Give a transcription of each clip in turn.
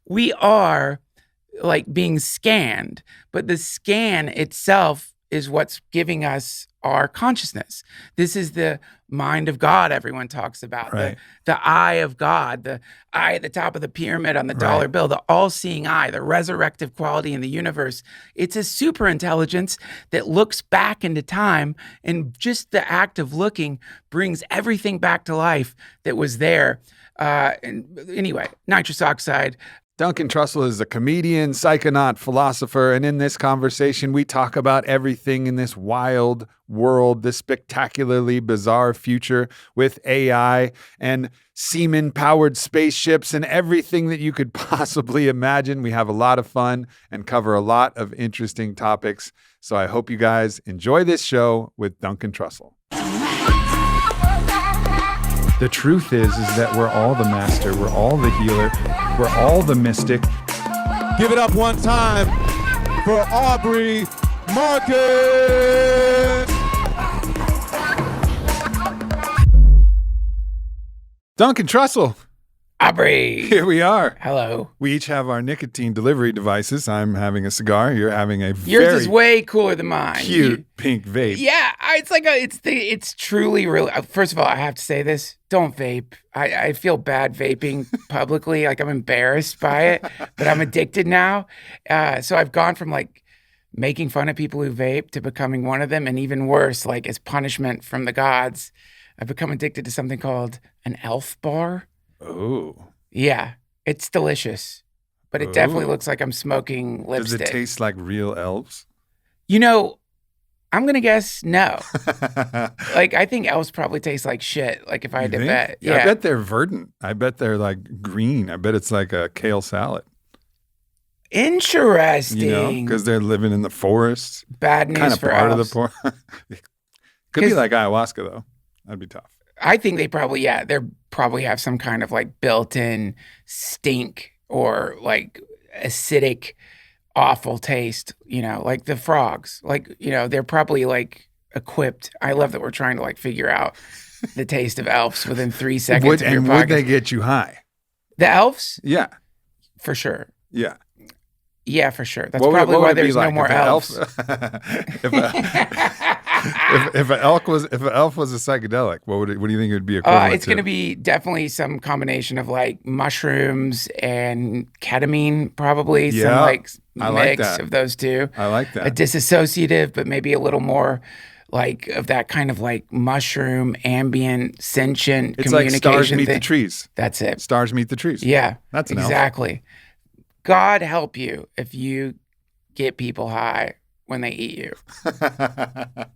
we are like being scanned, but the scan itself is what's giving us our consciousness. This is the mind of God everyone talks about, right. the eye of God, the eye at the top of the pyramid on the dollar bill, the all-seeing eye, the resurrective quality in the universe. It's a super intelligence that looks back into time, and just the act of looking brings everything back to life that was there. And anyway, nitrous oxide. Duncan Trussell is a comedian, psychonaut, philosopher, and in this conversation, we talk about everything in this wild world, this spectacularly bizarre future with AI and semen-powered spaceships and everything that you could possibly imagine. We have a lot of fun and cover a lot of interesting topics. So I hope you guys enjoy this show with Duncan Trussell. The truth is that we're all the master, we're all the healer, we're all the mystic. Give it up one time for Aubrey Marcus. Duncan Trussell. Aubrey. Here we are. Hello. We each have our nicotine delivery devices. I'm having a cigar. You're having a Yours is way cooler than mine. Cute pink vape. Yeah, it's truly really. First of all, I have to say this: don't vape. I feel bad vaping publicly. Like I'm embarrassed by it, but I'm addicted now. So I've gone from like making fun of people who vape to becoming one of them, and even worse, like as punishment from the gods, I've become addicted to something called an elf bar. Oh. Yeah, it's delicious, but it definitely looks like I'm smoking lipstick. Does it taste like real elves? You know, I'm going to guess no. Like, I think elves probably taste like shit, like if I had to bet. Yeah, I bet they're verdant. I bet they're like green. I bet it's like a kale salad. Interesting. You know, because they're living in the forest. Bad news kind of for part elves. of the Could be like ayahuasca, though. That'd be tough. I think they probably have some kind of like built-in stink or like acidic, awful taste, you know, like the frogs. Like, you know, they're probably like equipped. I love that we're trying to like figure out the taste of elves within 3 seconds of your podcast. Would they get you high? The elves? Yeah. For sure. Yeah. Yeah, for sure. That's probably why there's no more elves. If an elf was a psychedelic, what do you think it would be equivalent to? It's going to be definitely some combination of like mushrooms and ketamine, probably. Yeah, some like like mix of those two. I like that. A disassociative, but maybe a little more like of that kind of like mushroom, ambient, sentient it's communication. It's like stars meet thing. the trees. That's it. Stars meet the trees. Yeah, that's an exactly. Elf. God help you if you get people high when they eat you.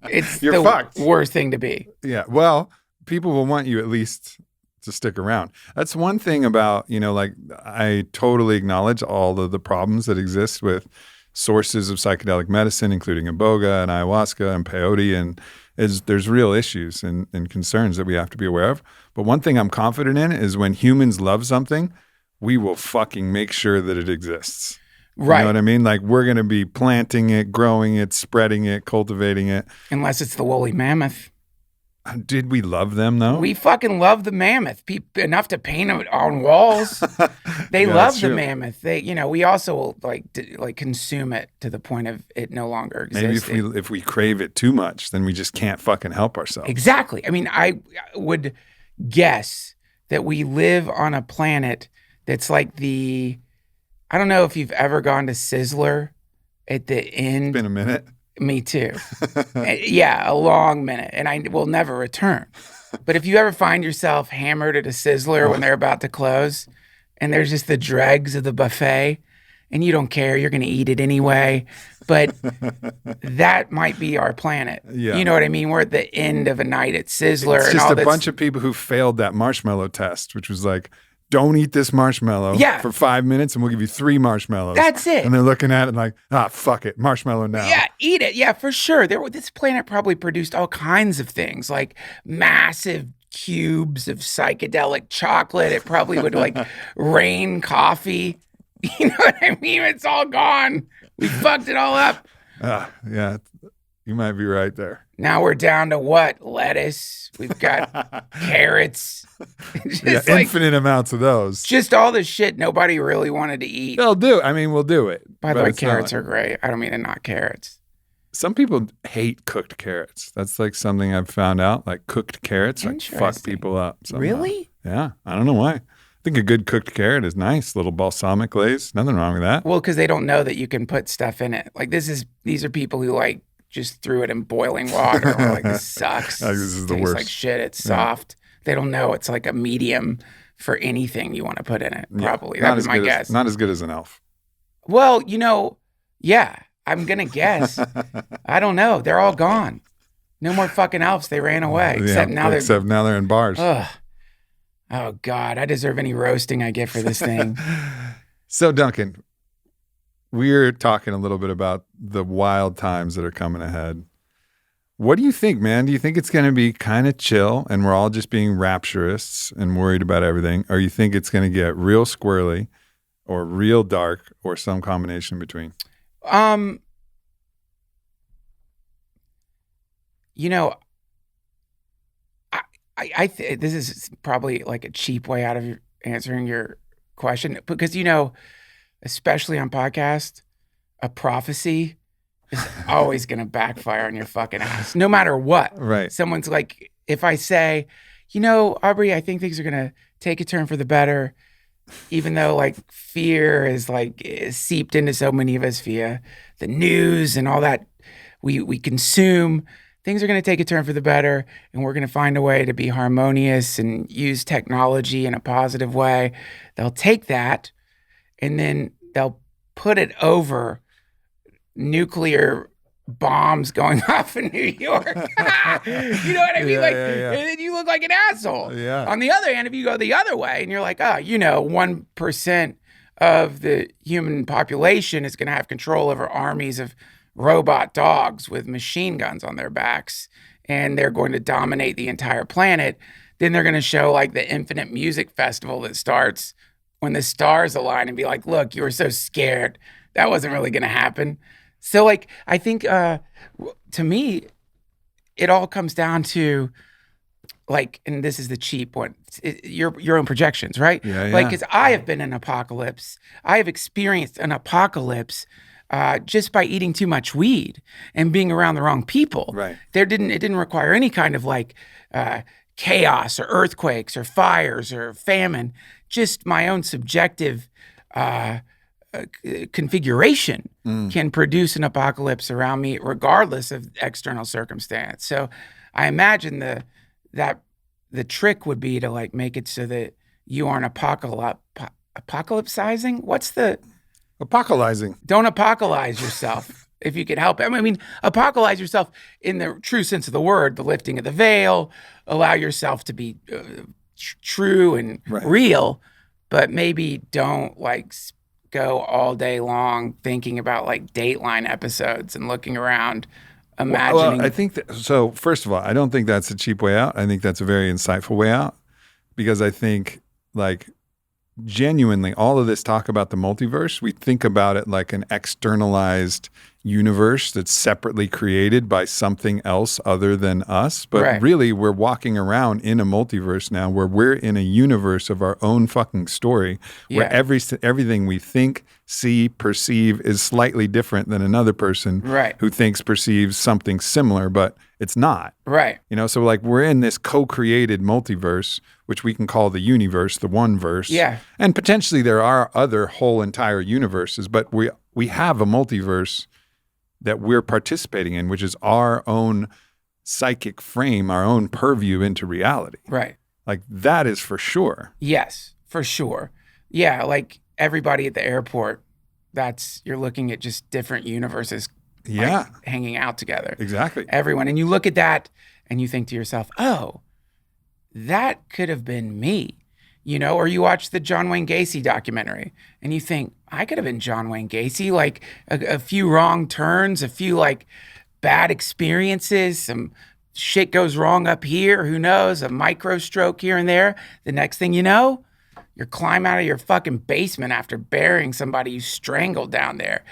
It's You're the fucked. Worst thing to be. Yeah. Well, people will want you at least to stick around. That's one thing about, you know, like I totally acknowledge all of the problems that exist with sources of psychedelic medicine, including iboga and ayahuasca and peyote, and there's real issues and concerns that we have to be aware of. But one thing I'm confident in is when humans love something, we will fucking make sure that it exists. Right. You know what I mean? Like we're going to be planting it, growing it, spreading it, cultivating it. Unless it's the woolly mammoth. Did we love them though? We fucking love the mammoth. Enough to paint it on walls. They love the mammoth. They, you know, we also like consume it to the point of it no longer existing. Maybe if we crave it too much, then we just can't fucking help ourselves. Exactly. I mean, I would guess that we live on a planet that's like I don't know if you've ever gone to Sizzler at the end. It's been a minute. Me too. Yeah, a long minute. And I will never return. But if you ever find yourself hammered at a Sizzler when they're about to close and there's just the dregs of the buffet and you don't care, you're going to eat it anyway. But that might be our planet. Yeah. You know what I mean? We're at the end of a night at Sizzler. It's and just all a bunch of people who failed that marshmallow test, which was like, don't eat this marshmallow for 5 minutes and we'll give you 3 marshmallows. That's it. And they're looking at it like, fuck it, marshmallow now. Yeah, eat it. Yeah, for sure. This planet probably produced all kinds of things, like massive cubes of psychedelic chocolate. It probably would like rain coffee. You know what I mean? It's all gone. We fucked it all up. Yeah. You might be right there. Now we're down to what? Lettuce. We've got carrots. Yeah, infinite amounts of those. Just all the shit nobody really wanted to eat. They'll do. I mean, we'll do it. By the way, carrots are great. I don't mean to knock carrots. Some people hate cooked carrots. That's like something I've found out. Like cooked carrots like fuck people up. Somehow. Really? Yeah. I don't know why. I think a good cooked carrot is nice. Little balsamic glaze. Nothing wrong with that. Well, because they don't know that you can put stuff in it. Like these are people who like just threw it in boiling water. Or like, this sucks. Like, this is the tastes worst. Like shit. It's soft. They don't know it's like a medium for anything you want to put in it. Probably. That was my guess. Not as good as an elf. Well, yeah. I'm going to guess. I don't know. They're all gone. No more fucking elves. They ran away. Except now they're in bars. Ugh. Oh, God. I deserve any roasting I get for this thing. So, Duncan, we're talking a little bit about the wild times that are coming ahead. What do you think, man? Do you think it's going to be kind of chill and we're all just being rapturists and worried about everything? Or you think it's going to get real squirrely or real dark or some combination between? This is probably like a cheap way out of answering your question because, especially on podcast, a prophecy is always going to backfire on your fucking ass, no matter what. Right. Someone's like, if I say, Aubrey, I think things are going to take a turn for the better, even though like fear is seeped into so many of us via the news and all that we consume. Things are going to take a turn for the better, and we're going to find a way to be harmonious and use technology in a positive way. They'll take that, and then they'll put it over nuclear bombs going off in New York. You know what I mean? Yeah. And then you look like an asshole. Yeah. On the other hand, if you go the other way, and you're like, 1% of the human population is going to have control over armies of robot dogs with machine guns on their backs, and they're going to dominate the entire planet, then they're going to show like the infinite music festival that starts when the stars align and be like, look, you were so scared. That wasn't really going to happen. So like, I think to me, it all comes down to like, and this is the cheap one, your own projections, right? Yeah. Like, because I have been in an apocalypse. I have experienced an apocalypse just by eating too much weed and being around the wrong people. Right. It didn't require any kind of like chaos or earthquakes or fires or famine, just my own subjective configuration can produce an apocalypse around me regardless of external circumstance. So I imagine the trick would be to like make it so that you aren't apocalypsizing. What's the... Apocalypsing. Don't apocalypse yourself if you can help it. I mean, apocalypse yourself in the true sense of the word, the lifting of the veil, allow yourself to be true and real, but maybe don't like go all day long thinking about like Dateline episodes and looking around imagining. Well, I think so. First of all, I don't think that's a cheap way out. I think that's a very insightful way out because I think like genuinely all of this talk about the multiverse, we think about it like an externalized universe that's separately created by something else other than us. But really, we're walking around in a multiverse now where we're in a universe of our own fucking story where everything we think, see, perceive is slightly different than another person who thinks, perceives something similar, but it's not. Right. So like we're in this co-created multiverse, which we can call the universe, the one verse. Yeah. And potentially there are other whole entire universes, but we have a multiverse that we're participating in, which is our own psychic frame, our own purview into reality. Right. Like that is for sure. Yes, for sure. Yeah, like everybody at the airport, you're looking at just different universes like, hanging out together. Exactly. Everyone. And you look at that and you think to yourself, oh, that could have been me. Or you watch the John Wayne Gacy documentary and you think, I could have been John Wayne Gacy, like a few wrong turns, a few like bad experiences, some shit goes wrong up here, who knows, a micro stroke here and there. The next thing you know, you're climbing out of your fucking basement after burying somebody you strangled down there.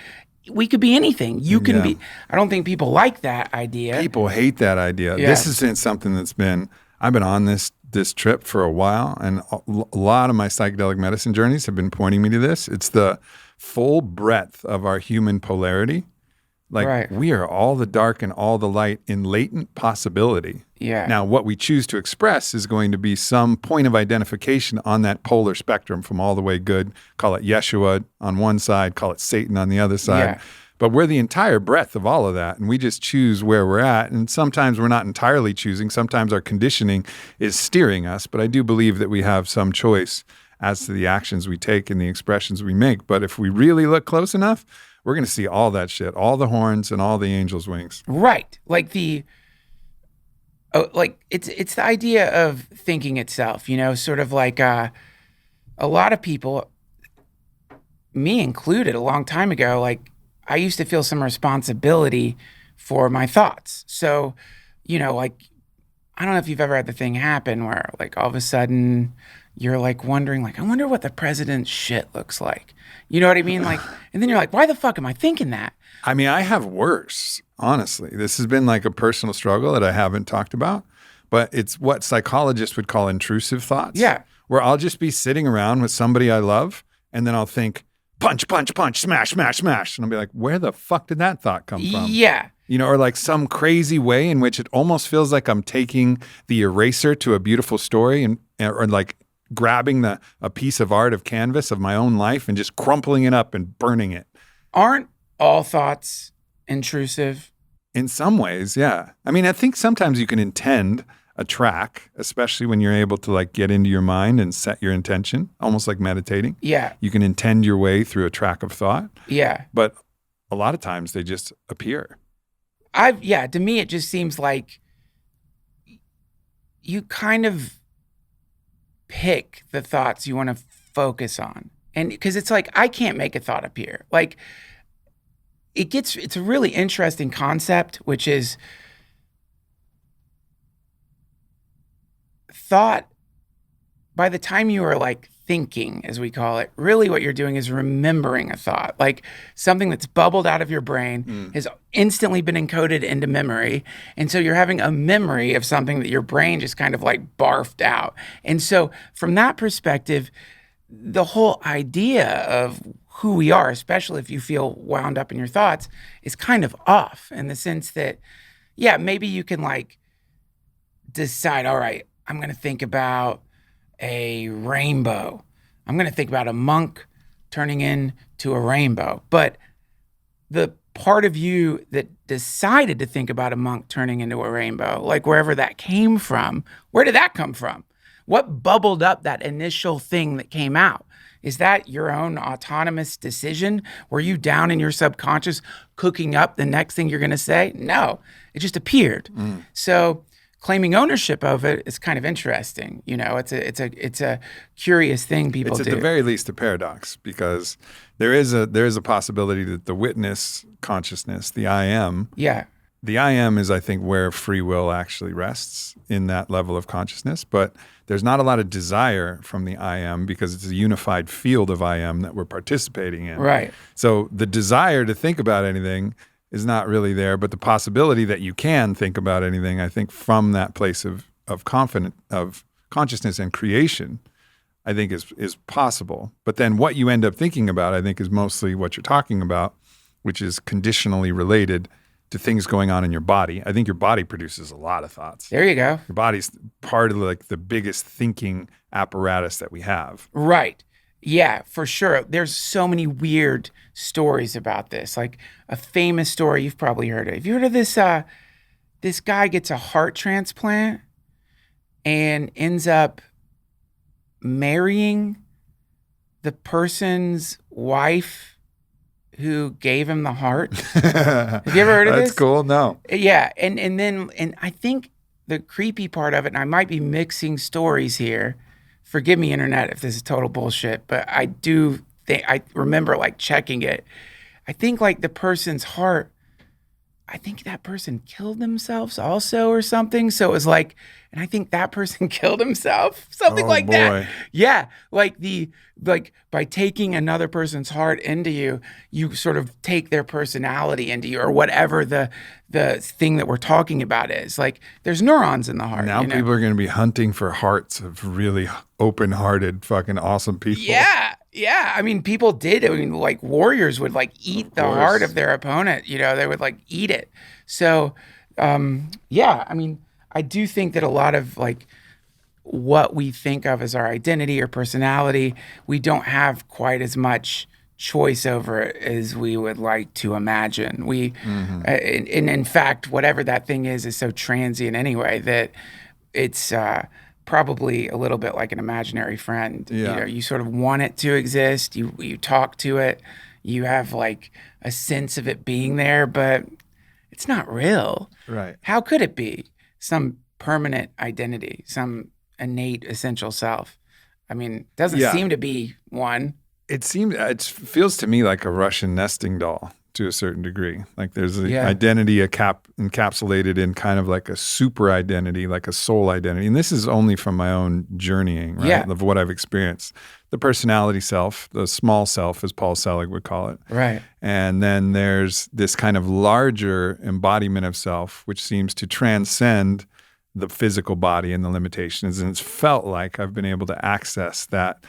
we could be anything. You can be. I don't think people like that idea. People hate that idea. Yeah. This isn't something I've been on this trip for a while, and a lot of my psychedelic medicine journeys have been pointing me to this. It's the full breadth of our human polarity. Like we are all the dark and all the light in latent possibility. Yeah. Now, what we choose to express is going to be some point of identification on that polar spectrum from all the way good. Call it Yeshua on one side, call it Satan on the other side. Yeah. But we're the entire breadth of all of that, and we just choose where we're at. And sometimes we're not entirely choosing. Sometimes our conditioning is steering us. But I do believe that we have some choice as to the actions we take and the expressions we make. But if we really look close enough, we're going to see all that shit, all the horns and all the angels' wings. Right. Like it's the idea of thinking itself, sort of like a lot of people, me included a long time ago, like I used to feel some responsibility for my thoughts. So, like, I don't know if you've ever had the thing happen where like all of a sudden you're like wondering, like, I wonder what the president's shit looks like. You know what I mean? Like, and then you're like, why the fuck am I thinking that? I mean, I have worse, honestly. This has been like a personal struggle that I haven't talked about, but it's what psychologists would call intrusive thoughts. Yeah. Where I'll just be sitting around with somebody I love, and then I'll think, punch, punch, punch, smash, smash, smash. And I'll be like, where the fuck did that thought come from? Yeah. Or like some crazy way in which it almost feels like I'm taking the eraser to a beautiful story or like grabbing a piece of art of canvas of my own life and just crumpling it up and burning it. Aren't all thoughts intrusive? In some ways, yeah. I mean, I think sometimes you can intend a track, especially when you're able to like get into your mind and set your intention, almost like meditating. Yeah. You can intend your way through a track of thought. Yeah. But a lot of times they just appear. To me, it just seems like you kind of pick the thoughts you want to focus on. And because it's like, I can't make a thought appear. Like it's a really interesting concept, which is thought. By the time you are like thinking, as we call it, really what you're doing is remembering a thought, like something that's bubbled out of your brain has instantly been encoded into memory. And so you're having a memory of something that your brain just kind of like barfed out. And so from that perspective, the whole idea of who we are, especially if you feel wound up in your thoughts, is kind of off in the sense that, yeah, maybe you can like decide, all right, I'm going to think about a rainbow. I'm going to think about a monk turning into a rainbow. But the part of you that decided to think about a monk turning into a rainbow, like wherever that came from, where did that come from? What bubbled up that initial thing that came out? Is that your own autonomous decision? Were you down in your subconscious cooking up the next thing you're going to say? No, it just appeared. So claiming ownership of it is kind of interesting. It's a curious thing people do. It's at the very least a paradox, because there is a possibility that the witness consciousness, the I am. Yeah. The I am is, I think, where free will actually rests in that level of consciousness. But there's not a lot of desire from the I am, because it's a unified field of I am that we're participating in. Right. So the desire to think about anything is not really there, but the possibility that you can think about anything, I think, from that place of consciousness and creation, I think is possible. But then what you end up thinking about, I think, is mostly what you're talking about, which is conditionally related to things going on in your body. I think your body produces a lot of thoughts. There you go. Your body's part of like the biggest thinking apparatus that we have. Right. Yeah, for sure. There's so many weird stories about this. Like a famous story you've probably heard of. Have you heard of this? This guy gets a heart transplant and ends up marrying the person's wife who gave him the heart. Have you ever heard of this? That's cool. No. Yeah, and I think the creepy part of it, and I might be mixing stories here. Forgive me, internet, if this is total bullshit, but I do think I remember like checking it. I think like the person's heart, I think that person killed themselves also or something. So it was like, and I think that person killed himself, something like that. Yeah, like the like by taking another person's heart into you, you sort of take their personality into you, or whatever the thing that we're talking about is. Like there's neurons in the heart. Now people are going to be hunting for hearts of really open-hearted, fucking awesome people. Yeah. Yeah. I mean, people did. I mean, like warriors would like eat the heart of their opponent. You know, they would like eat it. So, yeah, I mean, I do think that a lot of like what we think of as our identity or personality, we don't have quite as much choice over it as we would like to imagine. We, and in fact, whatever that thing is so transient anyway that it's probably a little bit like an imaginary friend. Yeah. You know, you sort of want it to exist. You talk to it. You have like a sense of it being there, but it's not real. Right. How could it be? Some permanent identity, some innate essential self. I mean, doesn't seem to be one. It feels to me like a Russian nesting doll to a certain degree. Like there's an identity encapsulated in kind of like a super identity, like a soul identity. And this is only from my own journeying, right? Of what I've experienced. The personality self, the small self, as Paul Selig would call it. Right. And then there's this kind of larger embodiment of self, which seems to transcend the physical body and the limitations. And it's felt like I've been able to access that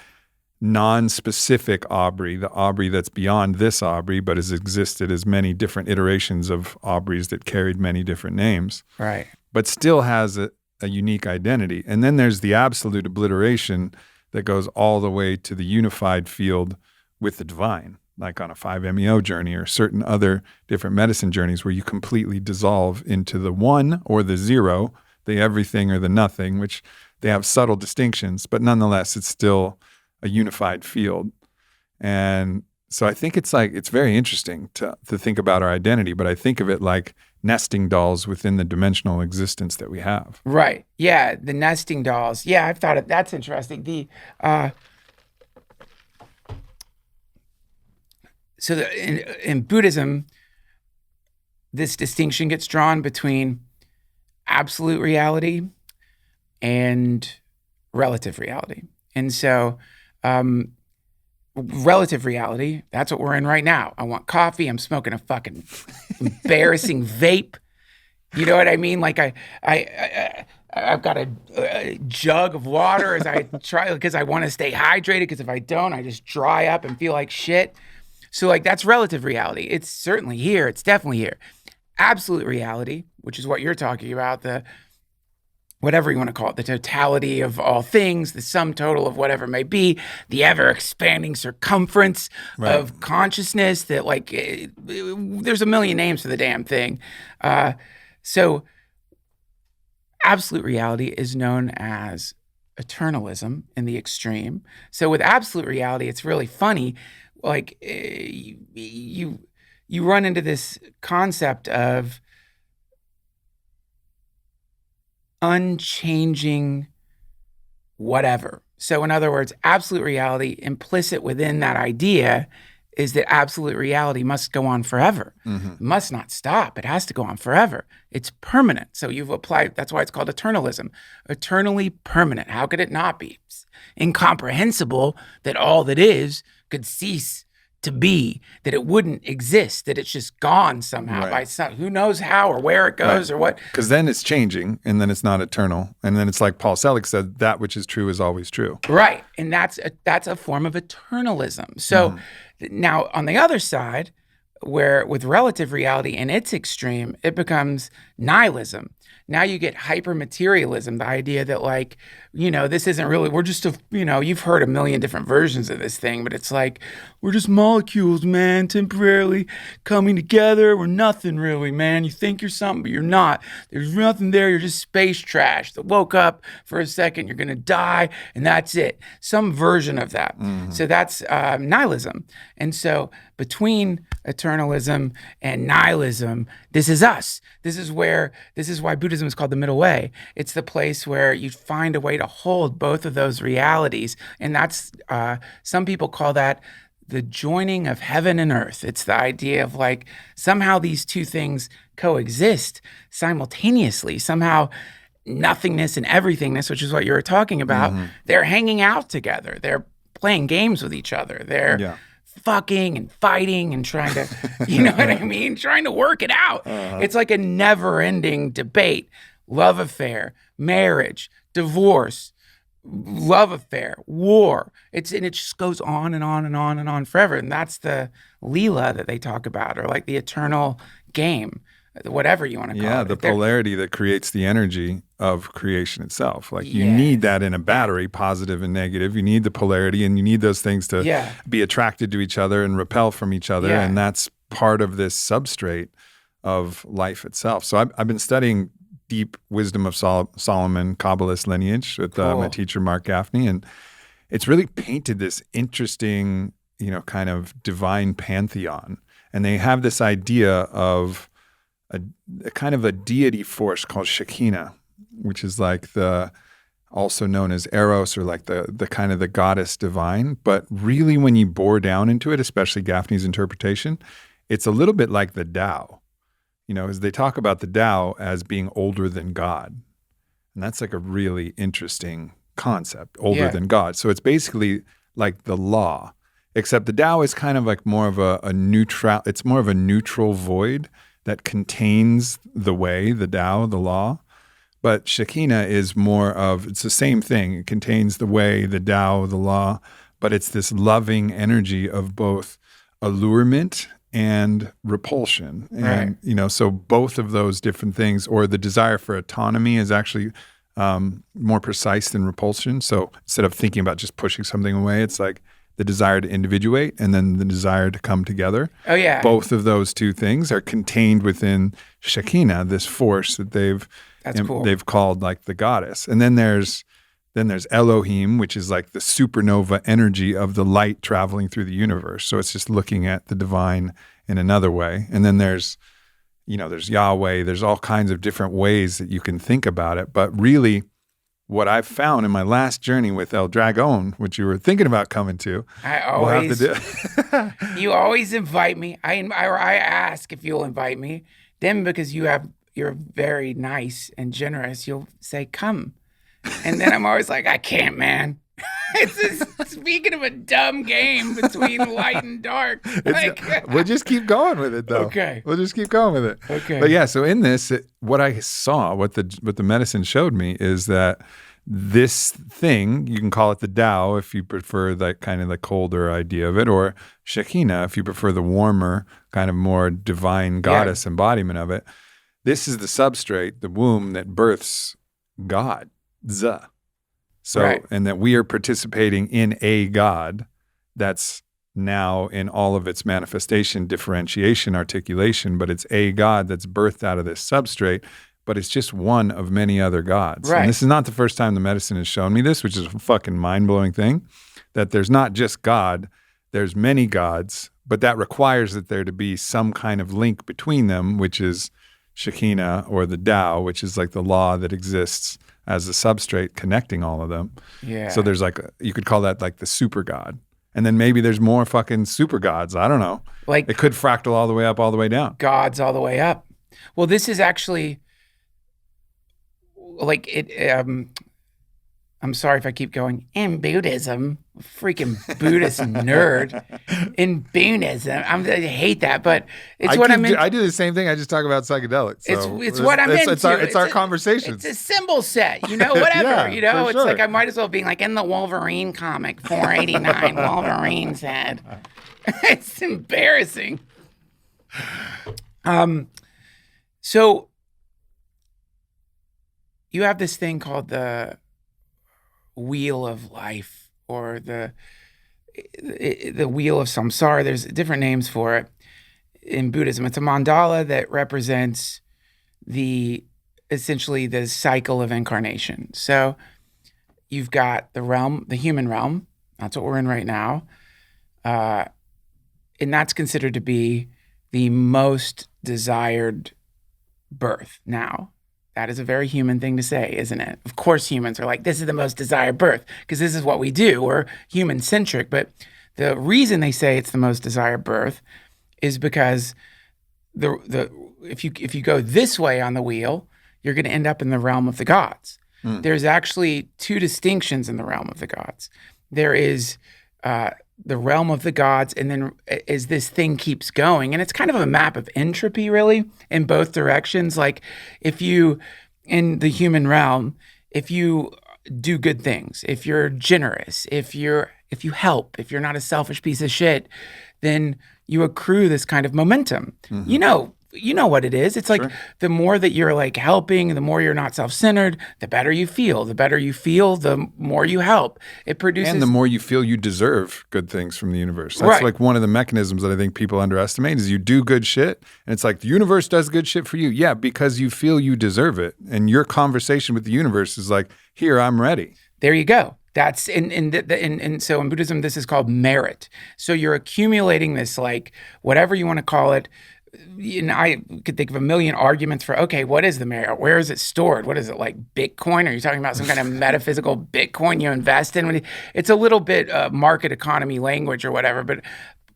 non-specific Aubrey, the Aubrey that's beyond this Aubrey, but has existed as many different iterations of Aubreys that carried many different names. Right. But still has a unique identity. And then there's the absolute obliteration that goes all the way to the unified field with the divine, like on a 5-MeO journey or certain other different medicine journeys where you completely dissolve into the one or the zero, the everything or the nothing, which they have subtle distinctions, but nonetheless, it's still a unified field. And so I think it's very interesting to think about our identity, but I think of it like nesting dolls within the dimensional existence that we have. Right. Yeah. The nesting dolls. Yeah. I've thought that's interesting. In Buddhism, this distinction gets drawn between absolute reality and relative reality. And so, relative reality, that's what we're in right now. I want coffee. I'm smoking a fucking embarrassing vape. You know what I mean? Like I've got a jug of water as I try, because I want to stay hydrated, because if I don't, I just dry up and feel like shit. So like that's relative reality. It's certainly here. It's definitely here. Absolute reality, which is what you're talking about, the whatever you want to call it, the totality of all things, the sum total of whatever may be, the ever-expanding circumference of consciousness that, like, there's a million names for the damn thing. So absolute reality is known as eternalism in the extreme. So with absolute reality, it's really funny. Like, you run into this concept of unchanging whatever. So in other words, absolute reality, implicit within that idea is that absolute reality must go on forever. It must not stop. It has to go on forever. It's permanent. So you've applied, that's why it's called eternalism. Eternally permanent. How could it not be? It's incomprehensible that all that is could cease to be, that it wouldn't exist, that it's just gone somehow by some, who knows how or where it goes or what. Because then it's changing, and then it's not eternal. And then it's like Paul Selig said, that which is true is always true. Right. And that's a form of eternalism. So now on the other side, where with relative reality in its extreme, it becomes nihilism. Now you get hyper-materialism, the idea that, like, you know, this isn't really, we're just you've heard a million different versions of this thing, but it's like, we're just molecules, man, temporarily coming together. We're nothing really, man. You think you're something, but you're not. There's nothing there. You're just space trash that woke up for a second. You're going to die, and that's it. Some version of that. So that's nihilism. And so between eternalism and nihilism, this is us. This is why Buddhism is called the middle way. It's the place where you find a way to hold both of those realities. And that's, some people call that the joining of heaven and earth. It's the idea of, like, somehow these two things coexist simultaneously. Somehow nothingness and everythingness, which is what you were talking about, they're hanging out together. They're playing games with each other. They're Yeah. fucking and fighting and trying to, you know what I mean? Trying to work it out. It's like a never-ending debate. Love affair, marriage, divorce, love affair, war. And it just goes on and on and on and on forever. And that's the Leela that they talk about, or like the eternal game, whatever you want to call it. Yeah, the polarity that creates the energy of creation itself. Like you Yeah. need that in a battery, positive and negative. You need the polarity, and you need those things to Yeah. be attracted to each other and repel from each other. Yeah. And that's part of this substrate of life itself. So I've been studying deep wisdom of Solomon Kabbalist lineage with my teacher, Mark Gaffney. And it's really painted this interesting, kind of divine pantheon. And they have this idea of a kind of a deity force called Shekinah, which is like also known as Eros, or like the kind of the goddess divine. But really, when you bore down into it, especially Gaffney's interpretation, it's a little bit like the Tao. As they talk about the Tao as being older than God. And that's like a really interesting concept, older than God. So it's basically like the law, except the Tao is kind of like more of a neutral, it's more of a neutral void that contains the way, the Tao, the law. But Shekinah is more of, it's the same thing. It contains the way, the Tao, the law, but it's this loving energy of both allurement and repulsion. And, so both of those different things, or the desire for autonomy is actually more precise than repulsion. So instead of thinking about just pushing something away, it's like the desire to individuate and then the desire to come together. Oh, yeah. Both of those two things are contained within Shekinah, this force that they've called like the goddess. And then there's Elohim, which is like the supernova energy of the light traveling through the universe. So it's just looking at the divine in another way. And then there's Yahweh. There's all kinds of different ways that you can think about it. But really, what I've found in my last journey with El Dragon, which you were thinking about coming to, you always invite me. I ask if you'll invite me. Then because you're very nice and generous, you'll say, come. And then I'm always like, I can't, man. Speaking of a dumb game between light and dark. We'll just keep going with it, though. Okay. We'll just keep going with it. Okay. But yeah, so in this, what I saw, what the medicine showed me is that this thing, you can call it the Tao if you prefer that kind of the colder idea of it, or Shekinah if you prefer the warmer, kind of more divine goddess embodiment of it. This is the substrate, the womb that births God. So, and that we are participating in a God that's now in all of its manifestation, differentiation, articulation, but it's a God that's birthed out of this substrate, but it's just one of many other gods. Right. And this is not the first time the medicine has shown me this, which is a fucking mind-blowing thing, that there's not just God, there's many gods, but that requires that there to be some kind of link between them, which is Shekinah or the Tao, which is like the law that exists as a substrate connecting all of them. Yeah. So there's you could call that like the super God. And then maybe there's more fucking super gods. I don't know. Like it could fractal all the way up, all the way down. Gods all the way up. Well, this is actually like it. I'm sorry if I keep going. In Buddhism, freaking Buddhist nerd. In Buddhism, I hate that, but it's what I'm into. I do the same thing. I just talk about psychedelics. So it's what I'm into. It's our conversations. It's a symbol set, whatever. Yeah, it's like I might as well be like in the Wolverine comic, 489. Wolverine said. It's embarrassing. So you have this thing called the wheel of life, or the wheel of samsara. There's different names for it in Buddhism. It's a mandala that represents essentially the cycle of incarnation. So you've got the human realm. That's what we're in right now. And that's considered to be the most desired birth now. That is a very human thing to say, isn't it? Of course, humans are like, this is the most desired birth because this is what we do. We're human-centric. But the reason they say it's the most desired birth is because if you go this way on the wheel, you're going to end up in the realm of the gods. There's actually two distinctions in the realm of the gods. There is the realm of the gods, and then as this thing keeps going, and it's kind of a map of entropy, really, in both directions. Like if you, in the human realm, if you do good things, if you're generous, if you help, if you're not a selfish piece of shit, then you accrue this kind of momentum. You know what it is. It's like the more that you're like helping, the more you're not self-centered, the better you feel. The better you feel, the more you help. It produces... And the more you feel you deserve good things from the universe. That's like one of the mechanisms that I think people underestimate is you do good shit. And it's like the universe does good shit for you. Yeah, because you feel you deserve it. And your conversation with the universe is like, here, I'm ready. There you go. That's and so in Buddhism, this is called merit. So you're accumulating this, like, whatever you want to call it. I could think of a million arguments for, okay, what is the merit? Where is it stored? What is it, like Bitcoin? Are you talking about some kind of metaphysical Bitcoin you invest in? It's a little bit market economy language or whatever, but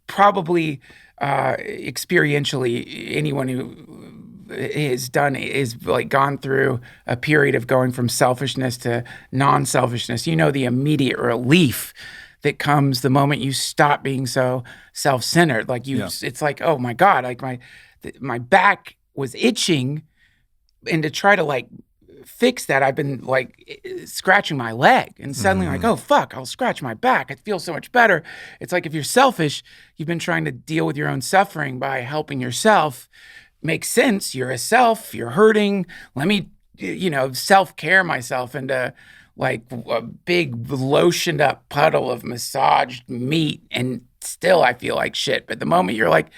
probably experientially, anyone who is like gone through a period of going from selfishness to non-selfishness, the immediate relief that comes the moment you stop being so self-centered. Like it's like, oh my God, like my back was itching, and to try to like fix that, I've been like scratching my leg, and suddenly like, oh fuck, I'll scratch my back. It feels so much better. It's like if you're selfish, you've been trying to deal with your own suffering by helping yourself. Makes sense. You're a self. You're hurting. Let me, self-care myself into like a big lotioned up puddle of massaged meat, and still I feel like shit. But the moment you're like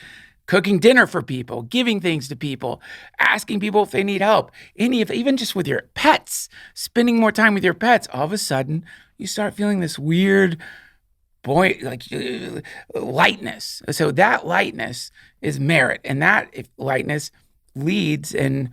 cooking dinner for people, giving things to people, asking people if they need help, even just with your pets, spending more time with your pets, all of a sudden you start feeling this weird lightness. So that lightness is merit, and that lightness leads in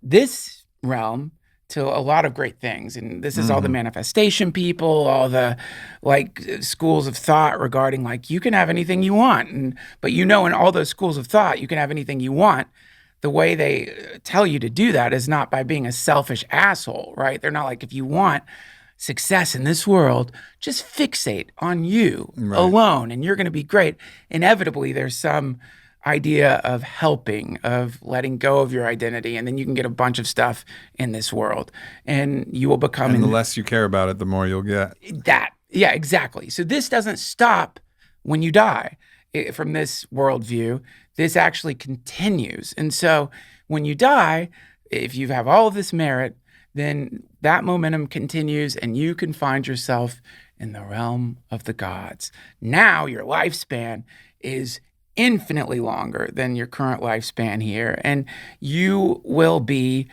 this realm to a lot of great things. And this is all the manifestation people, all the like schools of thought regarding like you can have anything you want. But in all those schools of thought, you can have anything you want. The way they tell you to do that is not by being a selfish asshole, right? They're not like, if you want success in this world, just fixate on you alone and you're going to be great. Inevitably, there's some idea of helping, of letting go of your identity, and then you can get a bunch of stuff in this world, and you will become... And the less you care about it, the more you'll get. Yeah, exactly. So this doesn't stop when you die. From this worldview, this actually continues. And so when you die, if you have all of this merit, then that momentum continues, and you can find yourself in the realm of the gods. Now your lifespan is infinitely longer than your current lifespan here, and you will be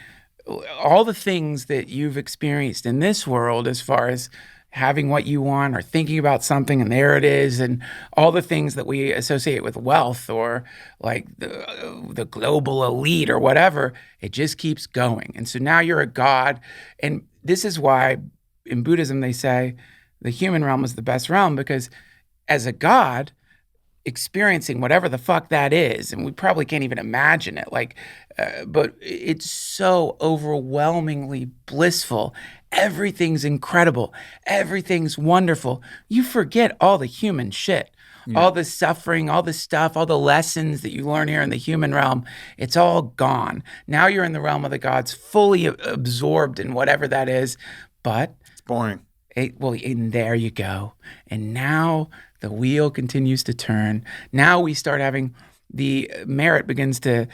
all the things that you've experienced in this world as far as having what you want or thinking about something and there it is, and all the things that we associate with wealth or like the global elite or whatever, it just keeps going. And so now you're a god, and this is why in Buddhism they say the human realm is the best realm, because as a god, experiencing whatever the fuck that is, and we probably can't even imagine it, but it's so overwhelmingly blissful. Everything's incredible. Everything's wonderful. You forget all the human shit, all the suffering, all the stuff, all the lessons that you learn here in the human realm. It's all gone. Now you're in the realm of the gods, fully absorbed in whatever that is, but it's boring. And there you go. And now the wheel continues to turn. Now we start having the merit begins to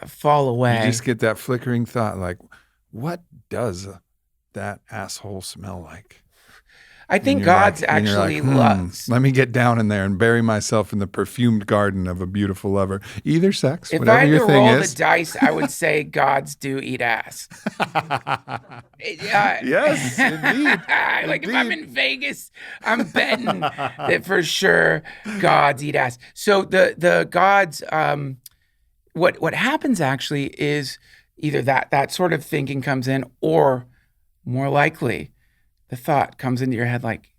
fall away. You just get that flickering thought, like, what does that asshole smell like? I think God's actually loves. Let me get down in there and bury myself in the perfumed garden of a beautiful lover. Either sex, if whatever I had your to thing roll is. the dice, I would say gods do eat ass. Yes, indeed. Like if I'm in Vegas, I'm betting that for sure gods eat ass. So the gods, what happens actually is either that sort of thinking comes in, or more likely, the thought comes into your head like,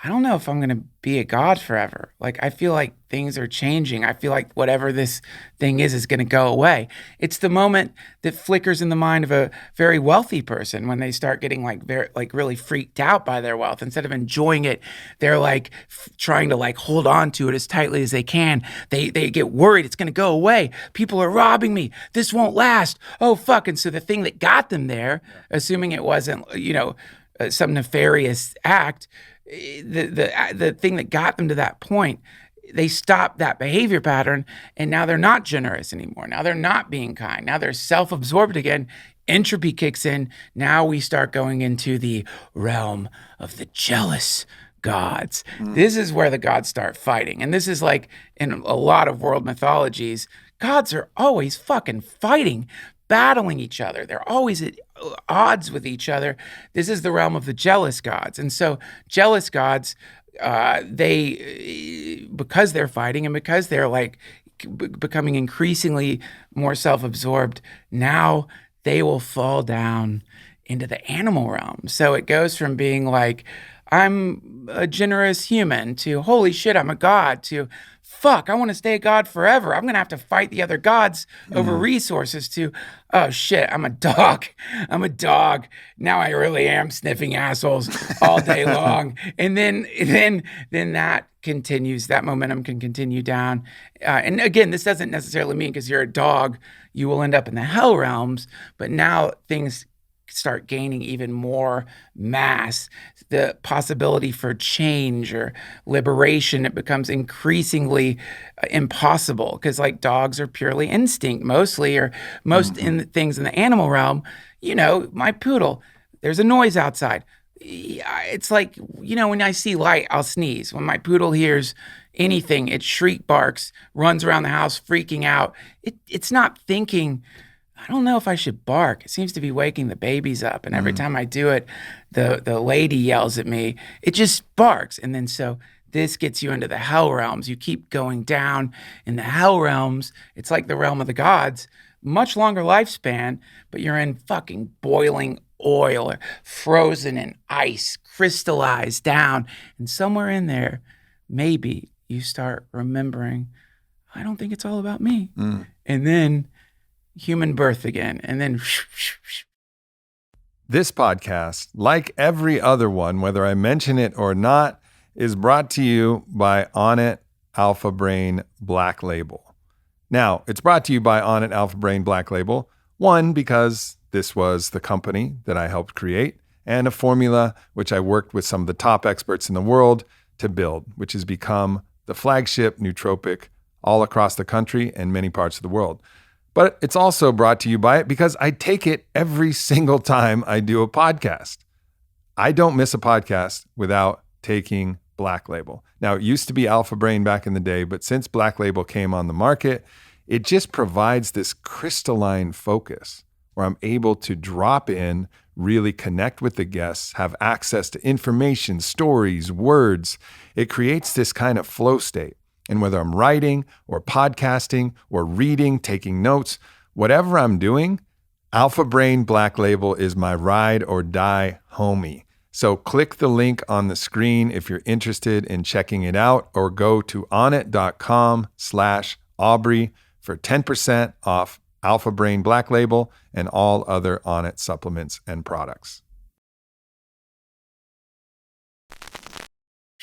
I don't know if I'm going to be a god forever. Like, I feel like things are changing. I feel like whatever this thing is going to go away. It's the moment that flickers in the mind of a very wealthy person when they start getting like really freaked out by their wealth. Instead of enjoying it, they're like trying to like hold on to it as tightly as they can. They get worried it's going to go away. People are robbing me. This won't last. Oh, fuck. And so the thing that got them there, assuming it wasn't, some nefarious act, the thing that got them to that point, they stopped that behavior pattern, and now they're not generous anymore. Now they're not being kind. Now they're self-absorbed again. Entropy kicks in. Now we start going into the realm of the jealous gods. This is where the gods start fighting. And this is like in a lot of world mythologies, gods are always fucking fighting, battling each other. They're always at odds with each other. This is the realm of the jealous gods. And so jealous gods, because they're fighting and because they're like becoming increasingly more self-absorbed, now they will fall down into the animal realm. So it goes from being like, I'm a generous human, to holy shit, I'm a god, to fuck, I want to stay a god forever. I'm going to have to fight the other gods over resources, to, oh shit, I'm a dog. I'm a dog. Now I really am sniffing assholes all day long. And then that continues, that momentum can continue down. And again, this doesn't necessarily mean because you're a dog, you will end up in the hell realms, but now things start gaining even more mass. The possibility for change or liberation, it becomes increasingly impossible, because like dogs are purely instinct mostly, or most in the things in the animal realm. My poodle, there's a noise outside. It's like, when I see light, I'll sneeze. When my poodle hears anything, it shriek barks, runs around the house freaking out. It's not thinking, I don't know if I should bark. It seems to be waking the babies up. And every time I do it, the lady yells at me. It just barks. And then so this gets you into the hell realms. You keep going down in the hell realms. It's like the realm of the gods. Much longer lifespan, but you're in fucking boiling oil or frozen in ice, crystallized down. And somewhere in there, maybe you start remembering, I don't think it's all about me. And then human birth again, and then This podcast, like every other one, whether I mention it or not, is brought to you by Onnit Alpha Brain Black Label. Now, it's brought to you by Onnit Alpha Brain Black Label, one, because this was the company that I helped create, and a formula which I worked with some of the top experts in the world to build, which has become the flagship nootropic all across the country and many parts of the world. But it's also brought to you by it because I take it every single time I do a podcast. I don't miss a podcast without taking Black Label. Now, it used to be Alpha Brain back in the day, but since Black Label came on the market, it just provides this crystalline focus where I'm able to drop in, really connect with the guests, have access to information, stories, words. It creates this kind of flow state. And whether I'm writing or podcasting or reading, taking notes, whatever I'm doing, Alpha Brain Black Label is my ride or die homie. So click the link on the screen if you're interested in checking it out, or go to onnit.com/Aubrey for 10% off Alpha Brain Black Label and all other Onnit supplements and products.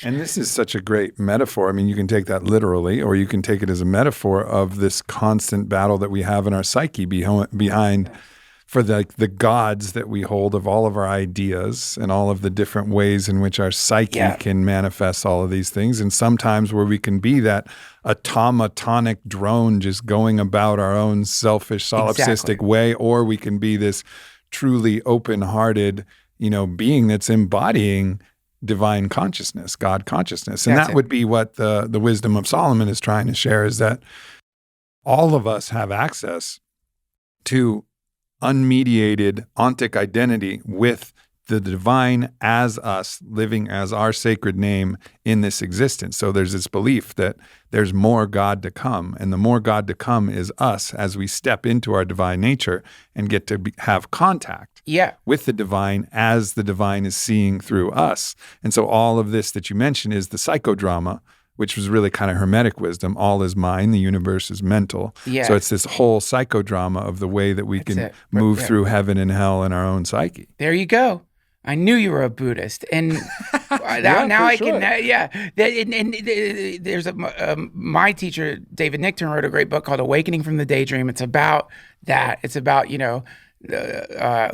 And this is such a great metaphor. I mean, you can take that literally, or you can take it as a metaphor of this constant battle that we have in our psyche behind for the gods that we hold of all of our ideas and all of the different ways in which our psyche can manifest all of these things. And sometimes where we can be that automatonic drone just going about our own selfish, solipsistic way, or we can be this truly open-hearted, being that's embodying divine consciousness, God consciousness. And that would be what the wisdom of Solomon is trying to share, is that all of us have access to unmediated ontic identity with the divine as us, living as our sacred name in this existence. So there's this belief that there's more God to come, and the more God to come is us as we step into our divine nature and get to have contact with the divine as the divine is seeing through us. And so all of this that you mentioned is the psychodrama, which was really kind of Hermetic wisdom. All is mind, the universe is mental. Yeah. So it's this whole psychodrama of the way that we can move through heaven and hell in our own psyche. There you go. I knew you were a Buddhist, and now I can. And there's my teacher, David Nichtern, wrote a great book called "Awakening from the Daydream." It's about that. It's about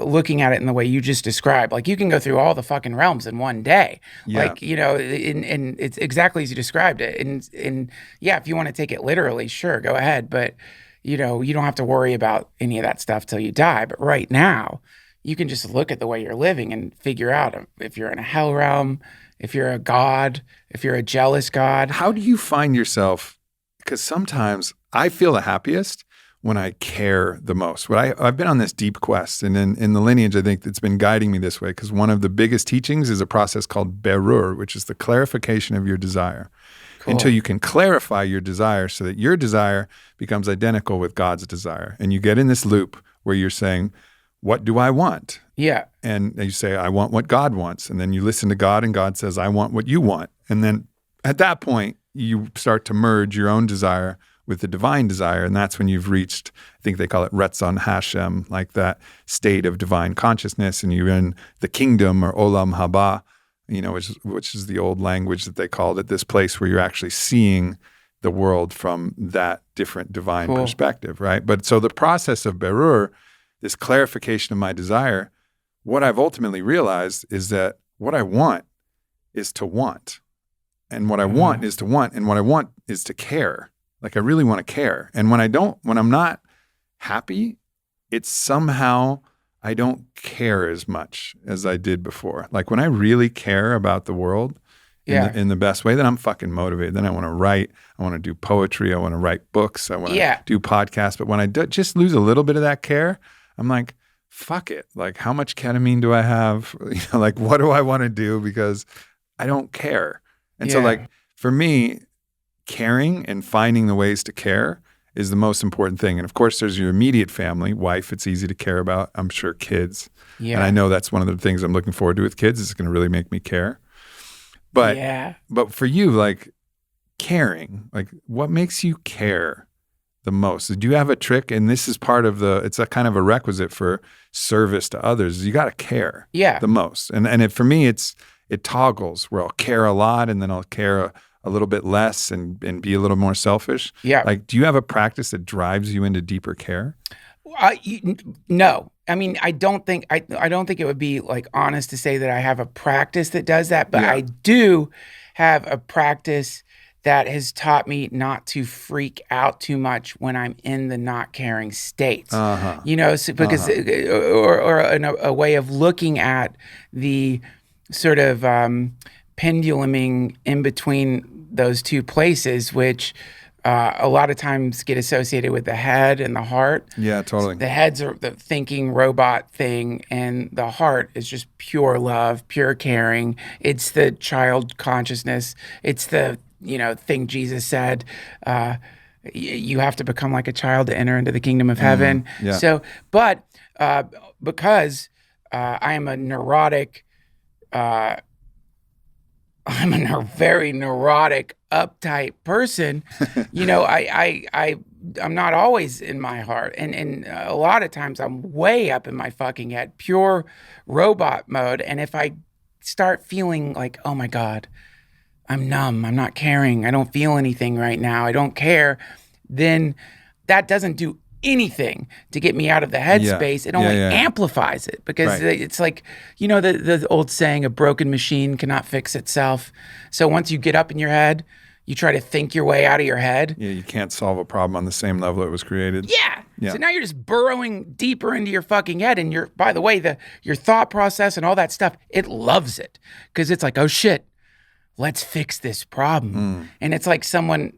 looking at it in the way you just described. Like you can go through all the fucking realms in one day. Yeah. Like and it's exactly as you described it. And if you want to take it literally, sure, go ahead. But you don't have to worry about any of that stuff till you die. But right now, you can just look at the way you're living and figure out if you're in a hell realm, if you're a god, if you're a jealous god. How do you find yourself? Because sometimes I feel the happiest when I care the most. I've been on this deep quest, and in the lineage, I think it's been guiding me this way, because one of the biggest teachings is a process called berur, which is the clarification of your desire. Cool. Until you can clarify your desire so that your desire becomes identical with God's desire. And you get in this loop where you're saying, what do I want? Yeah. And you say, I want what God wants. And then you listen to God, and God says, I want what you want. And then at that point, you start to merge your own desire with the divine desire. And that's when you've reached, I think they call it Retzon Hashem, like that state of divine consciousness. And you're in the kingdom, or Olam Haba, which is the old language that they called it, this place where you're actually seeing the world from that different divine perspective, right? But so the process of berur, this clarification of my desire, what I've ultimately realized is that what I want is to want. And what I want is to want. And what I want is to care. Like I really want to care. And when I'm not happy, it's somehow I don't care as much as I did before. Like when I really care about the world in the best way, then I'm fucking motivated. Then I want to write. I want to do poetry. I want to write books. I want to do podcasts. But when I just lose a little bit of that care, I'm like, fuck it. Like, how much ketamine do I have? Like, what do I want to do? Because I don't care. And so, like, for me, caring and finding the ways to care is the most important thing. And of course, there's your immediate family, wife, it's easy to care about. I'm sure kids. Yeah. And I know that's one of the things I'm looking forward to with kids. It's going to really make me care. But for you, like, caring, like, what makes you care the most? Do you have a trick? And this is part of it's a kind of a requisite for service to others. You got to care the most. And for me, it toggles where I'll care a lot, and then I'll care a little bit less and be a little more selfish. Yeah. Like, do you have a practice that drives you into deeper care? No. I mean, I don't think it would be like honest to say that I have a practice that does that, but I do have a practice that has taught me not to freak out too much when I'm in the not caring states. Because or a way of looking at the sort of penduluming in between those two places, which a lot of times get associated with the head and the heart. Yeah, totally. So the head's are the thinking robot thing, and the heart is just pure love, pure caring. It's the child consciousness. It's the thing Jesus said, you have to become like a child to enter into the kingdom of heaven. Yeah. So, but because I am a neurotic, I'm a very neurotic, uptight person, I'm not always in my heart. And a lot of times I'm way up in my fucking head, pure robot mode. And if I start feeling like, oh my God, I'm numb, I'm not caring, I don't feel anything right now, I don't care, then that doesn't do anything to get me out of the headspace. It only amplifies it, because it's like, the old saying, a broken machine cannot fix itself. So once you get up in your head, you try to think your way out of your head. Yeah, you can't solve a problem on the same level it was created. Yeah. So now you're just burrowing deeper into your fucking head, and by the way, your thought process and all that stuff, it loves it, because it's like, oh shit, let's fix this problem. And it's like someone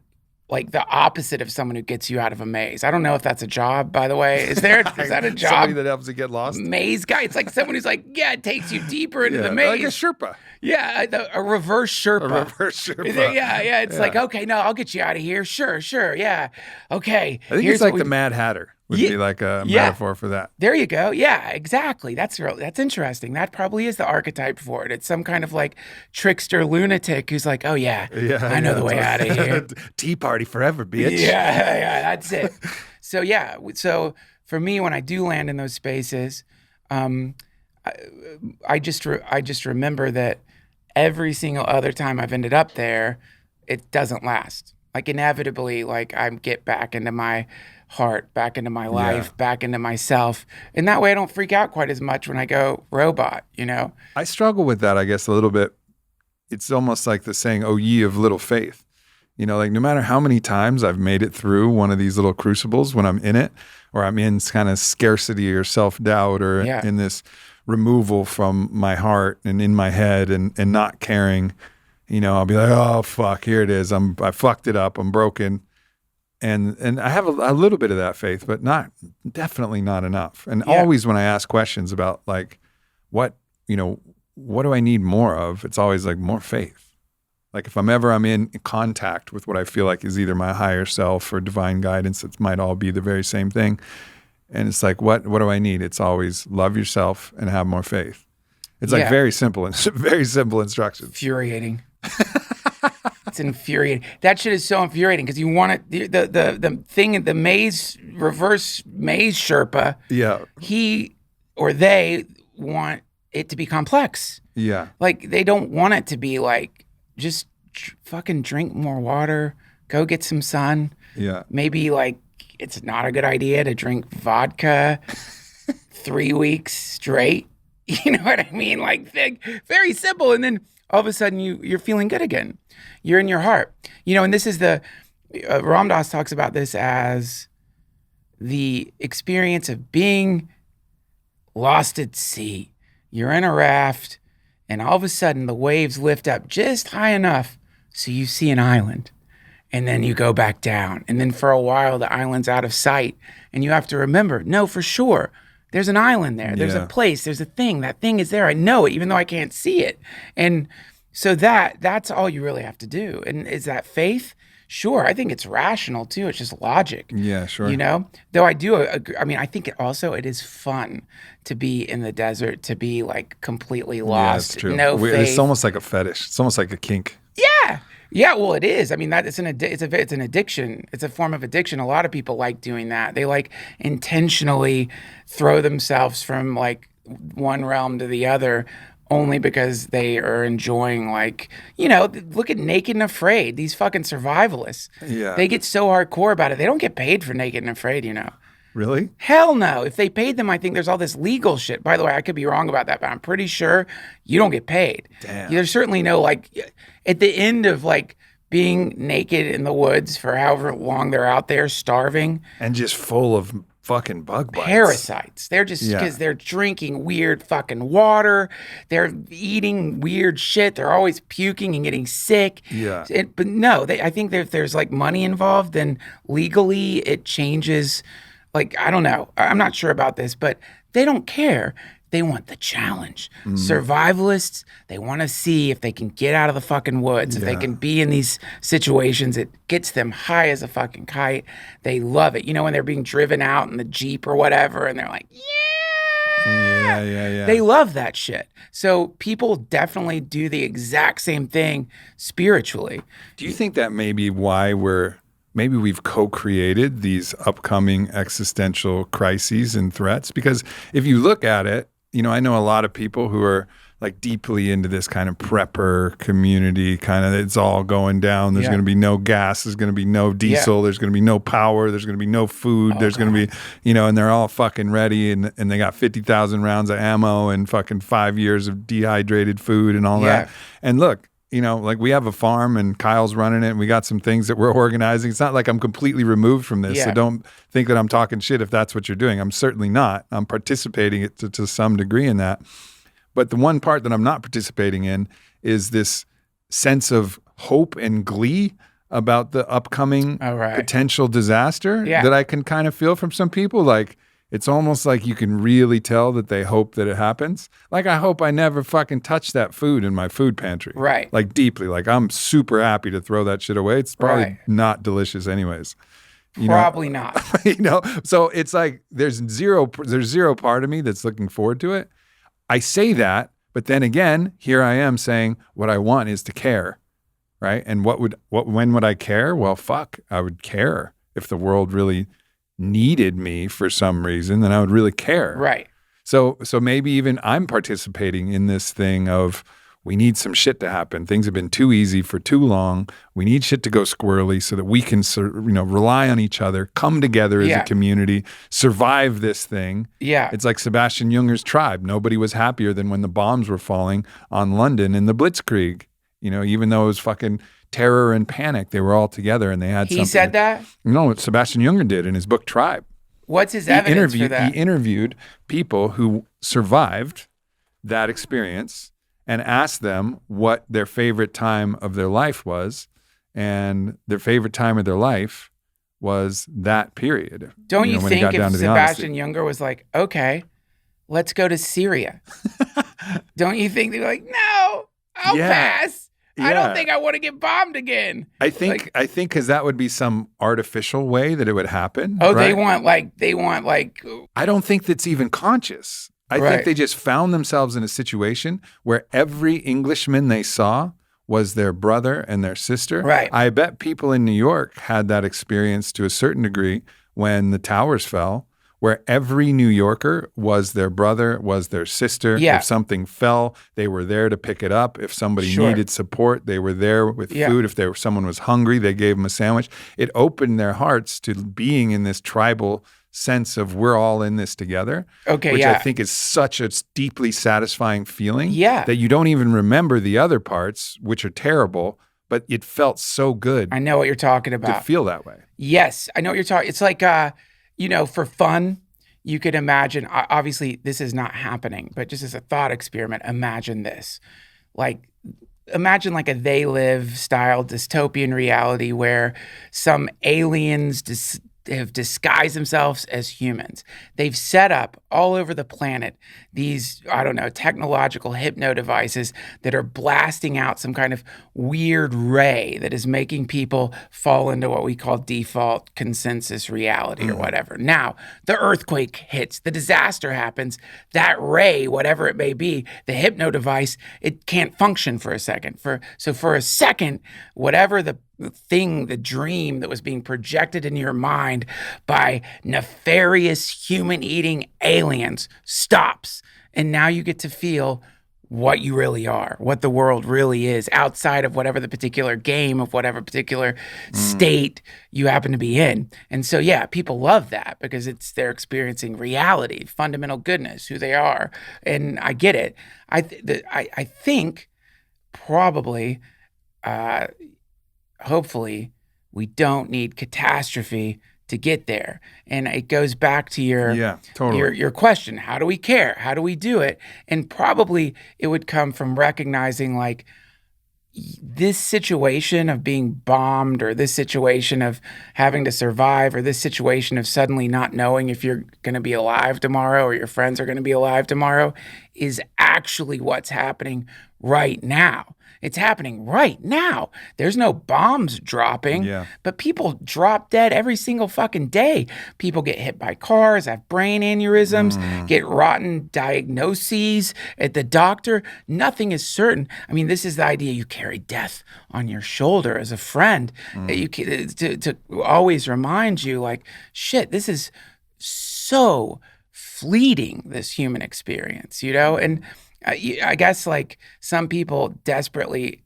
like the opposite of someone who gets you out of a maze. I don't know if that's a job, by the way. Is that a job? Somebody that helps you get lost? Maze guy. It's like someone who's like, yeah, it takes you deeper into the maze. Like a Sherpa. Yeah, a reverse Sherpa. A reverse Sherpa. Yeah. It's like, okay, no, I'll get you out of here. Sure, yeah. Okay. I think it's like the Mad Hatter would be like a metaphor for that. There you go. Yeah, exactly. That's interesting. That probably is the archetype for it. It's some kind of like trickster lunatic who's like, oh yeah, I know the way out of here. Tea party forever, bitch. Yeah, that's it. So for me, when I do land in those spaces, I just remember that every single other time I've ended up there, it doesn't last. Like inevitably, like I get back into my heart, back into my life, back into myself. And that way I don't freak out quite as much when I go robot, you know? I struggle with that, I guess, a little bit. It's almost like the saying, oh, ye of little faith. You know, like no matter how many times I've made it through one of these little crucibles when I'm in it, or I'm in kind of scarcity or self-doubt or in this removal from my heart and in my head and not caring, you know, I'll be like, oh, fuck, here it is. I fucked it up. I'm broken. And I have a little bit of that faith, but definitely not enough. And always when I ask questions about like, what do I need more of? It's always like more faith. Like if I'm in contact with what I feel like is either my higher self or divine guidance, it might all be the very same thing. And it's like, what do I need? It's always love yourself and have more faith. It's like very simple instructions. Infuriating. It's infuriating. That shit is so infuriating because you want it. The thing, the reverse maze Sherpa. Yeah. He or they want it to be complex. Yeah. Like they don't want it to be like just fucking drink more water, go get some sun. Yeah. Maybe like it's not a good idea to drink vodka 3 weeks straight. You know what I mean? Like very simple. And then all of a sudden you're feeling good again. You're in your heart. You know, and this is Ram Dass talks about this as the experience of being lost at sea. You're in a raft and all of a sudden the waves lift up just high enough so you see an island. And then you go back down. And then for a while, the island's out of sight. And you have to remember, no, for sure, there's an island there. There's a place. There's a thing. That thing is there. I know it, even though I can't see it. And so that's all you really have to do. And is that faith? Sure. I think it's rational, too. It's just logic. Yeah, sure. You know? Though I do agree. I mean, I think it is fun to be in the desert, to be, like, completely lost. Yeah, that's true. No faith. It's almost like a fetish. It's almost like a kink. Yeah. Yeah, well, it is. I mean, it's an addiction. It's a form of addiction. A lot of people like doing that. They like intentionally throw themselves from like one realm to the other only because they are enjoying like, you know, look at Naked and Afraid. These fucking survivalists. Yeah. They get so hardcore about it. They don't get paid for Naked and Afraid, you know. Really? Hell no. If they paid them, I think there's all this legal shit. By the way, I could be wrong about that, but I'm pretty sure you don't get paid. Damn. There's certainly no, like, at the end of, like, being naked in the woods for however long they're out there starving. And just full of fucking bug bites. Parasites. They're just, because they're drinking weird fucking water. They're eating weird shit. They're always puking and getting sick. Yeah. But no, I think that if there's, like, money involved, then legally it changes. Like, I don't know. I'm not sure about this, but they don't care. They want the challenge. Survivalists, they want to see if they can get out of the fucking woods, if they can be in these situations. It gets them high as a fucking kite. They love it. You know, when they're being driven out in the Jeep or whatever, and they're like, yeah. They love that shit. So people definitely do the exact same thing spiritually. Do you think that may be why maybe we've co-created these upcoming existential crises and threats? Because if you look at it, you know, I know a lot of people who are like deeply into this kind of prepper community, kind of it's all going down. There's going to be no gas. There's going to be no diesel. There's going to be no power. There's going to be no food. There's going to be, you know, and they're all fucking ready and they got 50,000 rounds of ammo and fucking 5 years of dehydrated food and all that. And look, you know, like we have a farm and Kyle's running it and we got some things that we're organizing. It's not like I'm completely removed from this. So don't think that I'm talking shit if that's what you're doing. I'm certainly not. I'm participating to some degree in that. But the one part that I'm not participating in is this sense of hope and glee about the upcoming potential disaster that I can kind of feel from some people. Like, it's almost like you can really tell that they hope that it happens. Like, I hope I never fucking touch that food in my food pantry. Right. Like, deeply. Like, I'm super happy to throw that shit away. It's probably not delicious anyways. Probably not. So it's like there's zero part of me that's looking forward to it. I say that, but then again, here I am saying what I want is to care, right? And when would I care? Well, fuck, I would care if the world really needed me for some reason, then I would really care. Right. So maybe even I'm participating in this thing of we need some shit to happen. Things have been too easy for too long. We need shit to go squirrely so that we can, rely on each other, come together as a community, survive this thing. Yeah. It's like Sebastian Junger's tribe. Nobody was happier than when the bombs were falling on London in the Blitzkrieg. Even though it was fucking terror and panic, they were all together and they had something. He said that? No, Sebastian Junger did in his book Tribe. What's his evidence for that? He interviewed people who survived that experience and asked them what their favorite time of their life was. And their favorite time of their life was that period. Don't you think if Sebastian Junger was like, okay, let's go to Syria. Don't you think they're like, no, I'll pass. I don't think I want to get bombed again. I think because that would be some artificial way that it would happen. Oh, right? they want like. I don't think that's even conscious. I think they just found themselves in a situation where every Englishman they saw was their brother and their sister. Right. I bet people in New York had that experience to a certain degree when the towers fell, where every New Yorker was their brother, was their sister. Yeah. If something fell, they were there to pick it up. If somebody needed support, they were there with food. If someone was hungry, they gave them a sandwich. It opened their hearts to being in this tribal sense of we're all in this together, which I think is such a deeply satisfying feeling that you don't even remember the other parts, which are terrible, but it felt so good. I know what you're talking about. To feel that way. Yes, I know what you're talking. It's like, for fun, you could imagine, obviously this is not happening, but just as a thought experiment, imagine this. Imagine like a They Live style dystopian reality where some aliens have disguised themselves as humans. They've set up all over the planet these, technological hypno devices that are blasting out some kind of weird ray that is making people fall into what we call default consensus reality or whatever. Now, the earthquake hits, the disaster happens, that ray, whatever it may be, the hypno device, it can't function for a second. So for a second, whatever the dream that was being projected into your mind by nefarious human-eating aliens stops. And now you get to feel what you really are, what the world really is outside of whatever the particular game of whatever particular state you happen to be in. And so, people love that because they're experiencing reality, fundamental goodness, who they are. And I get it. I think probably, hopefully, we don't need catastrophe to get there. And it goes back to your question. How do we care? How do we do it? And probably it would come from recognizing like this situation of being bombed or this situation of having to survive or this situation of suddenly not knowing if you're going to be alive tomorrow or your friends are going to be alive tomorrow is actually what's happening right now. It's happening right now. There's no bombs dropping, but people drop dead every single fucking day. People get hit by cars, have brain aneurysms, get rotten diagnoses at the doctor. Nothing is certain. I mean, this is the idea you carry death on your shoulder as a friend to always remind you like, shit, this is so fleeting, this human experience, And I guess like some people desperately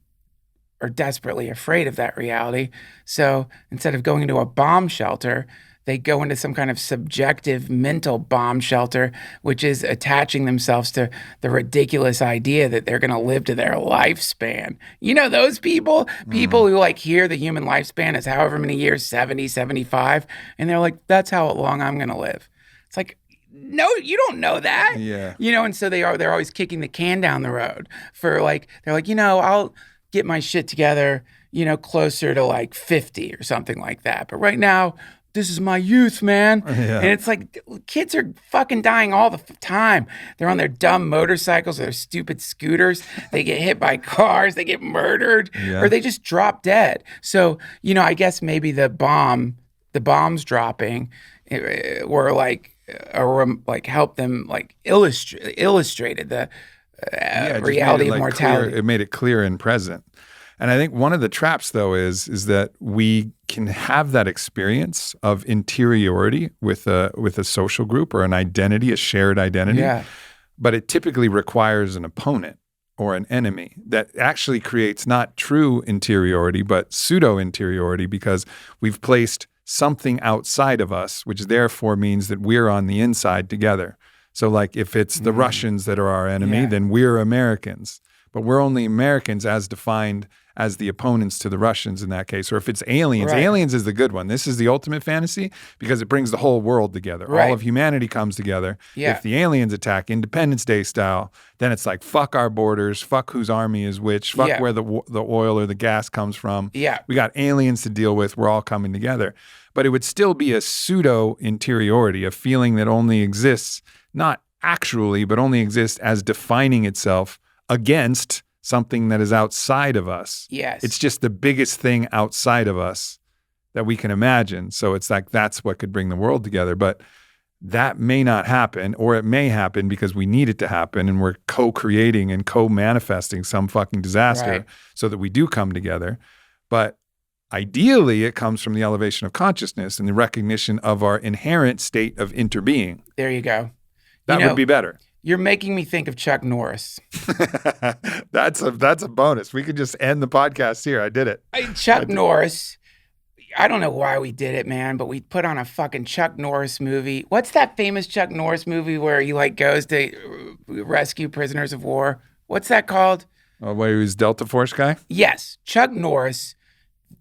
afraid of that reality. So instead of going into a bomb shelter, they go into some kind of subjective mental bomb shelter, which is attaching themselves to the ridiculous idea that they're going to live to their lifespan. Those people who like hear the human lifespan is however many years, 70, 75, and they're like, that's how long I'm going to live. It's like, no, you don't know that. Yeah. And so they're always kicking the can down the road for like, they're like, I'll get my shit together, closer to like 50 or something like that. But right now, this is my youth, man. Yeah. And it's like kids are fucking dying all the time. They're on their dumb motorcycles or their stupid scooters. They get hit by cars. They get murdered, or they just drop dead. So, I guess maybe the bombs dropping were like help them like illustrated the reality of mortality. It made it clear and present. And I think one of the traps, though, is that we can have that experience of interiority with a social group or an identity, a shared identity. Yeah. But it typically requires an opponent or an enemy that actually creates not true interiority, but pseudo-interiority, because we've placed something outside of us, which therefore means that we're on the inside together. So like if it's the Russians that are our enemy, then we're Americans. But we're only Americans as defined as the opponents to the Russians in that case. Or if it's aliens, aliens is the good one. This is the ultimate fantasy because it brings the whole world together. Right. All of humanity comes together. Yeah. If the aliens attack Independence Day style, then it's like, fuck our borders, fuck whose army is which, fuck where the oil or the gas comes from. Yeah. We got aliens to deal with. We're all coming together. But it would still be a pseudo-interiority, a feeling that only exists, not actually, but only exists as defining itself against something that is outside of us. Yes. It's just the biggest thing outside of us that we can imagine. So it's like that's what could bring the world together. But that may not happen, or it may happen because we need it to happen and we're co-creating and co-manifesting some fucking disaster so that we do come together. But ideally, it comes from the elevation of consciousness and the recognition of our inherent state of interbeing. There you go. That would be better. You're making me think of Chuck Norris. That's a bonus. We could just end the podcast here. I did it. Chuck Norris. I don't know why we did it, man, but we put on a fucking Chuck Norris movie. What's that famous Chuck Norris movie where he like goes to rescue prisoners of war? What's that called? Oh, where he was Delta Force guy? Yes. Chuck Norris.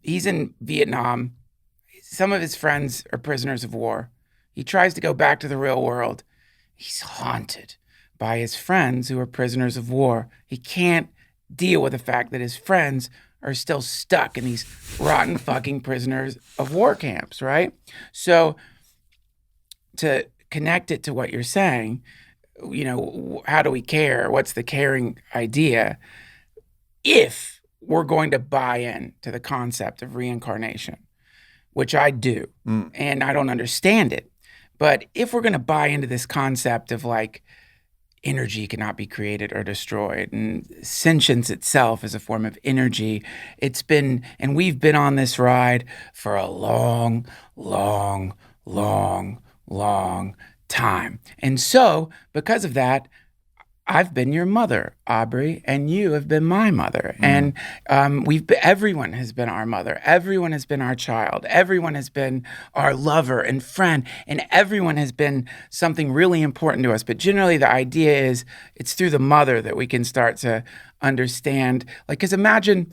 He's in Vietnam. Some of his friends are prisoners of war. He tries to go back to the real world. He's haunted by his friends who are prisoners of war. He can't deal with the fact that his friends are still stuck in these rotten fucking prisoners of war camps, right? So to connect it to what you're saying, how do we care? What's the caring idea? If we're going to buy in to the concept of reincarnation, which I do, and I don't understand it, but if we're going to buy into this concept of like energy cannot be created or destroyed, and sentience itself is a form of energy, we've been on this ride for a long, long, long, long time. And so because of that, I've been your mother, Aubrey, and you have been my mother. And everyone has been our mother. Everyone has been our child. Everyone has been our lover and friend. And everyone has been something really important to us. But generally the idea is it's through the mother that we can start to understand. Like, because imagine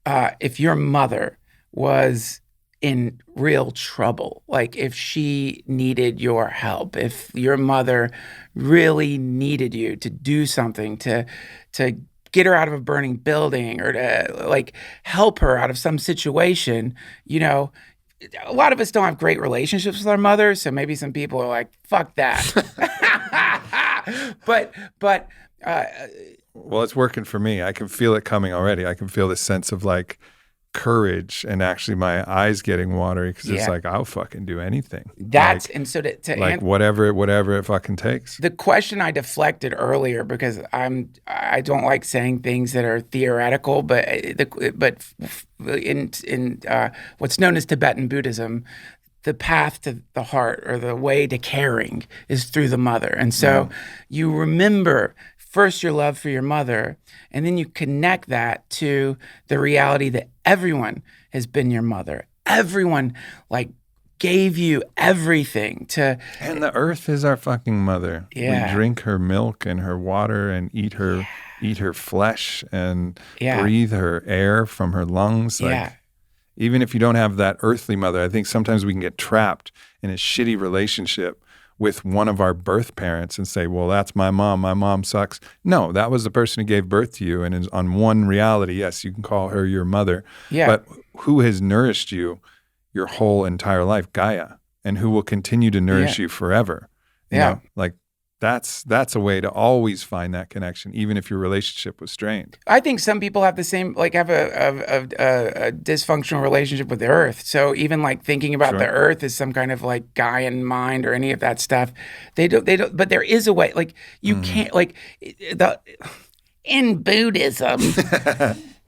if your mother was in real trouble, like if she needed your help, if your mother really needed you to do something to get her out of a burning building or to like help her out of some situation, a lot of us don't have great relationships with our mothers, so maybe some people are like, fuck that. but well, it's working for me. I can feel it coming already. I can feel the sense of like courage and actually my eyes getting watery because it's like I'll fucking do anything. That's like, and so to like whatever it fucking takes. The question I deflected earlier because I don't like saying things that are theoretical, but in what's known as Tibetan Buddhism, the path to the heart or the way to caring is through the mother. And so you remember first your love for your mother, and then you connect that to the reality that everyone has been your mother. Everyone like gave you everything to. And the earth is our fucking mother. Yeah. We drink her milk and her water and eat her flesh and breathe her air from her lungs. Like, even if you don't have that earthly mother, I think sometimes we can get trapped in a shitty relationship with one of our birth parents and say, well, that's my mom sucks. No, that was the person who gave birth to you and is on one reality. Yes, you can call her your mother. Yeah. But who has nourished you your whole entire life? Gaia. And who will continue to nourish you forever. You know, like that's a way to always find that connection, even if your relationship was strained. I think some people have the same, like have a dysfunctional relationship with the earth. So even like thinking about the earth as some kind of like Gaian mind or any of that stuff, they don't, but there is a way, like you can't, like in Buddhism,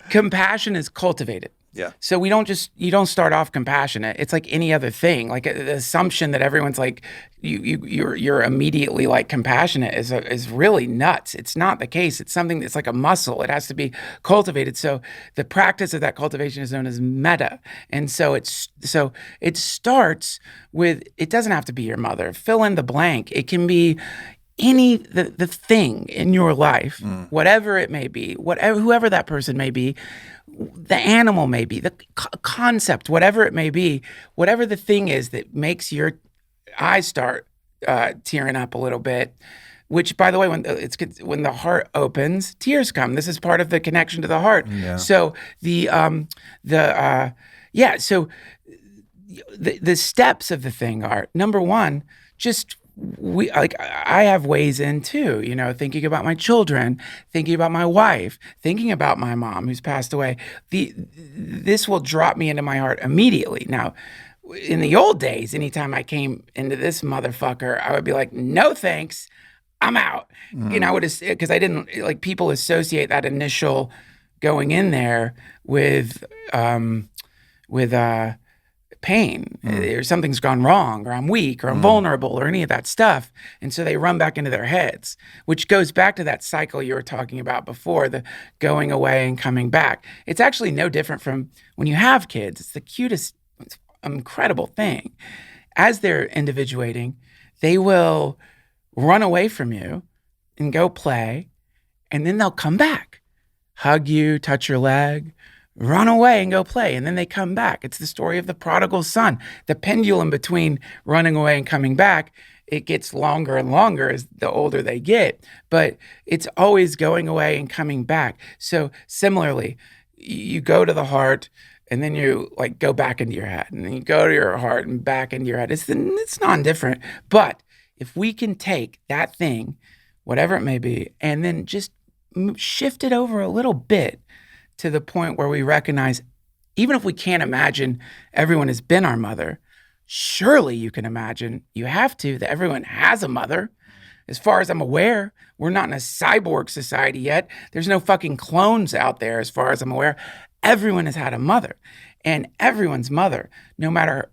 compassion is cultivated. Yeah. So you don't start off compassionate. It's like any other thing. Like the assumption that everyone's like you're immediately like compassionate is really nuts. It's not the case. It's something that's like a muscle. It has to be cultivated. So the practice of that cultivation is known as metta. And so it starts with, it doesn't have to be your mother. Fill in the blank. It can be the thing in your life, whatever it may be, whoever that person may be, the animal may be, the concept, whatever it may be, whatever the thing is that makes your eyes start tearing up a little bit. Which, by the way, when the heart opens, tears come. This is part of the connection to the heart. Yeah. So the steps of the thing are, number one, just. I have ways in too, you know, thinking about my children, thinking about my wife, thinking about my mom who's passed away. This will drop me into my heart immediately. Now, in the old days, anytime I came into this motherfucker, I would be like, no thanks, I'm out. You know, because I didn't, like, people associate that initial going in there with pain, or something's gone wrong, or I'm weak, or I'm vulnerable, or any of that stuff. And so they run back into their heads, which goes back to that cycle you were talking about before, the going away and coming back. It's actually no different from when you have kids. It's the cutest, incredible thing. As they're individuating, they will run away from you and go play, and then they'll come back, hug you, touch your leg, run away and go play, and then they come back. It's the story of the prodigal son. The pendulum between running away and coming back, it gets longer and longer as the older they get, but it's always going away and coming back. So similarly, you go to the heart, and then you like go back into your head, and then you go to your heart and back into your head. It's non-different, but if we can take that thing, whatever it may be, and then just shift it over a little bit to the point where we recognize, even if we can't imagine everyone has been our mother, surely you can imagine, you have to, that everyone has a mother. As far as I'm aware, we're not in a cyborg society yet. There's no fucking clones out there as far as I'm aware. Everyone has had a mother, and everyone's mother, no matter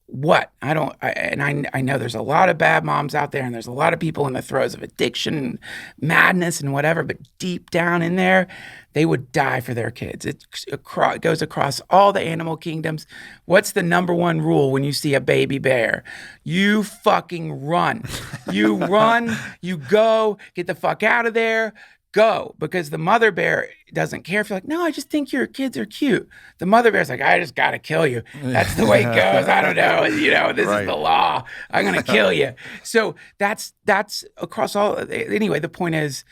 what. I know there's a lot of bad moms out there, and there's a lot of people in the throes of addiction and madness and whatever, but deep down in there, they would die for their kids. It goes across all the animal kingdoms. What's the number one rule when you see a baby bear? You fucking run. You run, you go, get the fuck out of there. Go, because the mother bear doesn't care if you're like, no, I just think your kids are cute. The mother bear's like, I just got to kill you. That's the way it goes. I don't know. You know, this is the law. I'm going to kill you. So that's across all. Anyway, the point is,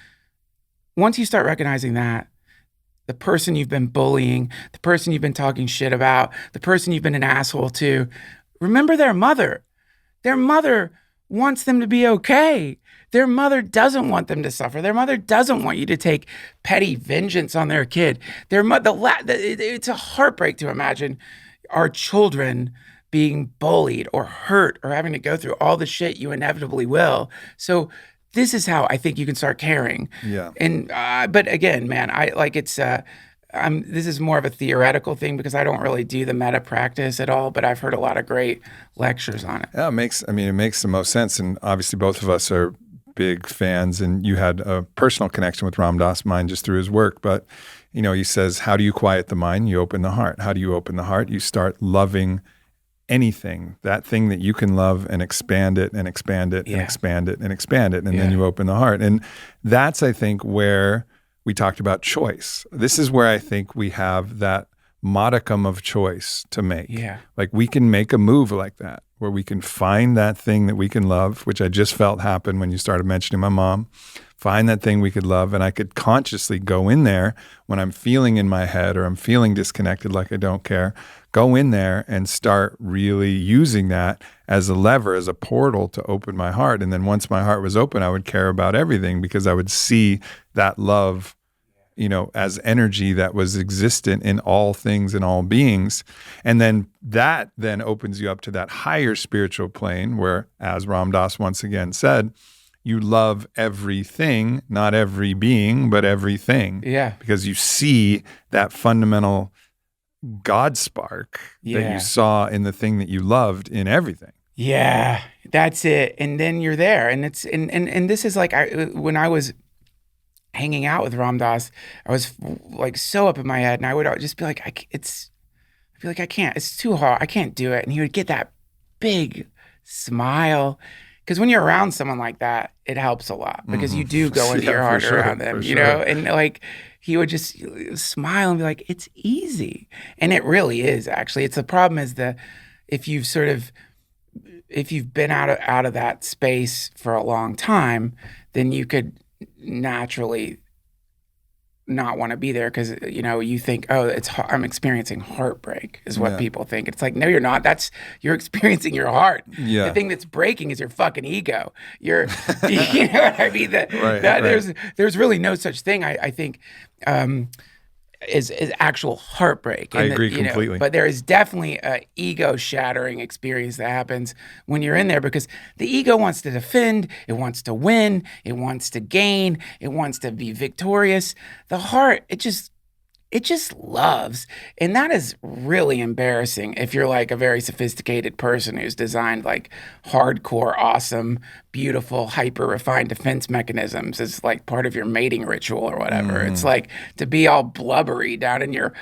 once you start recognizing that, the person you've been bullying, the person you've been talking shit about, the person you've been an asshole to, remember their mother. Their mother wants them to be okay. Their mother doesn't want them to suffer. Their mother doesn't want you to take petty vengeance on their kid. It's a heartbreak to imagine our children being bullied or hurt or having to go through all the shit you inevitably will. So this is how I think you can start caring. Yeah. And but again, man, this is more of a theoretical thing because I don't really do the meta practice at all, but I've heard a lot of great lectures on it. Yeah, it makes the most sense. And obviously both of us are big fans, and you had a personal connection with Ram Dass, mine just through his work. But, you know, he says, how do you quiet the mind? You open the heart. How do you open the heart? You start loving anything, that thing that you can love, and expand it and expand it and expand it and expand it. And then you open the heart. And that's, I think, where we talked about choice. This is where I think we have that modicum of choice to make. Yeah. Like we can make a move like that where we can find that thing that we can love, which I just felt happen when you started mentioning my mom. Find that thing we could love, and I could consciously go in there when I'm feeling in my head or I'm feeling disconnected, like I don't care. Go in there and start really using that as a lever, as a portal to open my heart. And then once my heart was open, I would care about everything because I would see that love, as energy that was existent in all things and all beings. And then that then opens you up to that higher spiritual plane where, as Ram Dass once again said, you love everything, not every being, but everything. Yeah. Because you see that fundamental God spark that you saw in the thing that you loved in everything. Yeah, that's it. And then you're there. And it's and this is like when I was hanging out with Ram Dass, I was like so up in my head, and I would just be like, I'd be like, I can't, it's too hard, I can't do it. And he would get that big smile. Because when you're around someone like that, it helps a lot because you do go into your heart around them, and like he would just smile and be like, it's easy. And it really is, actually. It's the problem is if you've been out of that space for a long time, then you could naturally not want to be there because you think, oh, I'm experiencing heartbreak is what people think. It's like, no, you're not. You're experiencing your heart. The thing that's breaking is your fucking ego. You know what I mean? There's really no such thing. I think is actual heartbreak. I agree completely. But there is definitely a ego shattering experience that happens when you're in there because the ego wants to defend, it wants to win, it wants to gain, it wants to be victorious. The heart, it just loves. And that is really embarrassing if you're like a very sophisticated person who's designed like hardcore, awesome, beautiful, hyper refined defense mechanisms as like part of your mating ritual or whatever. It's like to be all blubbery down in your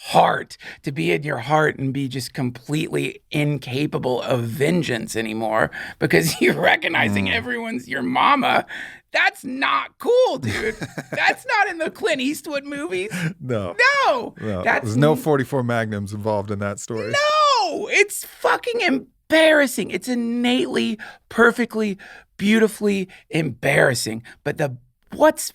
heart, to be in your heart and be just completely incapable of vengeance anymore because you're recognizing everyone's your mama. That's not cool, dude. That's not in the Clint Eastwood movies. No. There's no 44 Magnums involved in that story. No, it's fucking embarrassing. It's innately, perfectly, beautifully embarrassing. But what's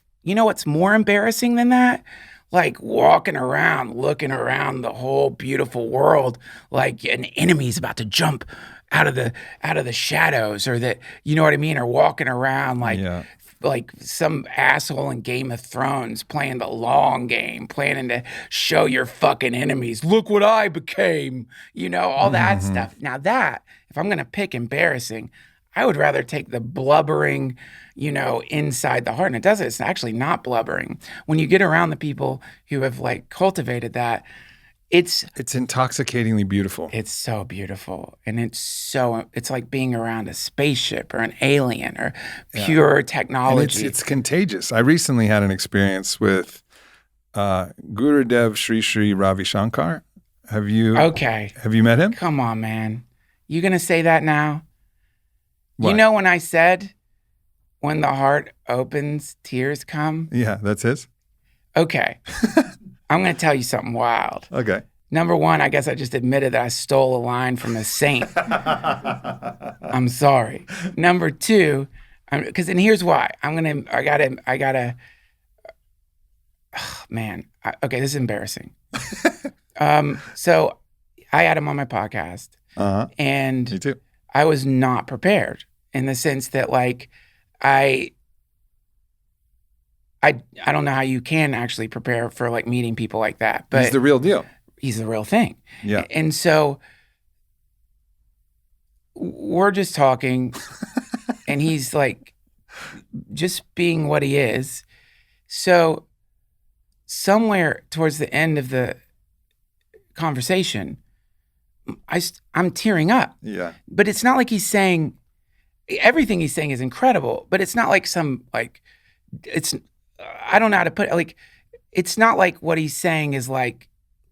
more embarrassing than that? Like walking around, looking around the whole beautiful world like an enemy's about to jump out of the shadows, or that, you know what I mean? Or walking around like some asshole in Game of Thrones playing the long game, planning to show your fucking enemies, look what I became, all that stuff. Now that, if I'm going to pick embarrassing, I would rather take the blubbering, inside the heart. And it's actually not blubbering. When you get around the people who have like cultivated that, it's intoxicatingly beautiful. It's so beautiful. And it's like being around a spaceship or an alien or pure technology. And it's contagious. I recently had an experience with Gurudev Sri Ravi Shankar. Have you met him? Come on, man. You going to say that now? What? When I said, when the heart opens, tears come? Yeah, that's his. Okay. I'm going to tell you something wild. Okay. Number one, I guess I just admitted that I stole a line from a saint. I'm sorry. Number two, and here's why. I gotta, oh, man. Okay, this is embarrassing. So I had him on my podcast. And me too. I was not prepared in the sense that like, I don't know how you can actually prepare for like meeting people like that, but he's the real deal. He's the real thing. Yeah. And so we're just talking and he's like just being what he is. So somewhere towards the end of the conversation, I'm tearing up. Yeah. But it's not like he's saying, everything he's saying is incredible, but it's not like I don't know how to put it. Like, it's not like what he's saying is like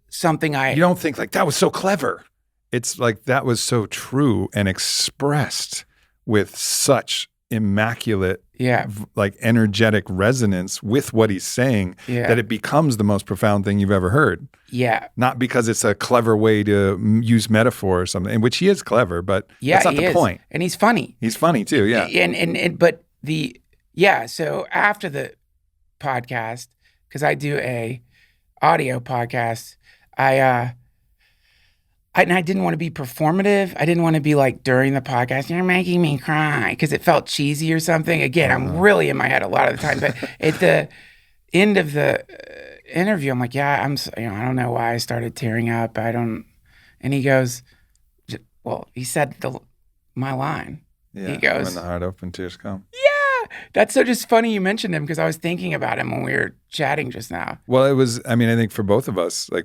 something you don't think like that was so clever. It's like that was so true and expressed with such immaculate, Yeah. like energetic resonance with what he's saying Yeah. that it becomes the most profound thing you've ever heard. Yeah. Not because it's a clever way to use metaphor or something, in which he is clever, but Yeah, that's not he the is. point. And he's funny. He's funny too, yeah. So after the podcast, because I do a audio podcast, I didn't want to be performative. I didn't want to be like during the podcast, you're making me cry, because it felt cheesy or something. Again, I'm really in my head a lot of the time. But at the end of the interview, I'm like, yeah, I don't know why I started tearing up. And he goes, well, he said my line. Yeah, He goes, when the heart open, tears come. yeah, that's so just funny you mentioned him, because I was thinking about him when we were chatting just now. Well, it was, I think for both of us, like,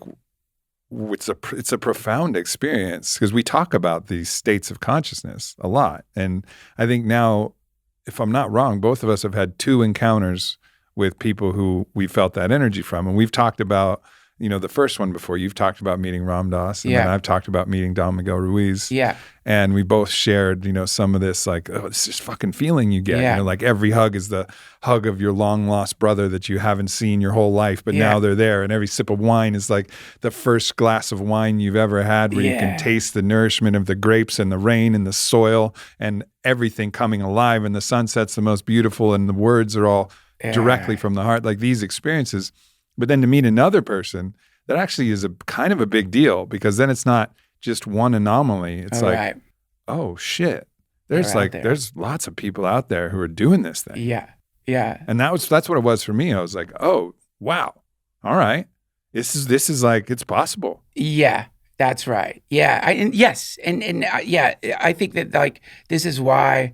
it's a profound experience, because we talk about these states of consciousness a lot. And I think now, if I'm not wrong, both of us have had 2 encounters with people who we felt that energy from. And we've talked about, the first one before. You've talked about meeting Ram Dass, and then I've talked about meeting Don Miguel Ruiz. Yeah. And we both shared, some of this, like, oh, it's this fucking feeling you get. Yeah. Like every hug is the hug of your long lost brother that you haven't seen your whole life, but now they're there. And every sip of wine is like the first glass of wine you've ever had, where you can taste the nourishment of the grapes and the rain and the soil and everything coming alive. And the sunset's the most beautiful, and the words are all directly from the heart, like these experiences. But then to meet another person, that actually is a kind of a big deal, because then it's not just one anomaly. It's oh shit, there's lots of people out there who are doing this thing. Yeah. Yeah. And that's what it was for me. I was like, oh wow, all right, this is like, it's possible. Yeah, that's right. Yeah. I think that, like, this is why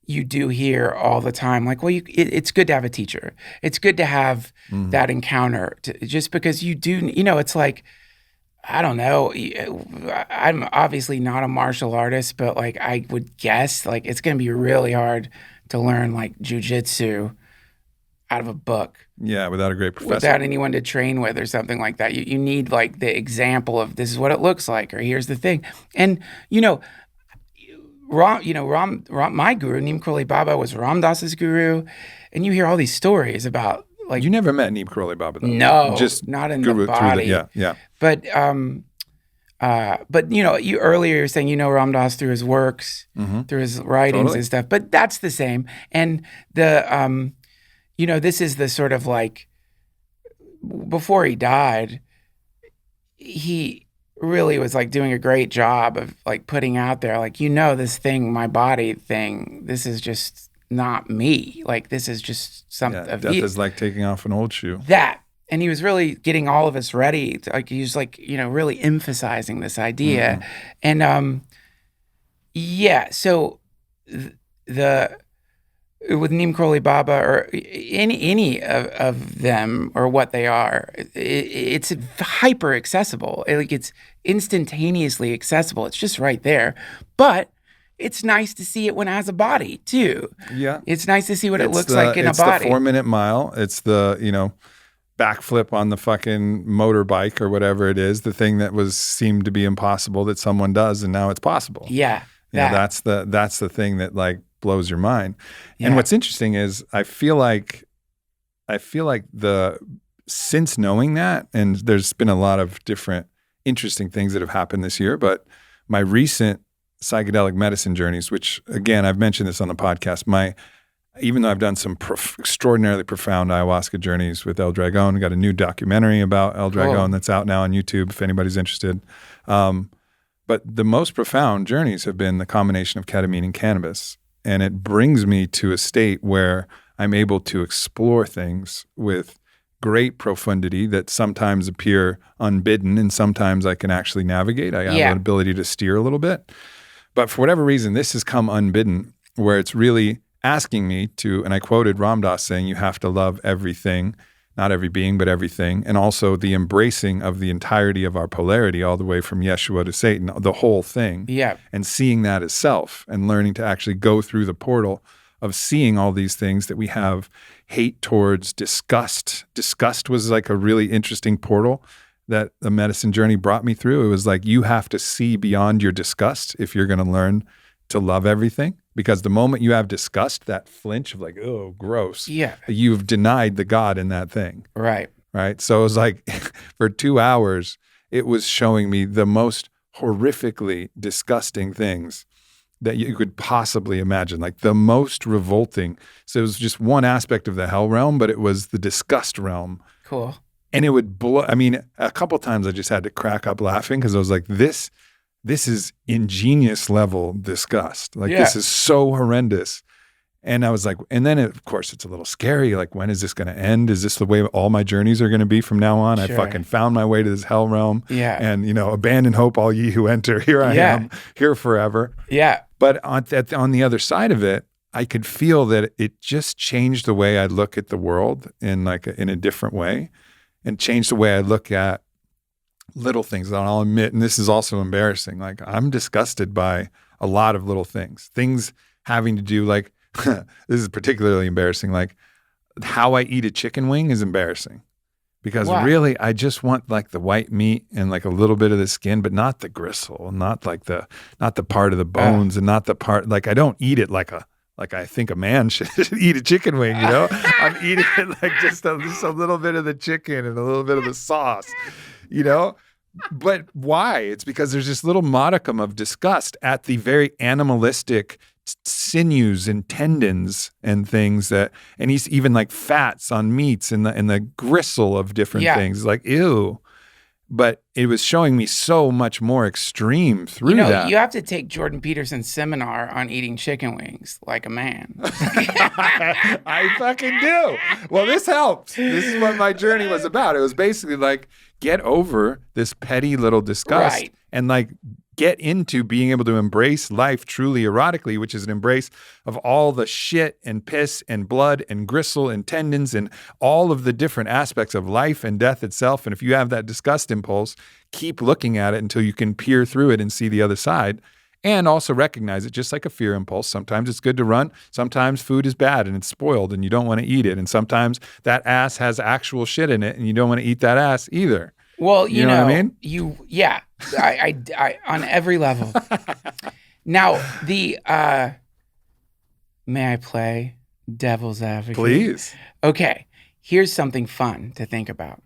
you do hear all the time, like, well, it's good to have a teacher. It's good to have that encounter, just because you do, it's like, I don't know. I'm obviously not a martial artist, but like, I would guess like it's going to be really hard to learn like jujitsu out of a book. Yeah, without a great professor. Without anyone to train with or something like that. You need like the example of, this is what it looks like, or here's the thing. And, my guru, Neem Karoli Baba, was Ram Dass's guru. And you hear all these stories about, like, you never met Neem Karoli Baba, though. No, just not in the body. Yeah. But you earlier you were saying, Ram Dass through his works, through his writings and stuff. But that's the same. And the this is the sort of like, before he died, he really was like doing a great job of like putting out there, like, this thing, my body thing, this is just not me. Like, this is just something. Yeah, death is like taking off an old shoe. That. And he was really getting all of us ready. Like, he was like, really emphasizing this idea. And so with Neem Karoli Baba, or any of them, or what they are, it's hyper accessible. It's instantaneously accessible. It's just right there. But it's nice to see it when it has a body too. Yeah, it's nice to see what it looks like in a body. It's the 4-minute mile. It's the backflip on the fucking motorbike or whatever it is. The thing that seemed to be impossible that someone does, and now it's possible. Yeah, that's the thing that like blows your mind. Yeah. And what's interesting is I feel like since knowing that, and there's been a lot of different interesting things that have happened this year, but my recent psychedelic medicine journeys, which again, I've mentioned this on the podcast, even though I've done some extraordinarily profound ayahuasca journeys with El Dragon, got a new documentary about El Dragon that's out now on YouTube if anybody's interested. But the most profound journeys have been the combination of ketamine and cannabis. And it brings me to a state where I'm able to explore things with great profundity that sometimes appear unbidden, and sometimes I can actually navigate. I have an ability to steer a little bit. But for whatever reason, this has come unbidden, where it's really asking me to, and I quoted Ram Dass saying, you have to love everything, not every being, but everything. And also the embracing of the entirety of our polarity, all the way from Yeshua to Satan, the whole thing. Yeah. And seeing that as self, and learning to actually go through the portal of seeing all these things that we have hate towards. Disgust. Disgust was like a really interesting portal that the medicine journey brought me through. It was like, you have to see beyond your disgust if you're going to learn to love everything, because the moment you have disgust, that flinch of like, oh, gross. Yeah. You've denied the God in that thing. Right. Right. So it was like for 2 hours, it was showing me the most horrifically disgusting things that you could possibly imagine, like the most revolting. So it was just one aspect of the hell realm, but it was the disgust realm. Cool. And it would blow. I mean, a couple times I just had to crack up laughing because I was like, this is ingenious level disgust. Like, this is so horrendous. And I was like, and then of course it's a little scary. Like, when is this going to end? Is this the way all my journeys are going to be from now on? Sure. I fucking found my way to this hell realm. Yeah. And, abandon hope, all ye who enter. Here I am, here forever. Yeah. But on the other side of it, I could feel that it just changed the way I look at the world in a different way, and changed the way I look at little things. And I'll admit, and this is also embarrassing, like, I'm disgusted by a lot of little things having to do, like, this is particularly embarrassing. Like, how I eat a chicken wing is embarrassing, because really I just want like the white meat and like a little bit of the skin, but not the gristle, not the part of the bones, and not the part, like, I don't eat it like I think a man should eat a chicken wing, I'm eating it like just a little bit of the chicken and a little bit of the sauce, But why? It's because there's this little modicum of disgust at the very animalistic sinews and tendons and things and he's even like fats on meats and the gristle of different things, like, ew. But it was showing me so much more extreme through that. You have to take Jordan Peterson's seminar on eating chicken wings like a man. I fucking do. Well, this helps. This is what my journey was about. It was basically like, get over this petty little disgust and like get into being able to embrace life truly erotically, which is an embrace of all the shit and piss and blood and gristle and tendons and all of the different aspects of life and death itself. And if you have that disgust impulse, keep looking at it until you can peer through it and see the other side. And also recognize it, just like a fear impulse. Sometimes it's good to run. Sometimes food is bad and it's spoiled and you don't want to eat it. And sometimes that ass has actual shit in it and you don't want to eat that ass either. Well, you know what I mean? I on every level. Now, may I play devil's advocate? Please. Okay, here's something fun to think about.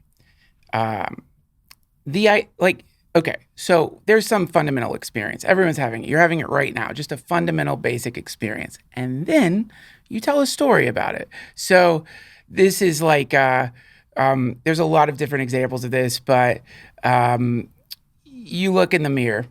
So there's some fundamental experience. Everyone's having it. You're having it right now, just a fundamental basic experience. And then you tell a story about it. So this is like, there's a lot of different examples of this, but you look in the mirror,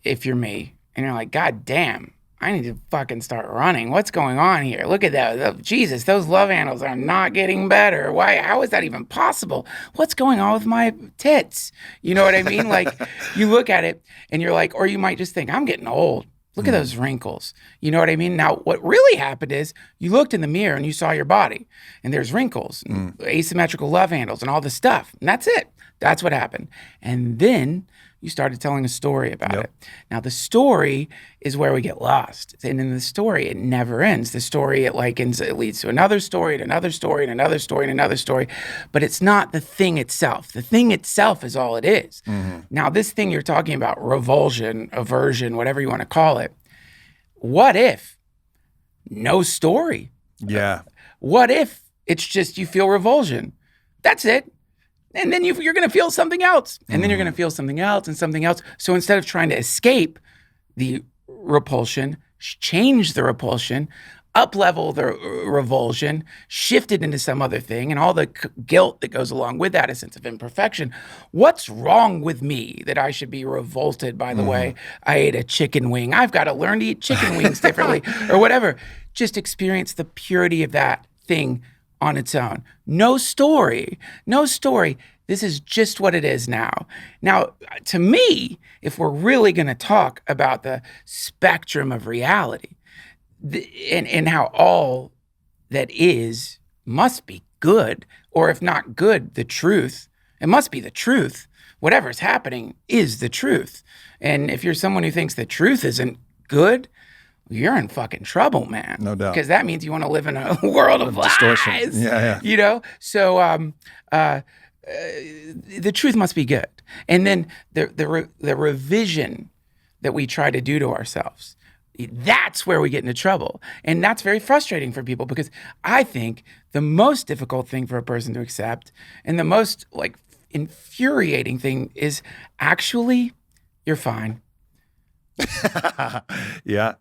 if you're me, and you're like, God damn, I need to fucking start running. What's going on here? Look at that. Jesus, those love handles are not getting better. Why? How is that even possible? What's going on with my tits? You know what I mean? Like, you look at it and you're like, or you might just think, I'm getting old. Look at those wrinkles. You know what I mean? Now, what really happened is you looked in the mirror and you saw your body, and there's wrinkles, and asymmetrical love handles, and all this stuff. And that's it. That's what happened. And then you started telling a story about it. Now, the story is where we get lost. And in the story, it never ends. The story, it leads to another story and another story and another story and another story. But it's not the thing itself. The thing itself is all it is. Now, this thing you're talking about, revulsion, aversion, whatever you want to call it, what if no story? Yeah. What if it's just you feel revulsion? That's it. And then you're going to feel something else. And then you're going to feel something else and something else. So instead of trying to escape the repulsion, change the repulsion, up-level the revulsion, shift it into some other thing, and all the guilt that goes along with that, a sense of imperfection. What's wrong with me that I should be revolted by the way I ate a chicken wing? I've got to learn to eat chicken wings differently or whatever. Just experience the purity of that thing on its own. No story. This is just what it is now. Now, to me, if we're really going to talk about the spectrum of reality and how all that is must be good, or if not good, the truth, it must be the truth. Whatever's happening is the truth. And if you're someone who thinks the truth isn't good, you're in fucking trouble, man. No doubt. Because that means you want to live in a world of distortion. lies. Yeah. You know? So the truth must be good. And then the revision that we try to do to ourselves That's where we get into trouble. And that's very frustrating for people because I think the most difficult thing for a person to accept and the most like infuriating thing is actually you're fine. Yeah.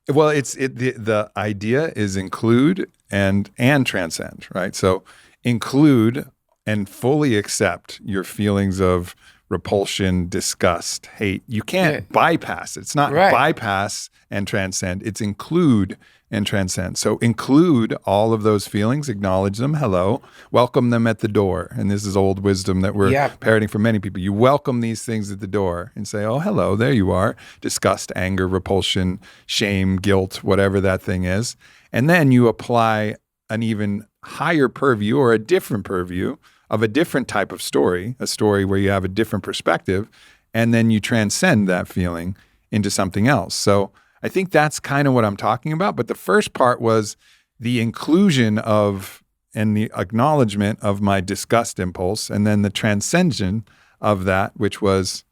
Well, the idea is include and transcend, right? So include and fully accept your feelings of repulsion, disgust, hate. You can't bypass it. It's not bypass and transcend. It's include and transcend. So include all of those feelings, acknowledge them, hello, welcome them at the door. And this is old wisdom that we're parroting for many people. You welcome these things at the door and say, oh, hello, there you are. Disgust, anger, repulsion, shame, guilt, whatever that thing is. And then you apply an even higher purview or a different purview of a different type of story, a story where you have a different perspective, and then you transcend that feeling into something else. So I think that's kind of what I'm talking about. But the first part was the inclusion of and the acknowledgement of my disgust impulse, and then the transcension of that, which was,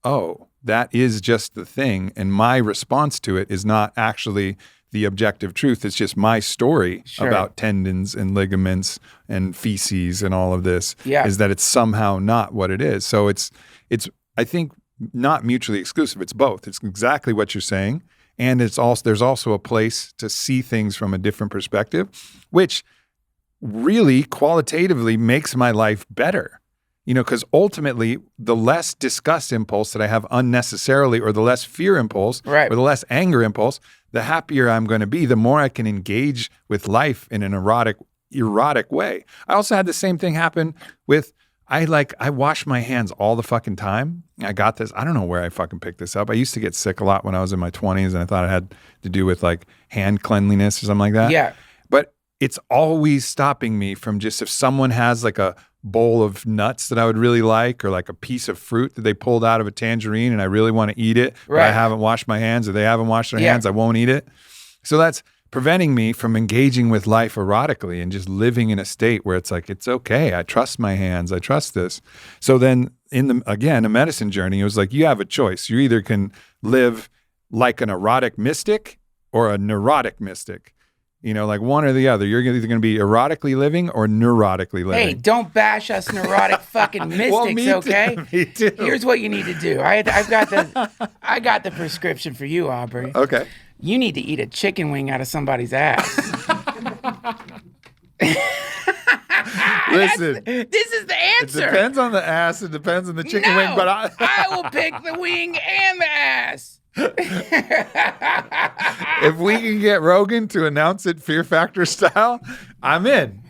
oh, that is just the thing. And my response to it is not actually the objective truth. It's just my story about tendons and ligaments and feces and all of this is that it's somehow not what it is. So it's I think not mutually exclusive. It's both. It's exactly what you're saying. And it's also there's also a place to see things from a different perspective, which really qualitatively makes my life better. You know, because ultimately, the less disgust impulse that I have unnecessarily, or the less fear impulse, or the less anger impulse, the happier I'm going to be, the more I can engage with life in an erotic way. I also had the same thing happen with, I wash my hands all the fucking time. I got this, I don't know where I fucking picked this up. I used to get sick a lot when I was in my 20s, and I thought it had to do with like hand cleanliness or something like that. Yeah. But it's always stopping me from just, if someone has like a bowl of nuts that I would really like, or like a piece of fruit that they pulled out of a tangerine and I really want to eat it, but I haven't washed my hands, or they haven't washed their hands, I won't eat it. So that's preventing me from engaging with life erotically and just living in a state where it's like, it's okay. I trust my hands. I trust this. So then a medicine journey, it was like, you have a choice. You either can live like an erotic mystic or a neurotic mystic. You know, like one or the other. You're either going to be erotically living or neurotically living. Hey, don't bash us neurotic fucking mystics, okay? Me too. Here's what you need to do. I got the prescription for you, Aubrey. Okay. You need to eat a chicken wing out of somebody's ass. Listen, this is the answer. It depends on the ass. It depends on the chicken wing. But I will pick the wing and the ass. If we can get Rogan to announce it Fear Factor style, I'm in.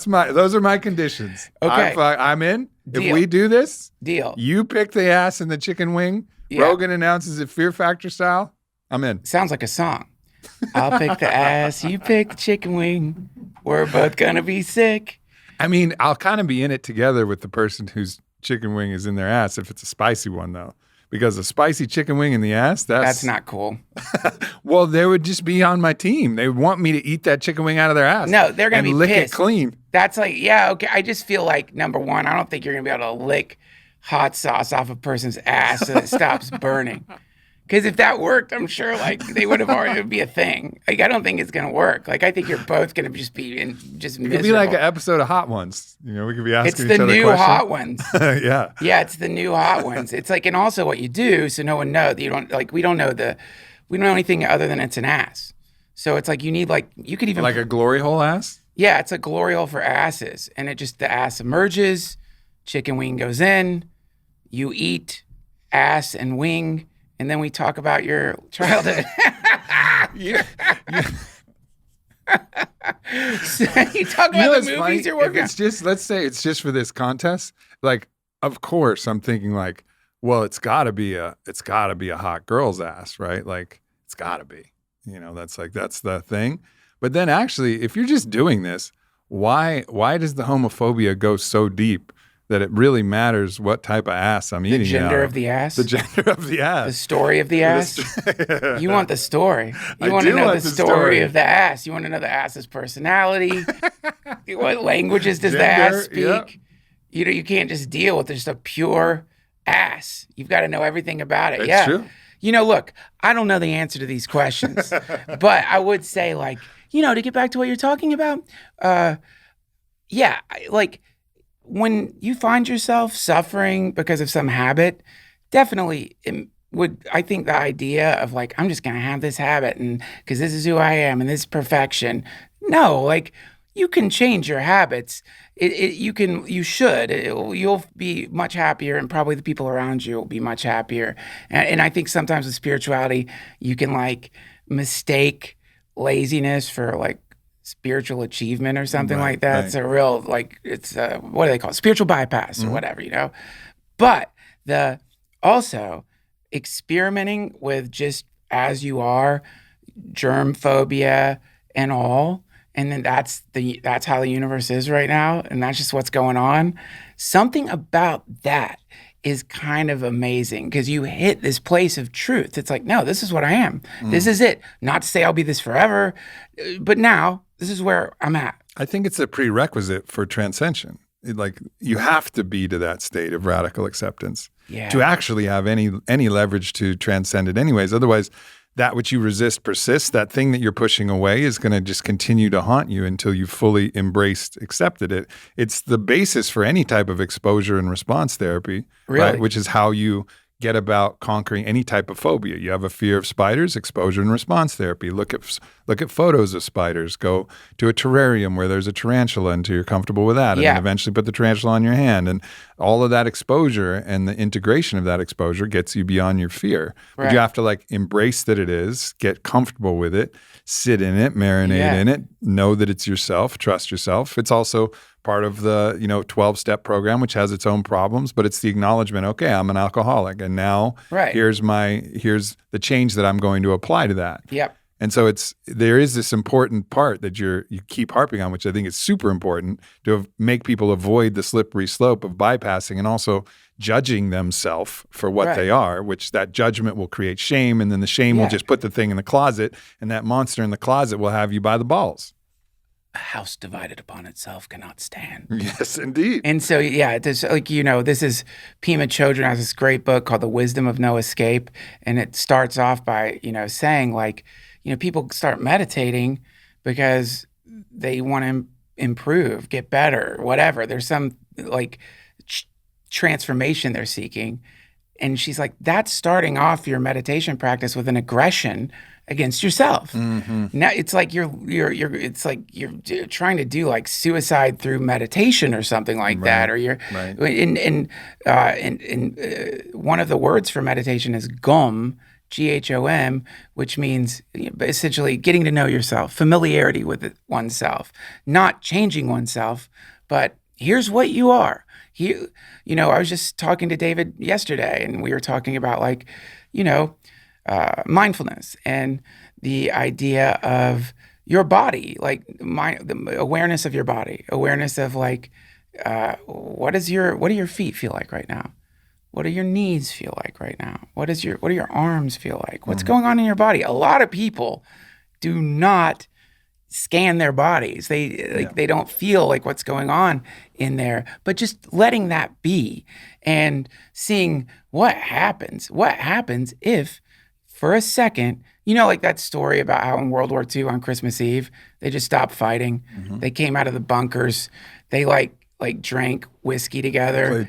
Those are my conditions. Okay. I'm in. Deal. If we do this, deal. You pick the ass and the chicken wing. Yeah. Rogan announces it Fear Factor style. I'm in. Sounds like a song. I'll pick the ass, you pick the chicken wing. We're both gonna be sick. I mean, I'll kind of be in it together with the person whose chicken wing is in their ass if it's a spicy one, though. Because a spicy chicken wing in the ass, that's not cool. Well, they would just be on my team. They would want me to eat that chicken wing out of their ass. No, they're going to be lick pissed. It clean. That's like, yeah, okay. I just feel like, number one, I don't think you're going to be able to lick hot sauce off a person's ass so it stops burning. Because if that worked, I'm sure like they would have already, it would be a thing. Like, I don't think it's going to work. Like, I think you're both going to just be miserable. It could be like an episode of Hot Ones. You know, we could be asking each other questions. It's the new Hot Ones. Yeah. Yeah, it's the new Hot Ones. It's like, and also what you do, so no one knows. You don't, like, we don't know anything other than it's an ass. So it's like, you need like, you could even. Like a glory hole ass? Yeah, it's a glory hole for asses. And the ass emerges, chicken wing goes in, you eat ass and wing, and then we talk about your childhood. So you talk about the movies you're working on. It's just, let's say it's just for this contest. Like, of course, I'm thinking like, well, it's gotta be a hot girl's ass, right? Like, it's gotta be. You know, that's the thing. But then actually, if you're just doing this, why does the homophobia go so deep that it really matters what type of ass I'm eating? The gender of the ass? The gender of the ass. The story of the ass? You want the story. You want to know the story of the ass. You want to know the ass's personality. What languages does the ass speak? Yep. You can't just deal with just a pure ass. You've got to know everything about it. That's true. Look, I don't know the answer to these questions, but I would say, like, to get back to what you're talking about, like when you find yourself suffering because of some habit, definitely I think the idea of like, I'm just going to have this habit and because this is who I am and this is perfection. No, like you can change your habits. You'll be much happier and probably the people around you will be much happier. And I think sometimes with spirituality, you can like mistake laziness for like spiritual achievement or something like that. Right. It's a real, like, it's what do they call it? Spiritual bypass or whatever, But also experimenting with just as you are, germ phobia and all, and then that's how the universe is right now, and that's just what's going on. Something about that is kind of amazing because you hit this place of truth. It's like, no, this is what I am. This is it. Not to say I'll be this forever, but now this is where I'm at. I think it's a prerequisite for transcension. Like you have to be to that state of radical acceptance to actually have any leverage to transcend it anyways. Otherwise, that which you resist persists. That thing that you're pushing away is going to just continue to haunt you until you've fully embraced, accepted it. It's the basis for any type of exposure and response therapy, right? Which is how you get about conquering any type of phobia. You have a fear of spiders, exposure and response therapy. Look at photos of spiders. Go to a terrarium where there's a tarantula until you're comfortable with that, and then eventually put the tarantula on your hand. And all of that exposure and the integration of that exposure gets you beyond your fear. Right. But you have to like embrace that it is, get comfortable with it, sit in it, marinate in it, know that it's yourself, trust yourself. It's also part of the 12-step program, which has its own problems, but it's the acknowledgement, okay, I'm an alcoholic, and now here's the change that I'm going to apply to that. Yep. And so there is this important part that you keep harping on, which I think is super important to make people avoid the slippery slope of bypassing and also judging themselves for what they are, which that judgment will create shame, and then the shame will just put the thing in the closet, and that monster in the closet will have you by the balls. A house divided upon itself cannot stand. Yes, indeed. And so, this is Pema Chodron has this great book called The Wisdom of No Escape. And it starts off by, saying like, people start meditating because they want to improve, get better, whatever. There's some like transformation they're seeking. And she's like, that's starting off your meditation practice with an aggression against yourself. Mm-hmm. Now it's like you're trying to do like suicide through meditation or something like that, or you're in one of the words for meditation is GHOM, GHOM, which means essentially getting to know yourself, familiarity with oneself, not changing oneself, but here's what you are. I was just talking to David yesterday, and we were talking about like, mindfulness and the idea of your body, like the awareness of your body, awareness of like, what do your feet feel like right now? What do your knees feel like right now? What do your arms feel like? What's going on in your body? A lot of people do not scan their bodies. They don't feel like what's going on in there, but just letting that be and seeing what happens if for a second, like that story about how in World War II on Christmas Eve, they just stopped fighting. Mm-hmm. They came out of the bunkers. They like drank whiskey together.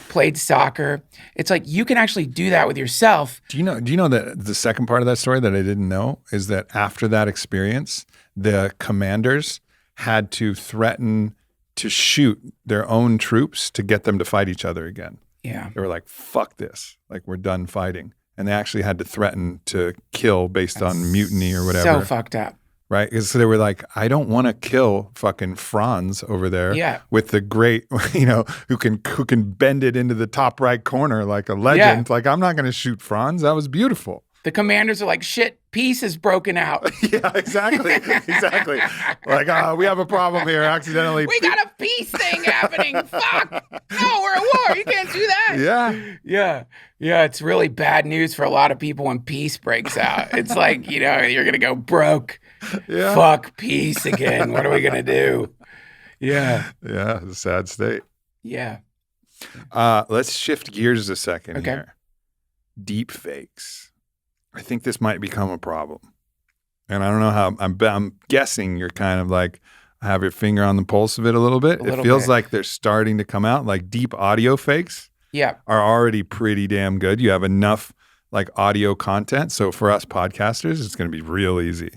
Played soccer. It's like you can actually do that with yourself. Do you know that the second part of that story that I didn't know is that after that experience, the commanders had to threaten to shoot their own troops to get them to fight each other again. Yeah. They were like, fuck this. Like, we're done fighting. And they actually had to threaten to kill based on mutiny or whatever. So fucked up. Right? So they were like, I don't want to kill fucking Franz over there with the great, who can bend it into the top right corner like a legend. Yeah. Like, I'm not going to shoot Franz. That was beautiful. The commanders are like, shit, peace is broken out. Yeah, exactly. Like, we have a problem here, accidentally. We got a peace thing happening. Fuck. No, we're at war. You can't do that. Yeah. Yeah, it's really bad news for a lot of people when peace breaks out. It's like, you're going to go broke. Yeah. Fuck peace again. What are we going to do? Yeah. Yeah, it's a sad state. Yeah. Let's shift gears a second here. Deep fakes. I think this might become a problem. And I don't know how, I'm guessing you're kind of like, have your finger on the pulse of it a little bit. It feels like they're starting to come out, like deep audio fakes are already pretty damn good. You have enough like audio content. So for us podcasters, it's going to be real easy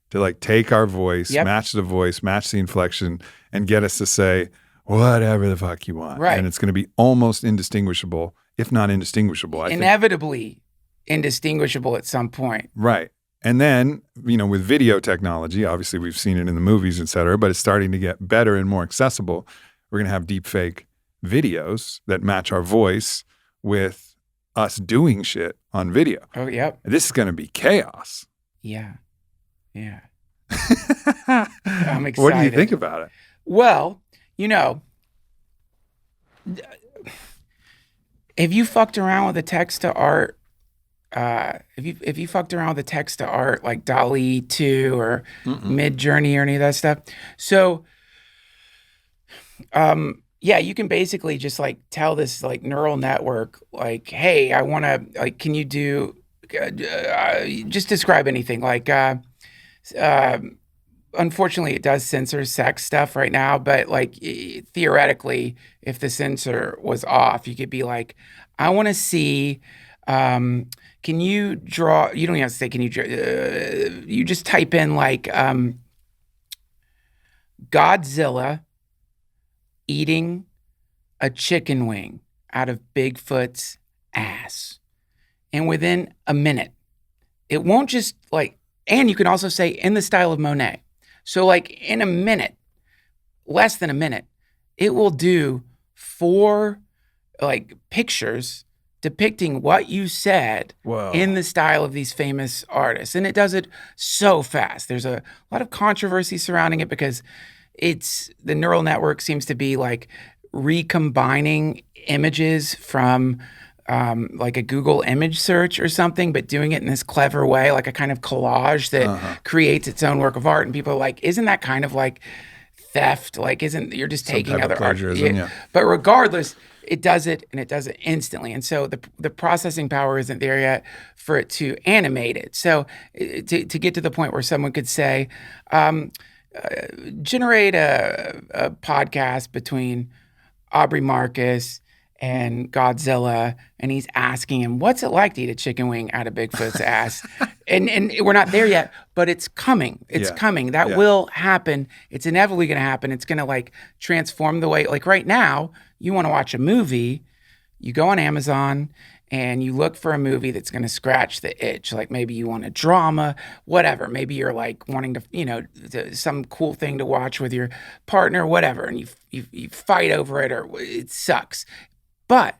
to like take our voice, match the voice, match the inflection, and get us to say whatever the fuck you want. Right. And it's going to be almost indistinguishable, if not indistinguishable. I think. Inevitably indistinguishable at some point. Right. And then, you know, with video technology, obviously we've seen it in the movies, et cetera, but it's starting to get better and more accessible. We're going to have deep fake videos that match our voice with us doing shit on video. Oh, yep. This is going to be chaos. Yeah. Yeah. I'm excited. What do you think about it? Well, you know, if you fucked around with the text to art, if you fucked around with the text to art like DALL-E 2 or Mid-Journey or any of that stuff, so yeah, you can basically just like tell this like neural network like, hey, I want to like, can you do just describe anything like unfortunately it does censor sex stuff right now, but like theoretically if the censor was off, you could be like, I want to see can you draw, you don't even have to say can you draw, you just type in like Godzilla eating a chicken wing out of Bigfoot's ass. And within a minute, it won't just like, and you can also say in the style of Monet. So like in a minute, less than a minute, it will do 4 like pictures depicting what you said in the style of these famous artists. And it does it so fast. There's a lot of controversy surrounding it because the neural network seems to be like recombining images from like a Google image search or something, but doing it in this clever way, like a kind of collage that creates its own work of art. And people are like, isn't that kind of like theft? Like, you're just taking other art. Yeah. But regardless, it does it and it does it instantly. And so the processing power isn't there yet for it to animate it. So to get to the point where someone could say, generate a podcast between Aubrey Marcus and Godzilla, and he's asking him, what's it like to eat a chicken wing out of Bigfoot's ass? And we're not there yet, but it's coming. It's coming. That will happen. It's inevitably going to happen. It's going to like transform the way, like right now, you want to watch a movie, you go on Amazon and you look for a movie that's going to scratch the itch. Like maybe you want a drama, whatever. Maybe you're like wanting to, you know, some cool thing to watch with your partner, whatever. And you fight over it or it sucks. But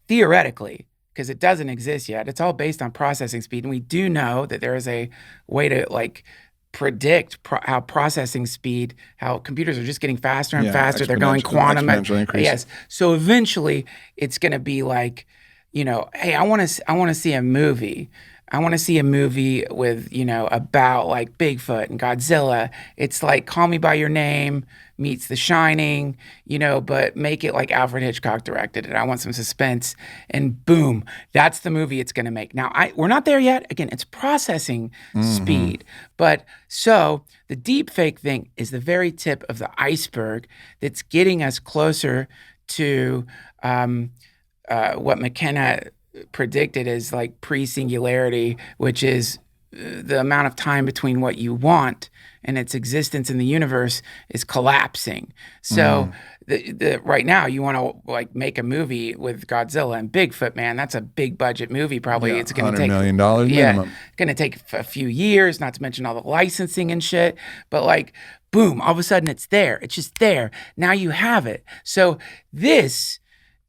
theoretically, because it doesn't exist yet, it's all based on processing speed. And we do know that there is a way to like predict how processing speed, how computers are just getting faster and faster. They're going quantum. Yes. So eventually it's going to be like, you know, hey, I want to see a movie. I want to see a movie with, you know, about like Bigfoot and Godzilla. It's like Call Me By Your Name meets The Shining, you know, but make it like Alfred Hitchcock directed it. I want some suspense, and boom, that's the movie it's going to make. Now, we're not there yet. Again, it's processing speed. But so the deep fake thing is the very tip of the iceberg that's getting us closer to what McKenna predicted as like pre-singularity, which is the amount of time between what you want and its existence in the universe is collapsing. So the right now you want to like make a movie with Godzilla and Bigfoot, man, that's a big budget movie. Probably it's going to take $100 million minimum. Going to take a few years, not to mention all the licensing and shit. But like, boom, all of a sudden it's there. It's just there. Now you have it. So this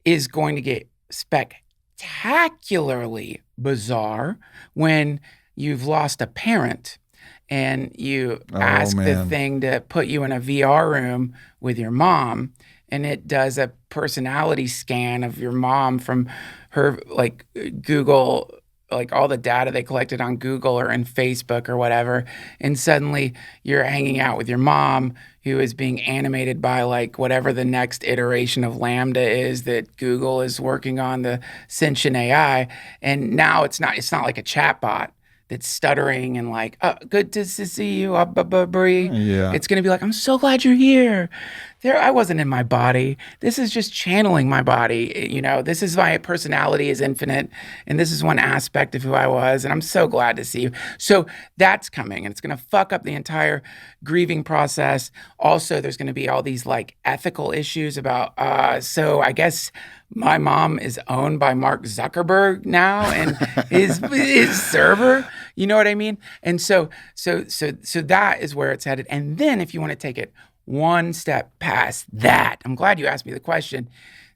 is going to get spectacularly bizarre when you've lost a parent and you ask the thing to put you in a VR room with your mom, and it does a personality scan of your mom from her like Google like all the data they collected on Google or in Facebook or whatever, and suddenly you're hanging out with your mom who is being animated by like whatever the next iteration of Lambda is that Google is working on, the sentient AI, and now it's not like a chatbot that's stuttering and like, oh, good to see you, Brie. Yeah. It's going to be like, I'm so glad you're here. I wasn't in my body. This is just channeling my body. You know, this is my personality is infinite, and this is one aspect of who I was, and I'm so glad to see you. So that's coming, and it's going to fuck up the entire grieving process. Also, there's going to be all these like ethical issues about, so I guess my mom is owned by Mark Zuckerberg now and his server. You know what I mean? And so that is where it's headed. And then if you want to take it one step past that, I'm glad you asked me the question.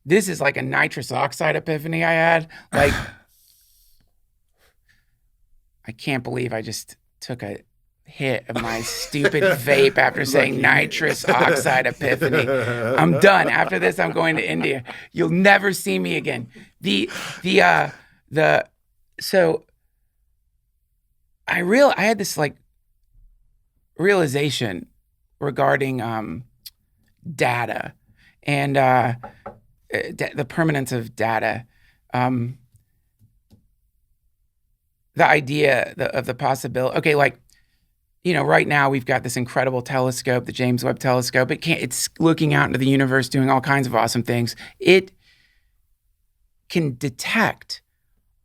This is like a nitrous oxide epiphany I had. Like, I can't believe I just took a hit of my stupid vape after saying nitrous oxide epiphany. I'm done. After this, I'm going to India. You'll never see me again. So I had this like realization regarding data and the permanence of data. The idea of the possibility. Okay, like, you know, right now we've got this incredible telescope, the James Webb Telescope. It's looking out into the universe, doing all kinds of awesome things. It can detect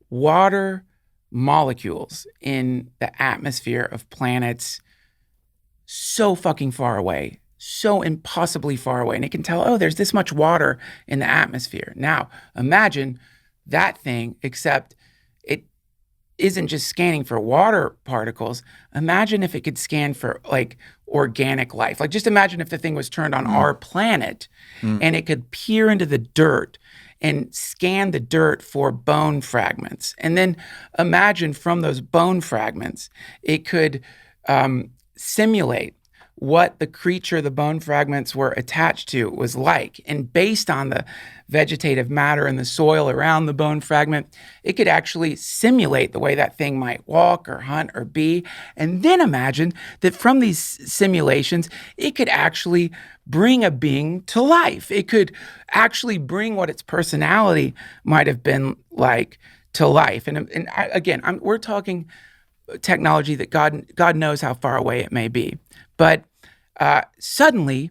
water molecules in the atmosphere of planets so fucking far away, so impossibly far away. And it can tell, oh, there's this much water in the atmosphere. Now, imagine that thing, except it isn't just scanning for water particles. Imagine if it could scan for like organic life. Like, just imagine if the thing was turned on our planet and it could peer into the dirt and scan the dirt for bone fragments. And then imagine from those bone fragments, it could simulate what the creature the bone fragments were attached to was like. And based on the vegetative matter in the soil around the bone fragment, it could actually simulate the way that thing might walk or hunt or be. And then imagine that from these simulations, it could actually bring a being to life. It could actually bring what its personality might have been like to life. We're talking technology that God knows how far away it may be. But suddenly,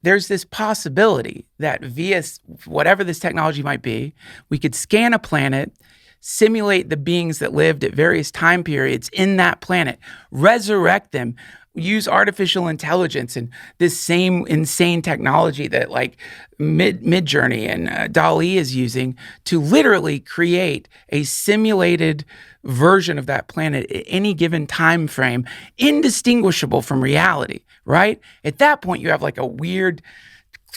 there's this possibility that via whatever this technology might be, we could scan a planet, simulate the beings that lived at various time periods in that planet, resurrect them, use artificial intelligence and this same insane technology that like Midjourney and DALL-E is using to literally create a simulated version of that planet at any given time frame, indistinguishable from reality, right? At that point, you have like a weird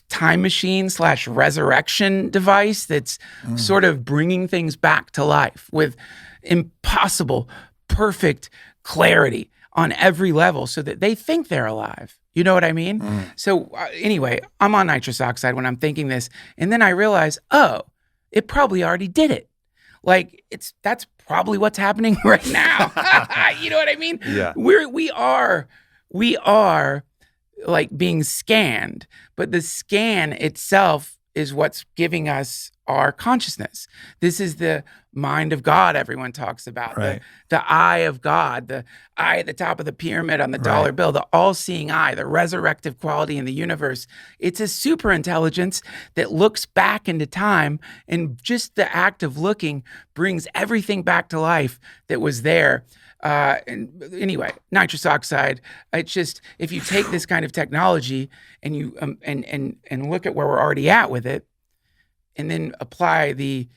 time machine / resurrection device that's sort of bringing things back to life with impossible, perfect clarity on every level so that they think they're alive. You know what I mean? So anyway, I'm on nitrous oxide when I'm thinking this. And then I realize, oh, it probably already did it. Like that's probably what's happening right now. You know what I mean? Yeah. We are like being scanned, but the scan itself is what's giving us our consciousness. This is the mind of God everyone talks about, right. the eye of God, the eye at the top of the pyramid on the dollar bill, the all-seeing eye, the resurrective quality in the universe. It's a super intelligence that looks back into time, and just the act of looking brings everything back to life that was there. And anyway, nitrous oxide. It's just, if you take this kind of technology and you and look at where we're already at with it, and then apply the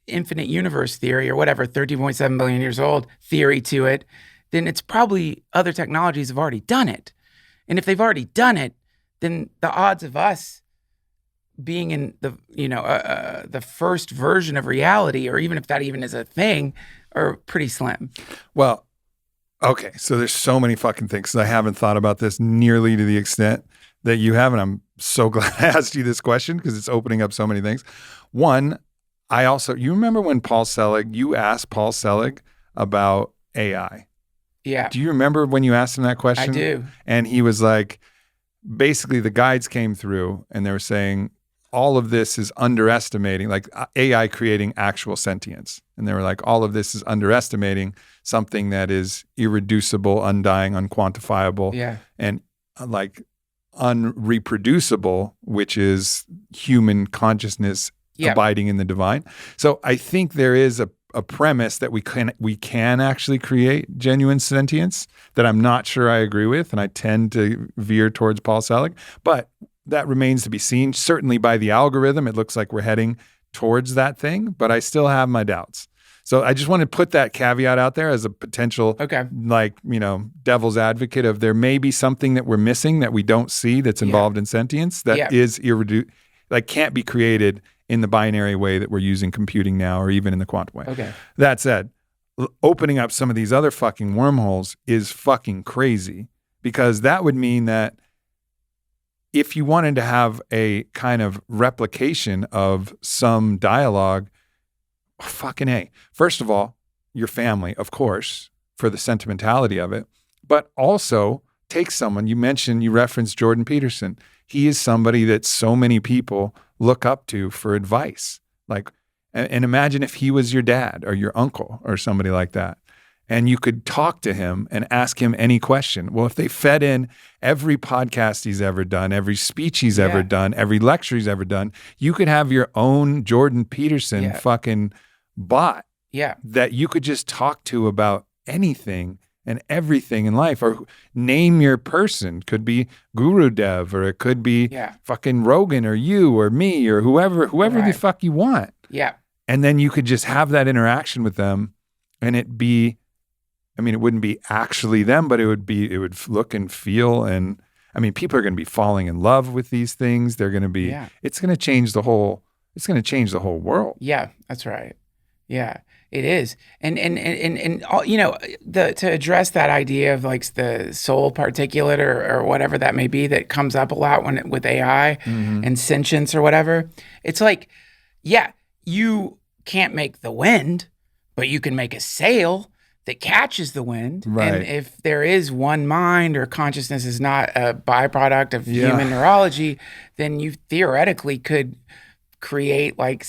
infinite universe theory or whatever, 13.7 billion years old theory to it, then it's probably other technologies have already done it. And if they've already done it, then the odds of us being in the first version of reality, or even if that even is a thing, are pretty slim. Well, okay, so there's so many fucking things. I haven't thought about this nearly to the extent that you have, and I'm so glad I asked you this question because it's opening up so many things. One, you remember when you asked Paul Selig about AI? Yeah. Do you remember when you asked him that question? I do. And he was like, basically the guides came through and they were saying all of this is underestimating, like AI creating actual sentience. And they were like, all of this is underestimating something that is irreducible, undying, unquantifiable, and like unreproducible, which is human consciousness abiding in the divine. So I think there is a premise that we can actually create genuine sentience that I'm not sure I agree with, and I tend to veer towards Paul Selig, but that remains to be seen. Certainly by the algorithm, it looks like we're heading towards that thing, but I still have my doubts. So I just want to put that caveat out there as a potential, devil's advocate of there may be something that we're missing that we don't see that's involved in sentience that is can't be created in the binary way that we're using computing now, or even in the quantum way. Okay. That said, opening up some of these other fucking wormholes is fucking crazy, because that would mean that if you wanted to have a kind of replication of some dialogue, fucking A. First of all, your family, of course, for the sentimentality of it, but also take someone, you referenced Jordan Peterson. He is somebody that so many people look up to for advice. Like, and imagine if he was your dad or your uncle or somebody like that, and you could talk to him and ask him any question. Well, if they fed in every podcast he's ever done, every speech he's ever done, every lecture he's ever done, you could have your own Jordan Peterson fucking bot that you could just talk to about anything and everything in life, or name your person. Could be Gurudev, or it could be fucking Rogan, or you, or me, or whoever the fuck you want. Yeah. And then you could just have that interaction with them, and it wouldn't be actually them, but it would look and feel, and people are going to be falling in love with these things. They're going to be, it's going to change the whole world. Yeah, that's right. Yeah. It is, and all, to address that idea of like the soul particulate or whatever that may be that comes up a lot with AI and sentience or whatever. It's like, you can't make the wind, but you can make a sail that catches the wind. Right. And if there is one mind, or consciousness is not a byproduct of human neurology, then you theoretically could create like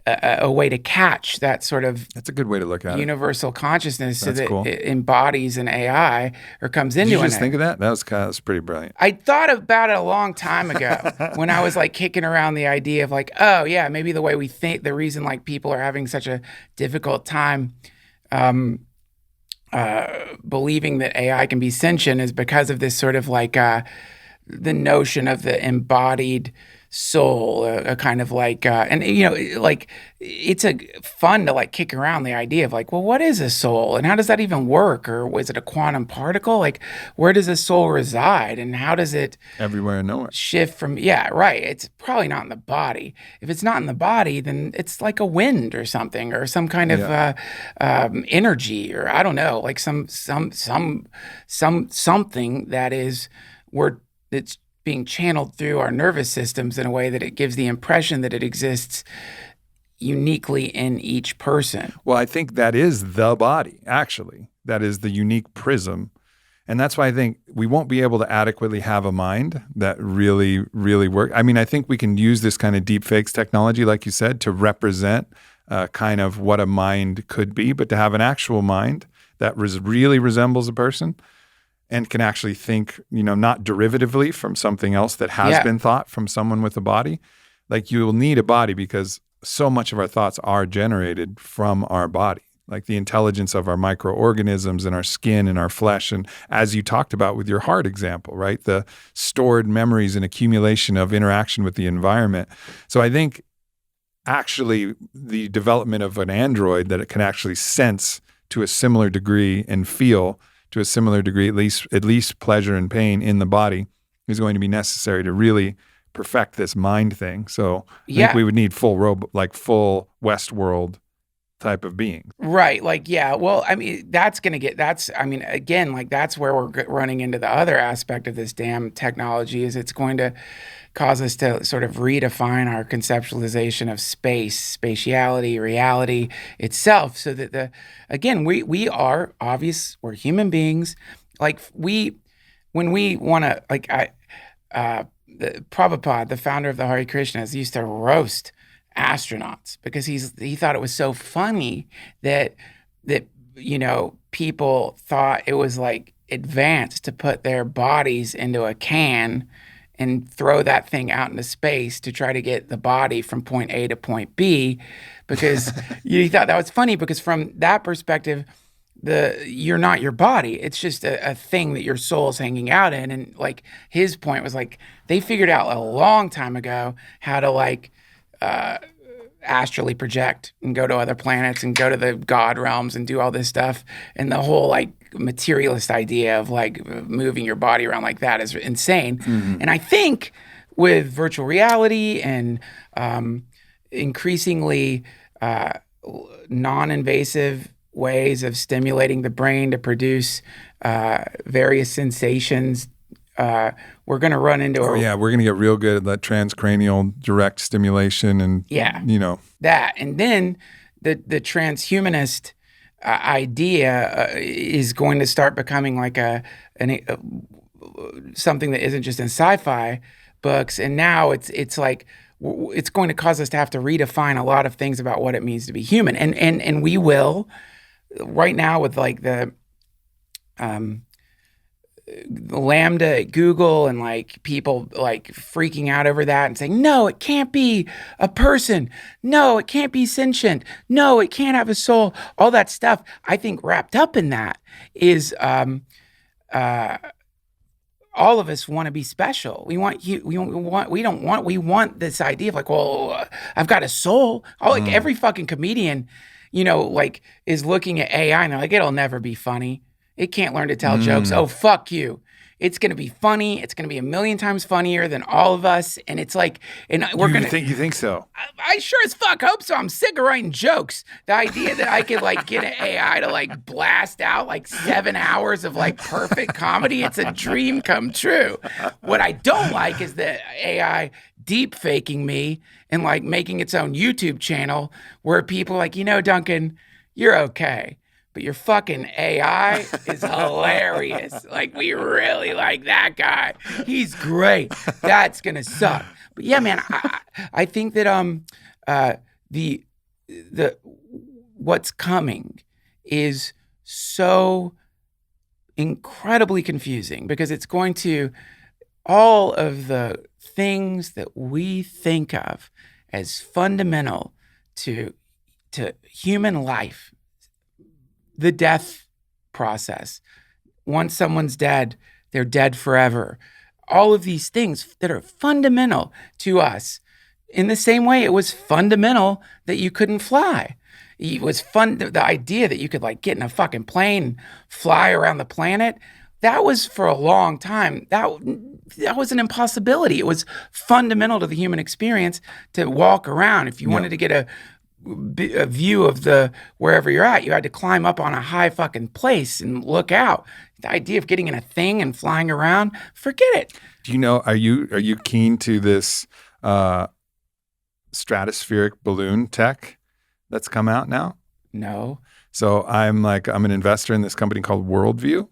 a way to catch that sort of, that's a good way to look at universal consciousness. That's so that cool. it embodies an AI or comes into Did you an just think of that? That's pretty brilliant. I thought about it a long time ago when I was like kicking around the idea of like, oh yeah, maybe the way we think, the reason like people are having such a difficult time believing that AI can be sentient is because of this sort of like the notion of the embodied soul, a kind of like, like it's fun to like kick around the idea of like, well, what is a soul and how does that even work? Or is it a quantum particle? Like, where does a soul reside and how does it everywhere and nowhere shift from? Yeah, right. It's probably not in the body. If it's not in the body, then it's like a wind or something, or some kind of energy, or I don't know, like something that is it's being channeled through our nervous systems in a way that it gives the impression that it exists uniquely in each person. Well, I think that is the body, actually. That is the unique prism. And that's why I think we won't be able to adequately have a mind that really, really works. I think we can use this kind of deep fakes technology, like you said, to represent kind of what a mind could be, but to have an actual mind that really resembles a person and can actually think, not derivatively from something else that has been thought from someone with a body. Like, you will need a body because so much of our thoughts are generated from our body, like the intelligence of our microorganisms and our skin and our flesh. And as you talked about with your heart example, right? The stored memories and accumulation of interaction with the environment. So I think actually the development of an android that it can actually sense to a similar degree and feel to a similar degree, at least pleasure and pain in the body, is going to be necessary to really perfect this mind thing. So I think we would need full Westworld type of beings. Right. Like, yeah. Well, I mean, again, like that's where we're running into the other aspect of this damn technology is it's going to cause us to sort of redefine our conceptualization of space, spatiality, reality itself. So that we're human beings. Like when we want to, like the Prabhupada, the founder of the Hare Krishnas, used to roast astronauts because he thought it was so funny that people thought it was like advanced to put their bodies into a can and throw that thing out into space to try to get the body from point A to point B, because he thought that was funny because from that perspective, you're not your body. It's just a thing that your soul's hanging out in. And like his point was like they figured out a long time ago how to like astrally project and go to other planets and go to the God realms and do all this stuff. And the whole like materialist idea of like moving your body around like that is insane. Mm-hmm. And I think with virtual reality and increasingly non-invasive ways of stimulating the brain to produce various sensations, we're going to run into we're going to get real good at that transcranial direct stimulation and that. And then the transhumanist idea is going to start becoming like something that isn't just in sci-fi books. And now it's like it's going to cause us to have to redefine a lot of things about what it means to be human. And we will right now with like the Lambda at Google and like people like freaking out over that and saying, no, it can't be a person. No, it can't be sentient. No, it can't have a soul. All that stuff, I think wrapped up in that is all of us want to be special. We want this idea of like, well, I've got a soul. Like every fucking comedian, like is looking at AI and they're like, it'll never be funny. It can't learn to tell jokes. Oh, fuck you. It's going to be funny. It's going to be 1,000,000 times funnier than all of us. And it's like, and we're going to. You think so? I sure as fuck hope so. I'm sick of writing jokes. The idea that I could like get an AI to like blast out like 7 hours of like perfect comedy, it's a dream come true. What I don't like is the AI deep faking me and like making its own YouTube channel where people are like, Duncan, you're okay. But your fucking AI is hilarious. Like, we really like that guy. He's great. That's going to suck. But yeah, man, I think that the what's coming is so incredibly confusing because it's going to all of the things that we think of as fundamental to human life. The death process. Once someone's dead, they're dead forever. All of these things that are fundamental to us. In the same way, it was fundamental that you couldn't fly. It was the idea that you could like get in a fucking plane, fly around the planet. That was for a long time. That was an impossibility. It was fundamental to the human experience to walk around. If you wanted to get a view of wherever you're at, you had to climb up on a high fucking place and look out. The idea of getting in a thing and flying around, forget it. Do you know, are you keen to this stratospheric balloon tech that's come out now? No. So I'm an investor in this company called Worldview,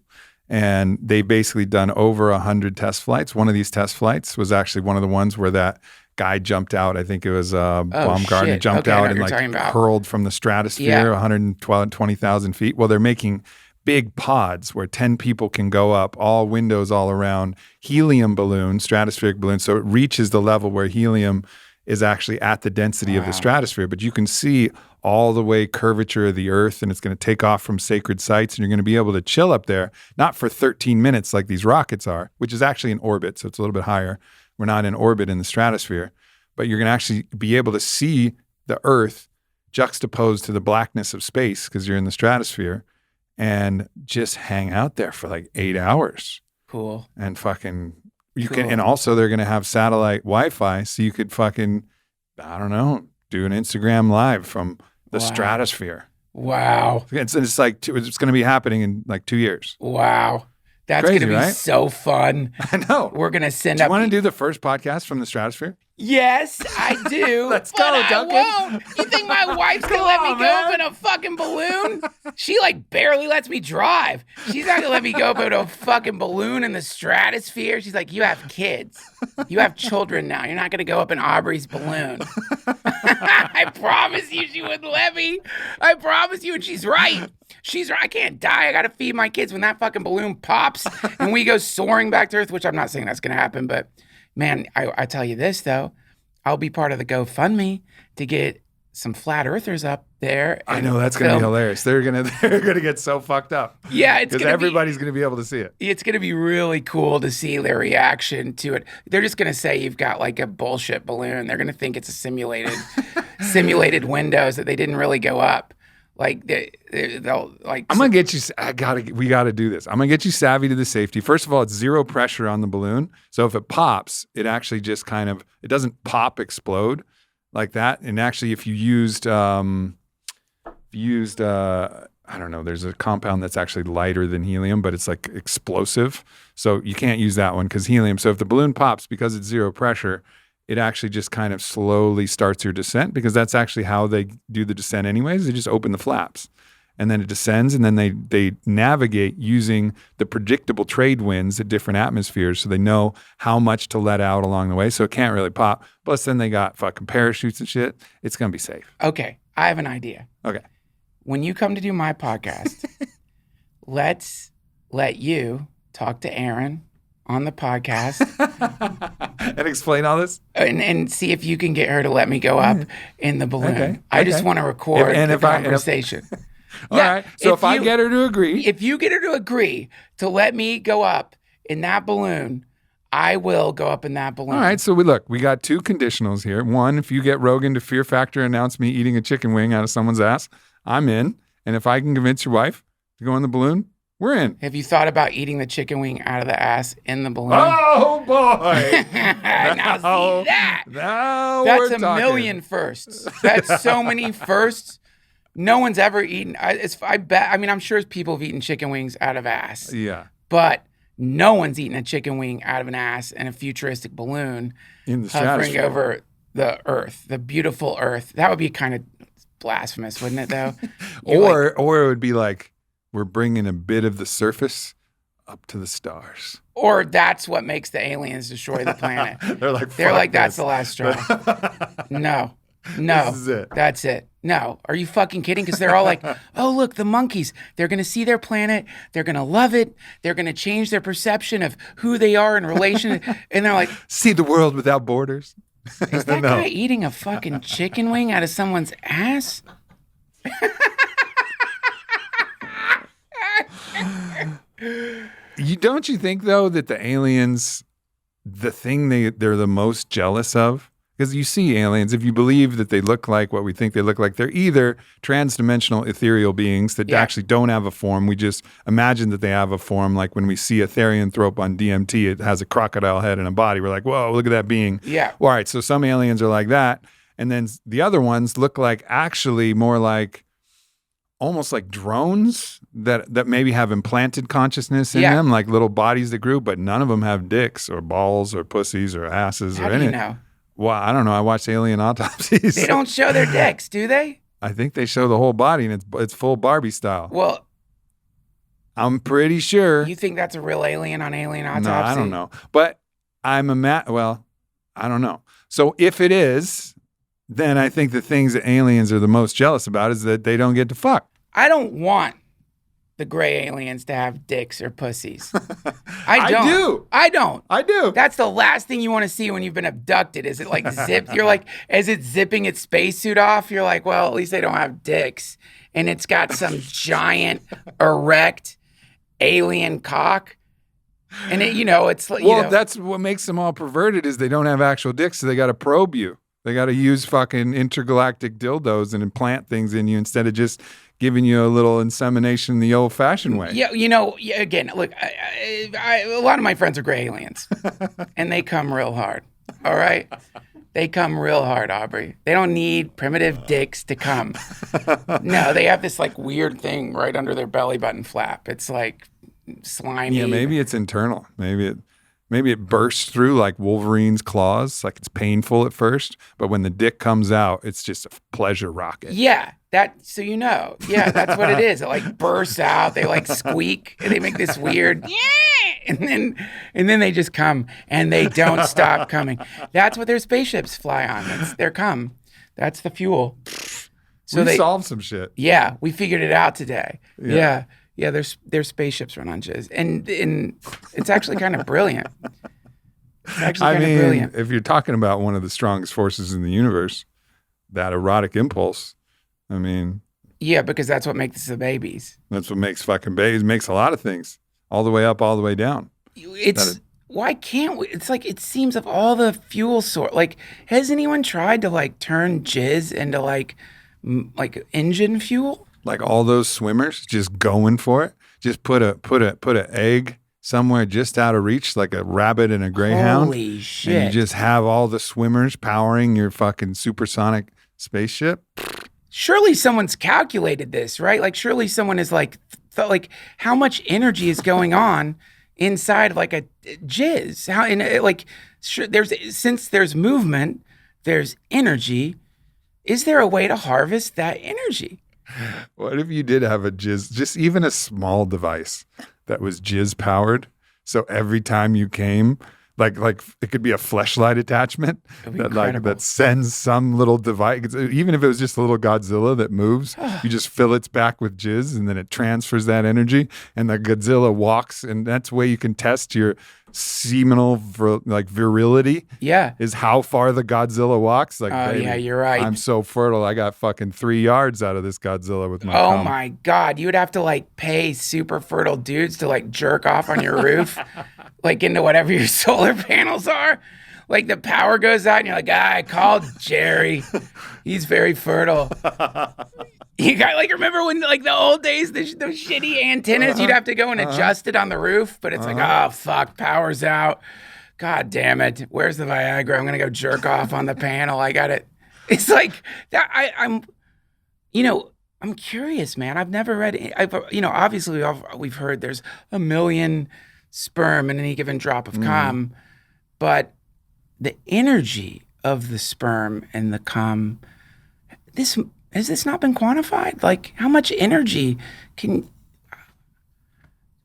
and they've basically done over 100 test flights. One of these test flights was actually one of the ones where that guy jumped out. I think it was Baumgartner jumped out and like hurled from the stratosphere, 120,000 feet. Well, they're making big pods where 10 people can go up, all windows all around, helium balloon, stratospheric balloon. So it reaches the level where helium is actually at the density of the stratosphere. But you can see all the way curvature of the earth, and it's going to take off from sacred sites, and you're going to be able to chill up there, not for 13 minutes like these rockets are, which is actually in orbit, so it's a little bit higher. We're not in orbit in the stratosphere, but you're going to actually be able to see the Earth juxtaposed to the blackness of space because you're in the stratosphere and just hang out there for like 8 hours. Cool. And fucking, can, and also they're going to have satellite Wi-Fi so you could fucking, I don't know, do an Instagram live from the stratosphere. Wow. It's like it's going to be happening in like 2 years. Wow. That's going to be so fun. I know. We're going to send Do up. you want to do the first podcast from the stratosphere? Yes, I do. Let's go, Duncan. I won't. You think my wife's going to let me go up in a fucking balloon? She like barely lets me drive. She's not going to let me go up in a fucking balloon in the stratosphere. She's like, you have kids. You have children now. You're not going to go up in Aubrey's balloon. I promise you she wouldn't let me. I promise you. And she's right. She's right. I can't die. I got to feed my kids when that fucking balloon pops and we go soaring back to Earth, which I'm not saying that's going to happen, but man, I tell you this, though. I'll be part of the GoFundMe to get some flat earthers up there. I know that's going to be hilarious. They're going to get so fucked up. Yeah, it's because everybody's going to be able to see it. It's going to be really cool to see their reaction to it. They're just going to say you've got like a bullshit balloon. They're going to think it's a simulated windows that they didn't really go up. Like they'll like. I'm gonna get you. We gotta do this. I'm gonna get you savvy to the safety. First of all, it's zero pressure on the balloon, so if it pops, it actually just it doesn't explode like that. And actually, if you used, I don't know, there's a compound that's actually lighter than helium, but it's like explosive. So you can't use that one because helium. So if the balloon pops because it's zero pressure, it actually just kind of slowly starts your descent because that's actually how they do the descent anyways. They just open the flaps and then it descends and then they navigate using the predictable trade winds at different atmospheres so they know how much to let out along the way. So it can't really pop. Plus then they got fucking parachutes and shit. It's going to be safe. Okay. I have an idea. Okay. When you come to do my podcast, let's let you talk to Aaron on the podcast and explain all this and see if you can get her to let me go up in the balloon. Okay. I just want to record the conversation. All right. So if I get her to agree. If you get her to agree to let me go up in that balloon, I will go up in that balloon. All right. So we got two conditionals here. One, if you get Rogan to Fear Factor announce me eating a chicken wing out of someone's ass, I'm in. And if I can convince your wife to go in the balloon, we're in. Have you thought about eating the chicken wing out of the ass in the balloon? Oh, boy. Now see that. That's a million firsts. That's so many firsts. No one's ever eaten. I'm sure people have eaten chicken wings out of ass. Yeah. But no one's eaten a chicken wing out of an ass in a futuristic balloon in the hovering over the Earth, the beautiful Earth. That would be kind of blasphemous, wouldn't it, though? or it would be like, we're bringing a bit of the surface up to the stars. Or that's what makes the aliens destroy the planet. They're like, that's the last straw. No. This is it. That's it. No. Are you fucking kidding? Because they're all like, oh, look, the monkeys. They're going to see their planet. They're going to love it. They're going to change their perception of who they are in relation. And they're like, see the world without borders. Is that guy eating a fucking chicken wing out of someone's ass? Don't you think, though, that the aliens, the thing they're the most jealous of, because you see aliens, if you believe that they look like what we think they look like, they're either transdimensional ethereal beings that actually don't have a form. We just imagine that they have a form, like when we see a therianthrope on DMT, it has a crocodile head and a body. We're like, whoa, look at that being. Yeah. Well, all right, so some aliens are like that. And then the other ones look like actually more like almost like drones that maybe have implanted consciousness in them, like little bodies that grew, but none of them have dicks or balls or pussies or asses or anything. How do you know? Well, I don't know. I watched Alien Autopsies. They don't show their dicks, do they? I think they show the whole body, and it's full Barbie style. Well, I'm pretty sure. You think that's a real alien on Alien Autopsy? No, I don't know. But well, I don't know. So if it is, then I think the things that aliens are the most jealous about is that they don't get to fuck. I don't want the gray aliens to have dicks or pussies. I don't. I do. That's the last thing you want to see when you've been abducted. Is it like zipped? You're like, is it zipping its spacesuit off? You're like, well, at least they don't have dicks. And it's got some giant, erect alien cock. And it's like, that's what makes them all perverted is they don't have actual dicks, so they got to probe you. They got to use fucking intergalactic dildos and implant things in you instead of just giving you a little insemination the old-fashioned way. Yeah, again, look, a lot of my friends are gray aliens, and they come real hard, all right? They come real hard, Aubrey. They don't need primitive dicks to come. No, they have this like weird thing right under their belly button flap. It's like slimy. Yeah, maybe it's internal. Maybe it bursts through like Wolverine's claws. Like it's painful at first, but when the dick comes out, it's just a pleasure rocket. Yeah, so yeah, that's what it is. It like bursts out. They like squeak and they make this weird and then they just come and they don't stop coming. That's what their spaceships fly on. That's their cum. That's the fuel. So we solved some shit. Yeah, we figured it out today. Yeah. Yeah, their spaceships run on jizz, and it's actually kind of brilliant. It's actually kind of brilliant. If you're talking about one of the strongest forces in the universe, that erotic impulse, I mean. Yeah, because that's what makes the babies. That's what makes fucking babies. Makes a lot of things, all the way up, all the way down. Why can't we? It's like it seems of all the fuel source. Like, has anyone tried to like turn jizz into like engine fuel? Like all those swimmers just going for it. Just put a egg somewhere just out of reach, like a rabbit and a greyhound. Holy shit. And you just have all the swimmers powering your fucking supersonic spaceship. Surely someone's calculated this, right? Like surely someone is like how much energy is going on inside of like a jizz? How since there's movement, there's energy. Is there a way to harvest that energy? What if you did have a jizz, just even a small device that was jizz powered? So every time you came, like it could be a fleshlight attachment that sends some little device. Even if it was just a little Godzilla that moves, you just fill its back with jizz and then it transfers that energy and the Godzilla walks, and that's the way you can test your seminal virility. Yeah, is how far the Godzilla walks. Like, baby, yeah, you're right. I'm so fertile. I got fucking 3 yards out of this Godzilla with my cum. My God, you would have to like pay super fertile dudes to like jerk off on your roof, like into whatever your solar panels are. Like the power goes out and you're like, I called Jerry. He's very fertile. You got like, remember when like the old days, those shitty antennas, you'd have to go and adjust it on the roof, but it's like, oh fuck, power's out. God damn it. Where's the Viagra? I'm going to go jerk off on the panel. I got it. It's like that. I'm curious, man. I've never read, obviously we've heard there's 1 million sperm in any given drop of cum, but the energy of the sperm and the cum, has this not been quantified? Like, how much energy can...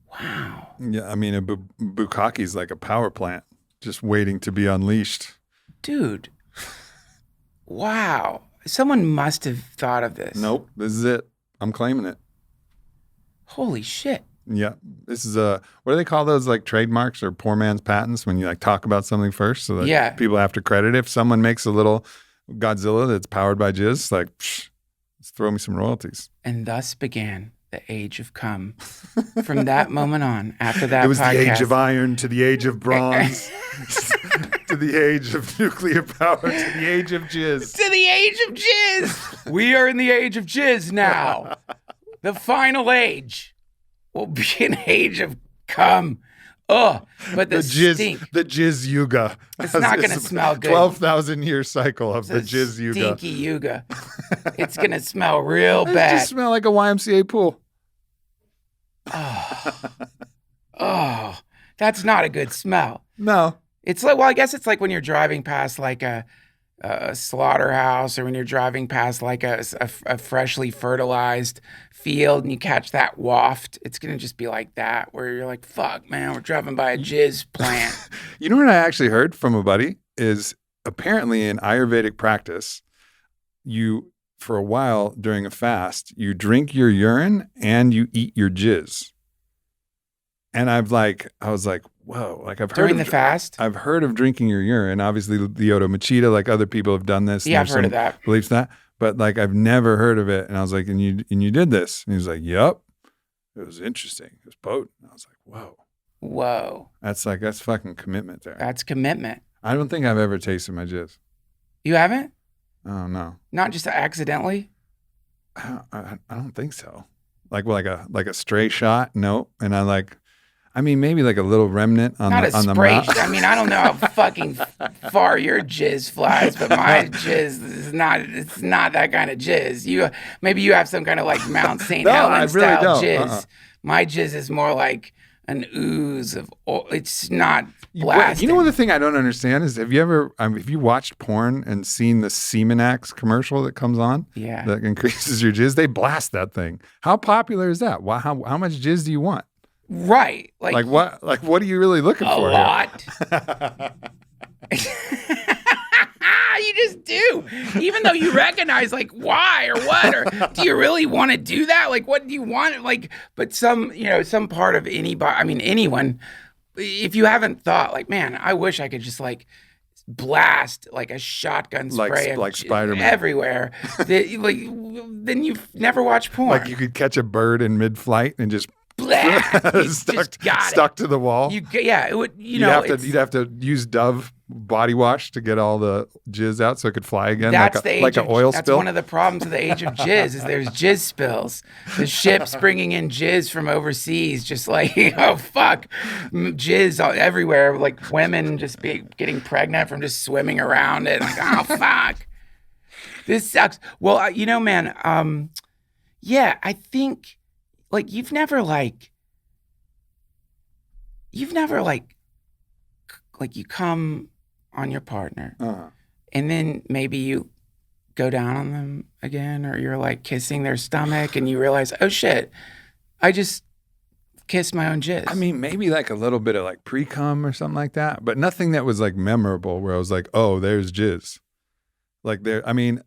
Wow. Yeah, I mean, a bukkake's like a power plant just waiting to be unleashed. Dude. Wow. Someone must have thought of this. Nope, this is it. I'm claiming it. Holy shit. Yeah. This is what do they call those, like trademarks or poor man's patents, when you like talk about something first so that people have to credit it? If someone makes a little Godzilla that's powered by jizz, like, let's throw me some royalties. And thus began the age of cum. From that moment on, after that it was podcast, the age of iron to the age of bronze to the age of nuclear power to the age of jizz. To the age of jizz. We are in the age of jizz now. The final age will be an age of cum. Oh, but the stink. The jizz yuga. It's not going to smell good. 12,000 year cycle of the jizz yuga. Stinky yuga. It's going to smell real bad. It just smell like a YMCA pool. Oh, that's not a good smell. No. It's like, well, I guess it's like when you're driving past like a slaughterhouse, or when you're driving past like a freshly fertilized field and you catch that waft. It's going to just be like that, where you're like, fuck, man, we're driving by a jizz plant. You know what I actually heard from a buddy is apparently in Ayurvedic practice, you, for a while during a fast, you drink your urine and you eat your jizz. And I was like, whoa, like I've heard during the fast. I've heard of drinking your urine. Obviously, the Oto Machida, like other people have done this. Yeah, I've heard of that. Beliefs that, but like I've never heard of it. And I was like, and you did this? And he was like, yep. It was interesting. It was potent. I was like, whoa. That's fucking commitment there. That's commitment. I don't think I've ever tasted my jizz. You haven't? Oh no. Not just accidentally? I don't think so. Like a stray shot? No. And I I mean, maybe like a little remnant on Not the a spray. mouth. I mean, I don't know how fucking far your jizz flies, but my jizz is not. It's not that kind of jizz. Maybe you have some kind of like Mount St. No, Helens I really style don't. jizz. My jizz is more like an ooze of. It's not blasting. You know, the thing I don't understand is, have you watched porn and seen the Semenax commercial that comes on? Yeah. That increases your jizz. They blast that thing. How popular is that? How much jizz do you want? Right. Like what? Like what are you really looking for? A lot. You just do. Even though you recognize like why or what, or do you really want to do that? Like what do you want? Like, but some part of anybody, I mean, anyone, if you haven't thought like, man, I wish I could just like blast like a shotgun spray like Spider-Man everywhere. Then you've never watched porn. Like you could catch a bird in mid-flight and just stuck to the wall. It would. You'd have to use Dove body wash to get all the jizz out so it could fly again. That's like an oil spill. That's one of the problems of the age of jizz is there's jizz spills. The ships bringing in jizz from overseas, just like oh fuck, jizz everywhere. Like women just getting pregnant from just swimming around it. Like oh fuck, this sucks. Well, man. Yeah, I think. Like you've never you come on your partner and then maybe you go down on them again, or you're like kissing their stomach and you realize, oh shit, I just kissed my own jizz. I mean, maybe like a little bit of like pre-cum or something like that, but nothing that was like memorable where I was like, oh, there's jizz. Like I mean,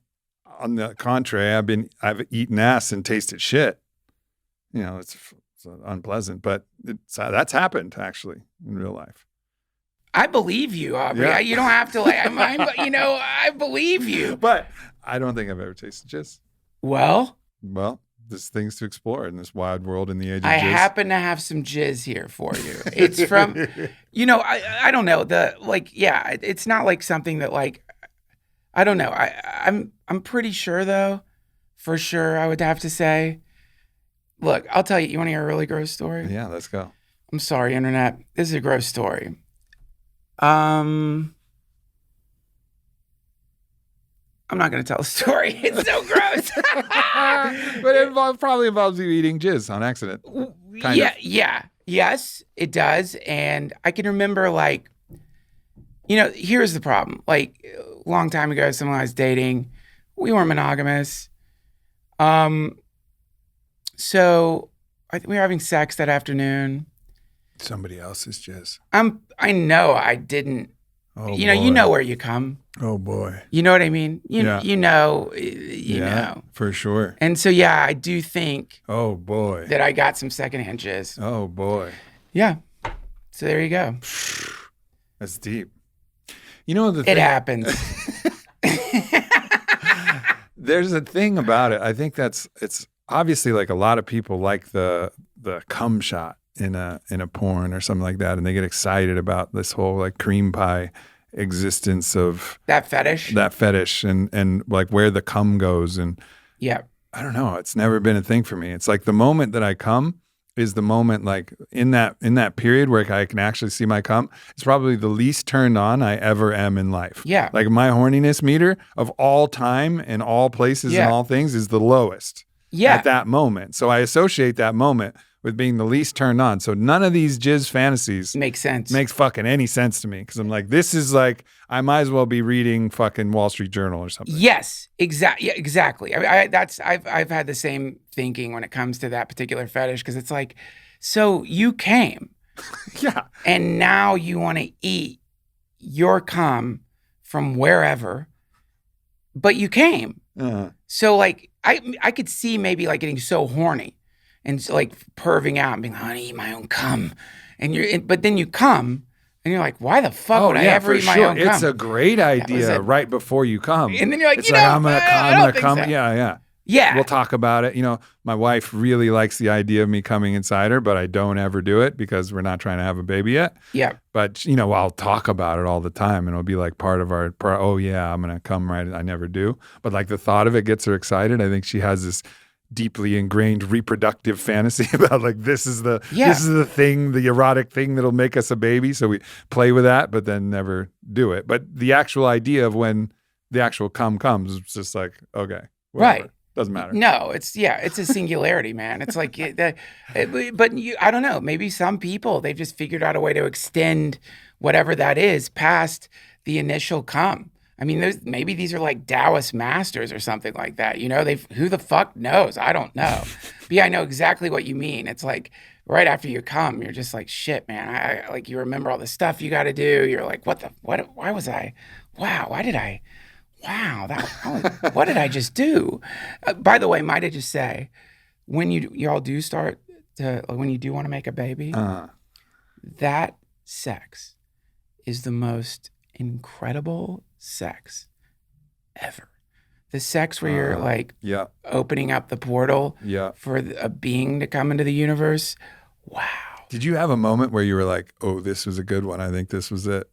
on the contrary, I've eaten ass and tasted shit. You know, it's unpleasant, but that's happened actually in real life. I believe you, Aubrey. Yeah. You don't have to I believe you. But I don't think I've ever tasted jizz. Well, there's things to explore in this wide world in the age of I jizz. happen to have some jizz here for you. It's from, I don't know it's not like something that like, I don't know. I'm pretty sure though, for sure I would have to say. Look, I'll tell you. You want to hear a really gross story? Yeah, let's go. I'm sorry, internet. This is a gross story. I'm not going to tell a story. It's so gross. But it probably involves you eating jizz on accident. Yeah. Yes, it does. And I can remember like, here's the problem. Like a long time ago, someone I was dating, we weren't monogamous. So we were having sex that afternoon. Somebody else's jizz. I know I didn't. Oh, you know where you come. Oh boy. You know what I mean? You know. For sure. And so yeah, I do think. Oh boy. That I got some secondhand jizz. Oh boy. Yeah. So there you go. That's deep. You know the thing. It happens. There's a thing about it. I think it's obviously like a lot of people like the cum shot in a porn or something like that, and they get excited about this whole like cream pie existence of that fetish and like where the cum goes. And yeah, I don't know, it's never been a thing for me. It's like the moment that I come is the moment, like in that period where I can actually see my cum. It's probably the least turned on I ever am in life. Yeah, like my horniness meter of all time and all places and all things is the lowest. Yeah. At that moment. So I associate that moment with being the least turned on. So none of these jizz fantasies makes fucking any sense to me. Because I'm like, this is like, I might as well be reading fucking Wall Street Journal or something. Yes, exactly. Yeah, exactly. I mean, I've had the same thinking when it comes to that particular fetish, because it's like, so you came. Yeah. And now you want to eat your cum from wherever, but you came. Uh-huh. So like, I could see maybe like getting so horny and like perving out and being like, I want to eat my own cum. But then you come and you're like, why the fuck would I ever eat my own cum? It's a great idea right before you come. And then you're like, it's I'm gonna come. So. Yeah. Yeah. We'll talk about it. My wife really likes the idea of me coming inside her, but I don't ever do it because we're not trying to have a baby yet. Yeah. But, I'll talk about it all the time, and it'll be like part of our, oh yeah, I'm going to come right. I never do. But like the thought of it gets her excited. I think she has this deeply ingrained reproductive fantasy about like this is the thing, the erotic thing that'll make us a baby. So we play with that, but then never do it. But the actual idea of when the actual cum comes, it's just like, okay, whatever. Right. Doesn't matter. No, it's a singularity, man. It's like, but I don't know. Maybe some people, they've just figured out a way to extend whatever that is past the initial cum. I mean, maybe these are like Taoist masters or something like that. You know, who the fuck knows? I don't know. But yeah, I know exactly what you mean. It's like right after you come, you're just like, shit, man. I like, you remember all the stuff you got to do. You're like, why was I? Wow, what did I just do? By the way, might I just say, when y'all do start to, when you do want to make a baby, that sex is the most incredible sex ever. The sex where you're like opening up the portal for a being to come into the universe. Wow. Did you have a moment where you were like, oh, this was a good one. I think this was it.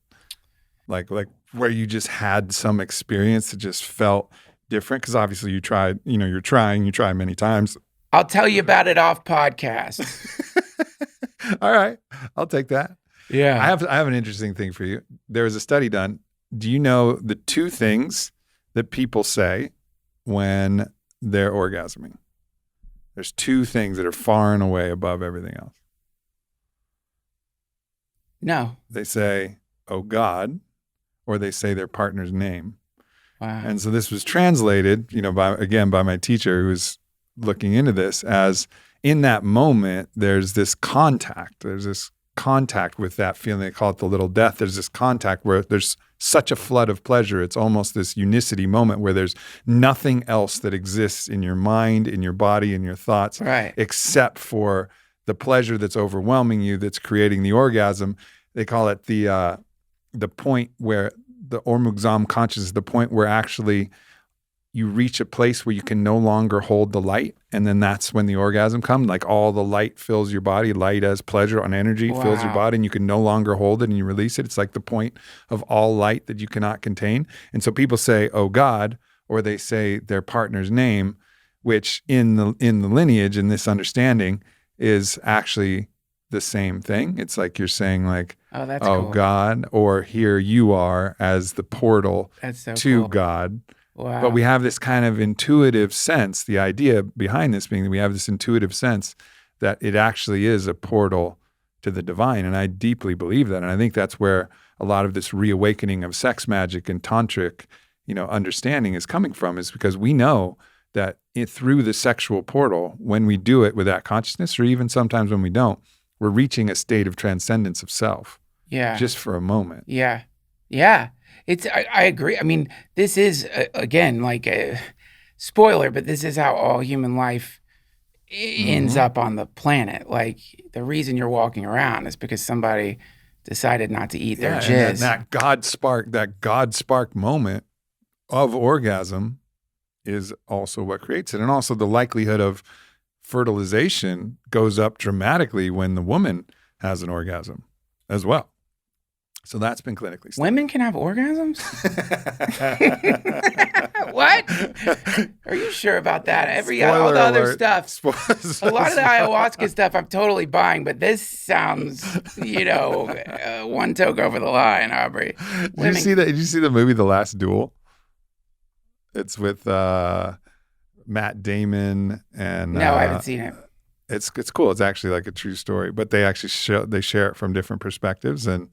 Like where you just had some experience that just felt different? Because obviously you tried, you try many times. I'll tell you about it off podcast. All right. I'll take that. Yeah. I have an interesting thing for you. There was a study done. Do you know the two things that people say when they're orgasming? There's two things that are far and away above everything else. No. They say, oh God, or they say their partner's name. Wow. And so this was translated, by my teacher who was looking into this as in that moment, there's this contact. There's this contact with that feeling. They call it the little death. There's this contact where there's such a flood of pleasure. It's almost this unicity moment where there's nothing else that exists in your mind, in your body, in your thoughts, except for the pleasure that's overwhelming you, that's creating the orgasm. They call it the point where the Orgasm consciousness, the point where actually you reach a place where you can no longer hold the light. And then that's when the orgasm comes. Like all the light fills your body. Light as pleasure and energy fills your body, and you can no longer hold it and you release it. It's like the point of all light that you cannot contain. And so people say, oh God, or they say their partner's name, which in the lineage, in this understanding, is actually the same thing. It's like you're saying like, oh cool. God, or here you are as the portal to cool. God. Wow. But we have this kind of intuitive sense, the idea behind this being that we have this intuitive sense that it actually is a portal to the divine. And I deeply believe that. And I think that's where a lot of this reawakening of sex magic and tantric, understanding is coming from, is because we know that through the sexual portal, when we do it with that consciousness, or even sometimes when we don't, we're reaching a state of transcendence of self. Yeah. Just for a moment. Yeah. Yeah. I agree. I mean, this is, again, like a spoiler, but this is how all human life ends up on the planet. Like, the reason you're walking around is because somebody decided not to eat their jizz. And that God spark moment of orgasm is also what creates it. And also the likelihood of fertilization goes up dramatically when the woman has an orgasm as well. So that's been clinically studied. Women can have orgasms? What? Are you sure about that? All the other stuff. A lot of the ayahuasca stuff I'm totally buying, but this sounds, one toke over the line, Aubrey. Did you see the movie The Last Duel? It's with Matt Damon and no, I haven't seen it. It's cool. It's actually like a true story, but they actually share it from different perspectives, and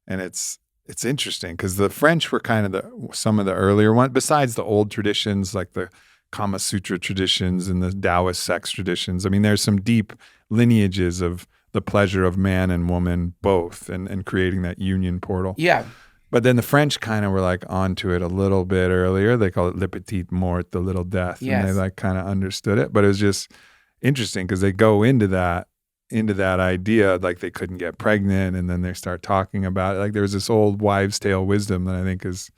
it's interesting because the French were kind of some of the earlier ones, besides the old traditions like the Kama Sutra traditions and the Taoist sex traditions. I mean, there's some deep lineages of the pleasure of man and woman both, and creating that union portal. Yeah. But then the French kind of were like onto it a little bit earlier. They call it le petit mort, the little death. Yes. And they like kind of understood it. But it was just interesting because they go into that idea like they couldn't get pregnant, and then they start talking about it. Like there's this old wives' tale wisdom that I think is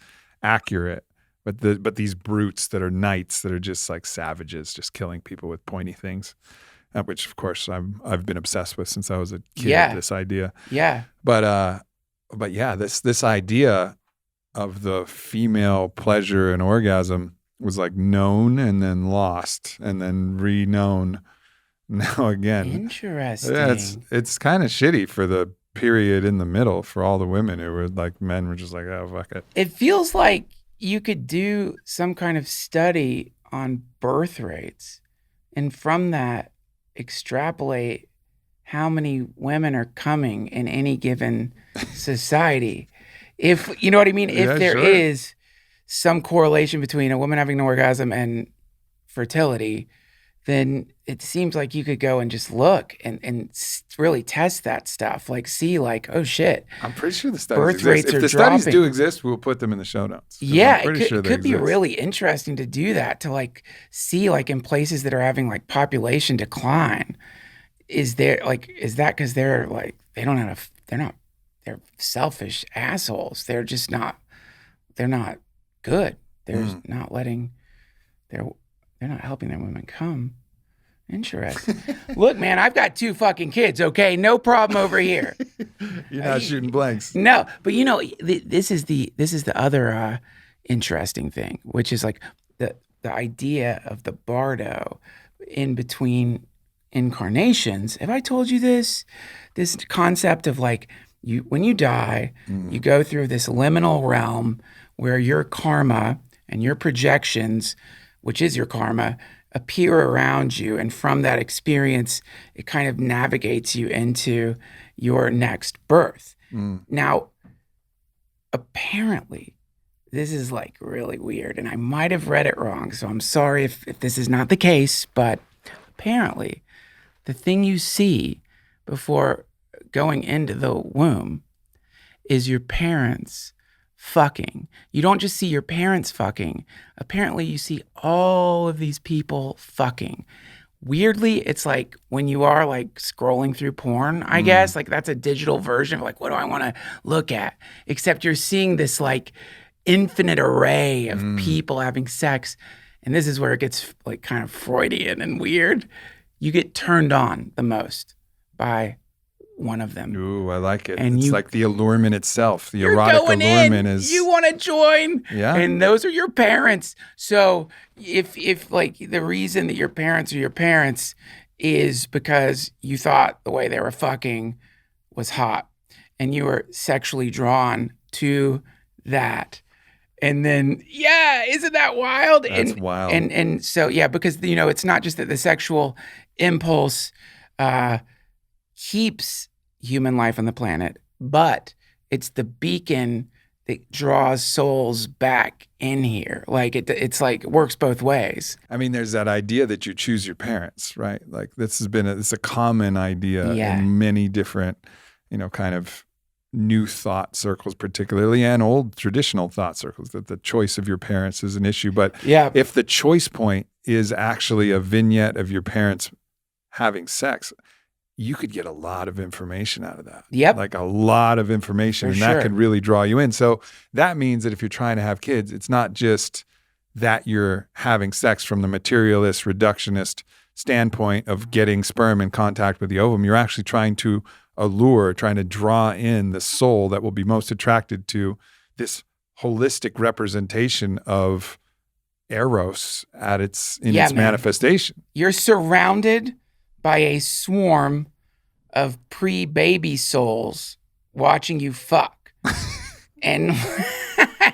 accurate. But these brutes that are knights that are just like savages, just killing people with pointy things, which of course I've been obsessed with since I was a kid. Yeah. This idea. Yeah. But yeah, this idea of the female pleasure and orgasm was like known and then lost and then re-known now again. Interesting. Yeah, it's kind of shitty for the period in the middle for all the women who were like, men were just like, oh, fuck it. It feels like you could do some kind of study on birth rates and from that extrapolate how many women are coming in any given society. If, you know what I mean? If there is some correlation between a woman having an orgasm and fertility, then it seems like you could go and just look and really test that stuff. Like, see, like, oh shit. I'm pretty sure the studies birth exist. Rates if are the dropping. Studies do exist, we'll put them in the show notes. Yeah, I'm pretty it sure could be exist. really interesting to do that, to like see like in places that are having like population decline. Is that because they're like, they're selfish assholes. They're just not, they're not good. They're not letting, they're not helping their women come. Interesting. Look, man, I've got 2 fucking kids, okay? No problem over here. You're not shooting blanks. No, but you know, this is the other interesting thing, which is like the idea of the Bardo in between incarnations. Have I told you this concept of like, when you die, you go through this liminal realm where your karma and your projections, which is your karma, appear around you. And from that experience, it kind of navigates you into your next birth. Now, apparently, this is like really weird, and I might have read it wrong, so I'm sorry if this is not the case, but apparently, the thing you see before going into the womb is your parents fucking. You don't just see your parents fucking. Apparently, you see all of these people fucking. Weirdly, it's like when you are like scrolling through porn, I guess, like that's a digital version of like, what do I want to look at? Except you're seeing this like infinite array of people having sex. And this is where it gets like kind of Freudian and weird. You get turned on the most by one of them. Ooh, I like it. And it's like the allurement itself. The erotic allurement is. You want to join. Yeah. And those are your parents. So if like the reason that your parents are your parents is because you thought the way they were fucking was hot and you were sexually drawn to that. And then, yeah, isn't that wild? That's wild. And so, yeah, because, you know, it's not just that the sexual impulse keeps human life on the planet, but it's the beacon that draws souls back in here. Like it's like it works both ways. I mean, there's that idea that you choose your parents, right? Like this has been it's a common idea in many different, you know, kind of new thought circles, particularly, and old traditional thought circles, that the choice of your parents is an issue. But if the choice point is actually a vignette of your parents having sex, you could get a lot of information out of that. Yep. Like a lot of information. And that could really draw you in. So that means that if you're trying to have kids, it's not just that you're having sex from the materialist, reductionist standpoint of getting sperm in contact with the ovum. You're actually trying to allure, trying to draw in the soul that will be most attracted to this holistic representation of Eros at its manifestation. You're surrounded by a swarm of pre-baby souls watching you fuck. and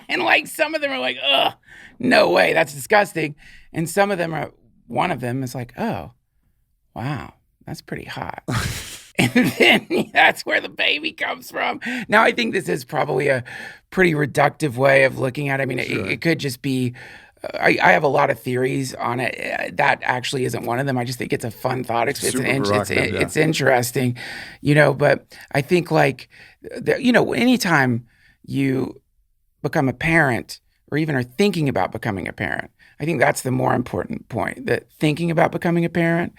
and like some of them are like, ugh, no way, that's disgusting. And some of them are, one of them is like, oh, wow, that's pretty hot. And then that's where the baby comes from. Now, I think this is probably a pretty reductive way of looking at it. I mean, it could just be, I have a lot of theories on it. That actually isn't one of them. I just think it's a fun thought. It's interesting, you know, but I think like, you know, anytime you become a parent or even are thinking about becoming a parent, I think that's the more important point, that thinking about becoming a parent,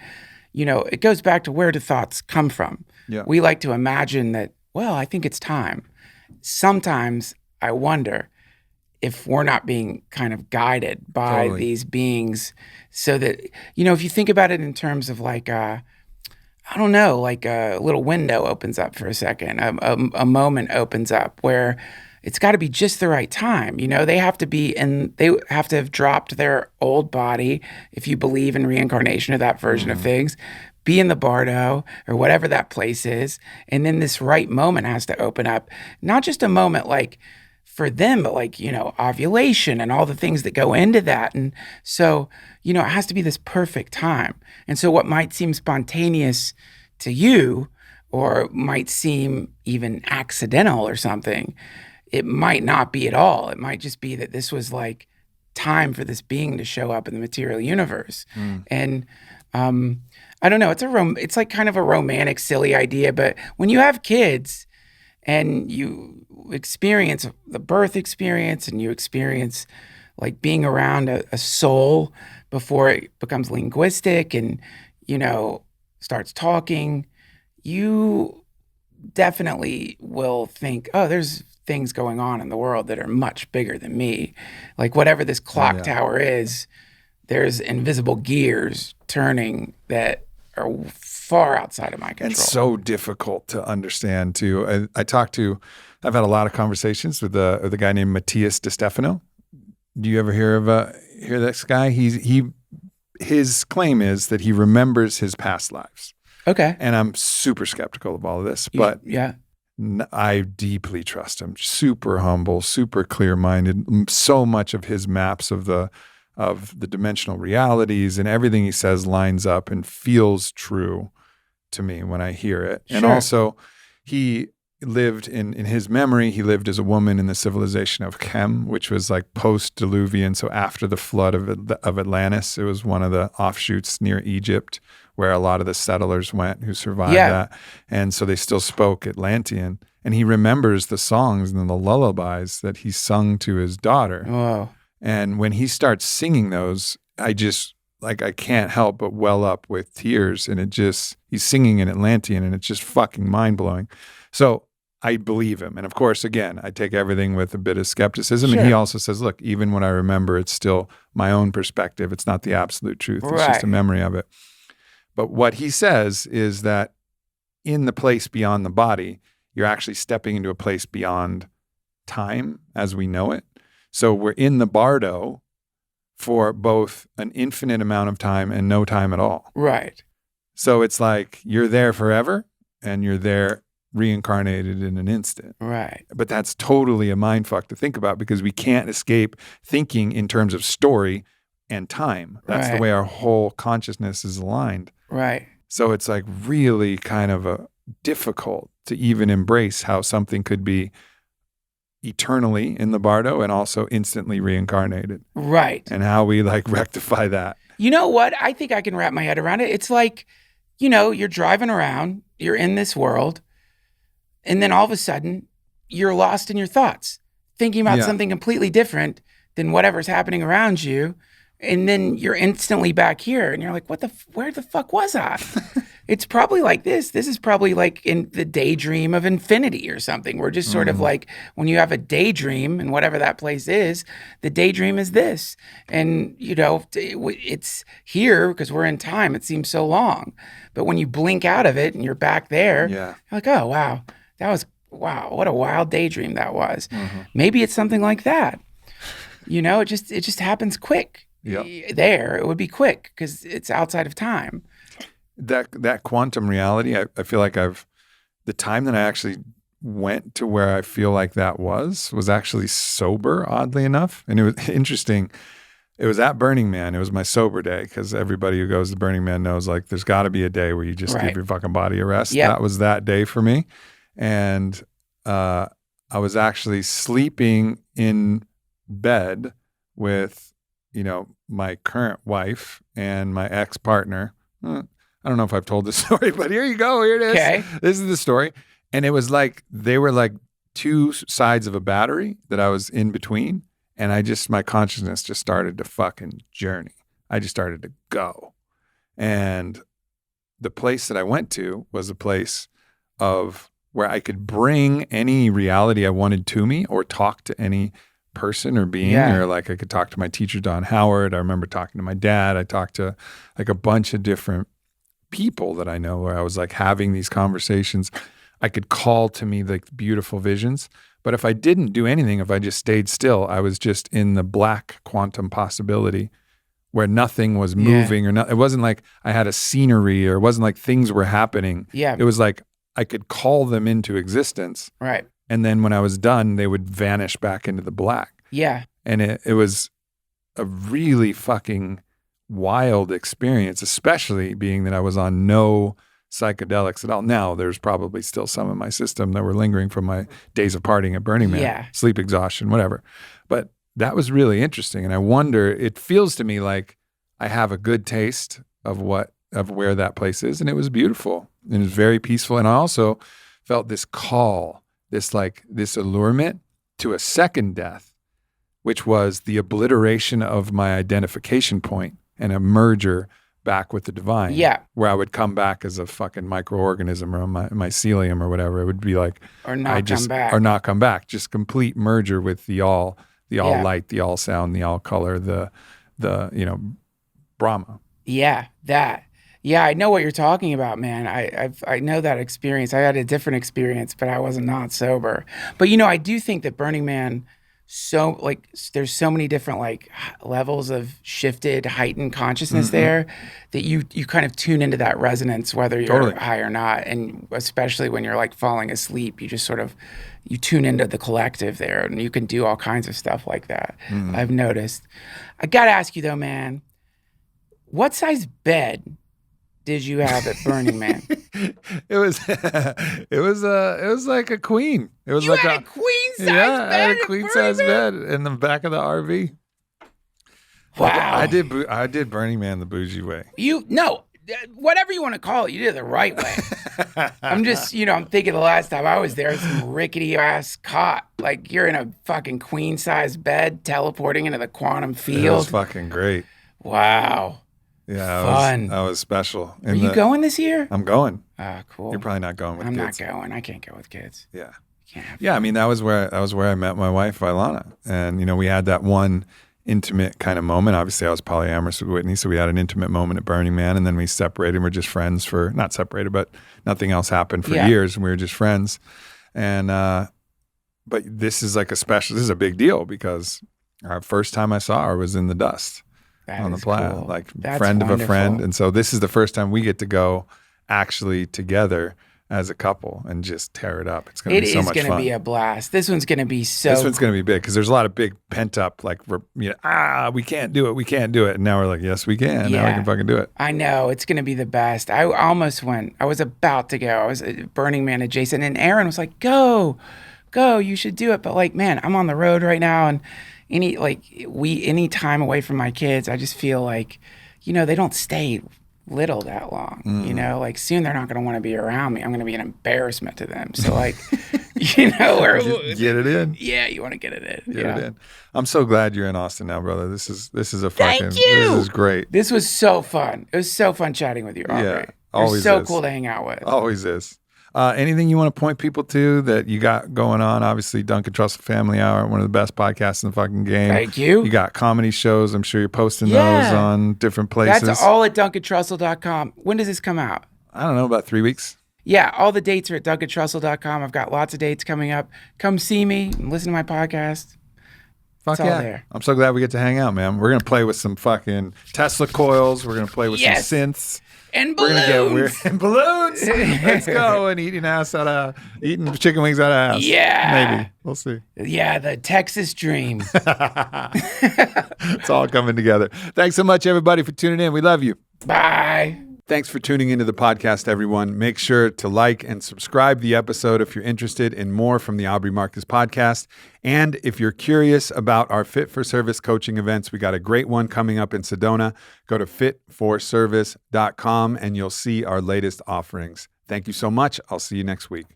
you know, it goes back to where do thoughts come from? Yeah. We like to imagine that, well, I think it's time. Sometimes I wonder if we're not being kind of guided by these beings, so that, you know, if you think about it in terms of like, I don't know, like a little window opens up for a second, a moment opens up where it's got to be just the right time. They have to be they have to have dropped their old body, if you believe in reincarnation or that version of things, be in the Bardo or whatever that place is. And then this right moment has to open up, not just a moment like for them, but like, ovulation and all the things that go into that. And so, it has to be this perfect time. And so what might seem spontaneous to you, or might seem even accidental or something, it might not be at all. It might just be that this was like time for this being to show up in the material universe. And I don't know, it's like kind of a romantic, silly idea, but when you have kids and you experience the birth experience and you experience like being around a soul before it becomes linguistic and, starts talking, you definitely will think, oh, there's things going on in the world that are much bigger than me. Like whatever this clock tower is, there's invisible gears turning that are far outside of my control. It's so difficult to understand too. I've had a lot of conversations with a guy named Matias Stefano. Do you ever hear this guy? His claim is that he remembers his past lives. Okay. And I'm super skeptical of all of this, but I deeply trust him. Super humble, super clear-minded. So much of his maps of the dimensional realities and everything he says lines up and feels true to me when I hear it. Sure. And also, he lived in his memory, he lived as a woman in the civilization of Chem, which was like post-Diluvian. So after the flood of Atlantis, it was one of the offshoots near Egypt where a lot of the settlers went who survived that. And so they still spoke Atlantean. And he remembers the songs and the lullabies that he sung to his daughter. Wow. And when he starts singing those, I can't help but well up with tears. And he's singing in Atlantean and it's just fucking mind-blowing. So I believe him. And of course, again, I take everything with a bit of skepticism. Sure. And he also says, look, even when I remember, it's still my own perspective. It's not the absolute truth. It's just a memory of it. But what he says is that in the place beyond the body, you're actually stepping into a place beyond time as we know it. So we're in the Bardo for both an infinite amount of time and no time at all. Right. So it's like you're there forever and you're there reincarnated in an instant. Right. But that's totally a mindfuck to think about because we can't escape thinking in terms of story and time. That's the way our whole consciousness is aligned. Right. So it's like really kind of difficult to even embrace how something could be eternally in the Bardo and also instantly reincarnated. Right. And how we like rectify that. You know what? I think I can wrap my head around it. It's like, you're driving around, you're in this world, and then all of a sudden you're lost in your thoughts, thinking about something completely different than whatever's happening around you. And then you're instantly back here and you're like, where the fuck was I? It's probably like this. This is probably like in the daydream of infinity or something. We're just sort of like, when you have a daydream and whatever that place is, the daydream is this. And, it's here because we're in time. It seems so long. But when you blink out of it and you're back there, you're like, oh, wow, what a wild daydream that was. Maybe it's something like that. It just happens quick. There, it would be quick because it's outside of time. That quantum reality, I feel like the time that I actually went to where I feel like that was actually sober, oddly enough. And it was interesting. It was at Burning Man. It was my sober day because everybody who goes to Burning Man knows like there's got to be a day where you just give your fucking body a rest. Yep. That was that day for me. And I was actually sleeping in bed with my current wife and my ex-partner. I don't know if I've told this story, but here you go. Here it is. Okay. This is the story. And it was like, they were like two sides of a battery that I was in between. And my consciousness just started to fucking journey. I just started to go. And the place that I went to was a place of where I could bring any reality I wanted to me or talk to any person or being, or like I could talk to my teacher, Don Howard. I remember talking to my dad. I talked to like a bunch of different people that I know where I was like having these conversations I could call to me like beautiful visions. But if I didn't do anything, if I just stayed still, I was just in the black quantum possibility where nothing was moving or it wasn't like I had a scenery or it wasn't like things were happening. Yeah. It was like I could call them into existence. Right. And then when I was done, they would vanish back into the black. Yeah. And it was a really fucking wild experience, especially being that I was on no psychedelics at all. Now there's probably still some in my system that were lingering from my days of partying at Burning Man, sleep exhaustion, whatever. But that was really interesting. And I wonder, it feels to me like I have a good taste of where that place is. And it was beautiful and it was very peaceful. And I also felt this call, this allurement to a second death, which was the obliteration of my identification point and a merger back with the divine. Yeah. Where I would come back as a fucking microorganism or my mycelium or whatever. It would be like, or not come back. Just complete merger with the all light, the all sound, the all color, the Brahma. Yeah, that. Yeah, I know what you're talking about, man. I know that experience. I had a different experience, but I was not sober. But I do think that Burning Man, there's so many different levels of shifted, heightened consciousness there that you kind of tune into that resonance, whether you're high or not. And especially when you're falling asleep, you just sort of, you tune into the collective there and you can do all kinds of stuff like that. I've noticed. I got to ask you though, man, what size bed did you have at Burning Man? It was like a queen. It was a queen size bed. Yeah, I had a queen size bed in the back of the RV. Wow. I did Burning Man the bougie way. Whatever you want to call it, you did it the right way. I'm just, I'm thinking the last time I was there, some rickety ass cot. You're in a fucking queen size bed teleporting into the quantum field. It was fucking great. Wow. Yeah, fun. That was special. Are you going this year? I'm going. Ah, cool. You're probably not going with kids. kids. I'm not going. I can't go with kids. Yeah. Yeah, I mean, that was where I met my wife, Ilana. And, we had that one intimate kind of moment. Obviously, I was polyamorous with Whitney, so we had an intimate moment at Burning Man, and then we separated. And we're just friends not separated, but nothing else happened for years, and we were just friends. And, but this is this is a big deal because our first time I saw her was in the dust. On the playa, cool. Friend wonderful. of a friend. And so this is the first time we get to go actually together as a couple and just tear it up. It's going to be so much fun. It is going to be a blast. This one's going to be so This one's going to be big because there's a lot of big pent up, we can't do it. And now we're like, yes, we can. Now we can fucking do it. I know. It's going to be the best. I almost went. I was about to go. I was at Burning Man adjacent. And Aaron was like, go, you should do it. But man, I'm on the road right now. And any time away from my kids, I just feel they don't stay little that long. Soon they're not going to want to be around me. I'm going to be an embarrassment to them. So get it in. Yeah, you want to get it in. Get it in. I'm so glad you're in Austin now, brother. This is a fucking. Thank you. This is great. This was so fun. It was so fun chatting with you, Aubrey. Yeah, always You're so is. cool to hang out with. Always is. Anything you want to point people to that you got going on? Obviously, Duncan Trussell Family Hour, one of the best podcasts in the fucking game. Thank you. You got comedy shows. I'm sure you're posting those on different places. That's all at DuncanTrussell.com. When does this come out? I don't know, about 3 weeks. Yeah, all the dates are at DuncanTrussell.com. I've got lots of dates coming up. Come see me and listen to my podcast. Fuck it's all there. I'm so glad we get to hang out, man. We're going to play with some fucking Tesla coils. We're going to play with some synths. And balloons. We're gonna get weird. And balloons. Let's go. And eating chicken wings out of ass. Yeah. Maybe. We'll see. Yeah, the Texas dream. It's all coming together. Thanks so much, everybody, for tuning in. We love you. Bye. Thanks for tuning into the podcast, everyone. Make sure to like and subscribe the episode if you're interested in more from the Aubrey Marcus podcast. And if you're curious about our Fit for Service coaching events, we got a great one coming up in Sedona. Go to fitforservice.com and you'll see our latest offerings. Thank you so much. I'll see you next week.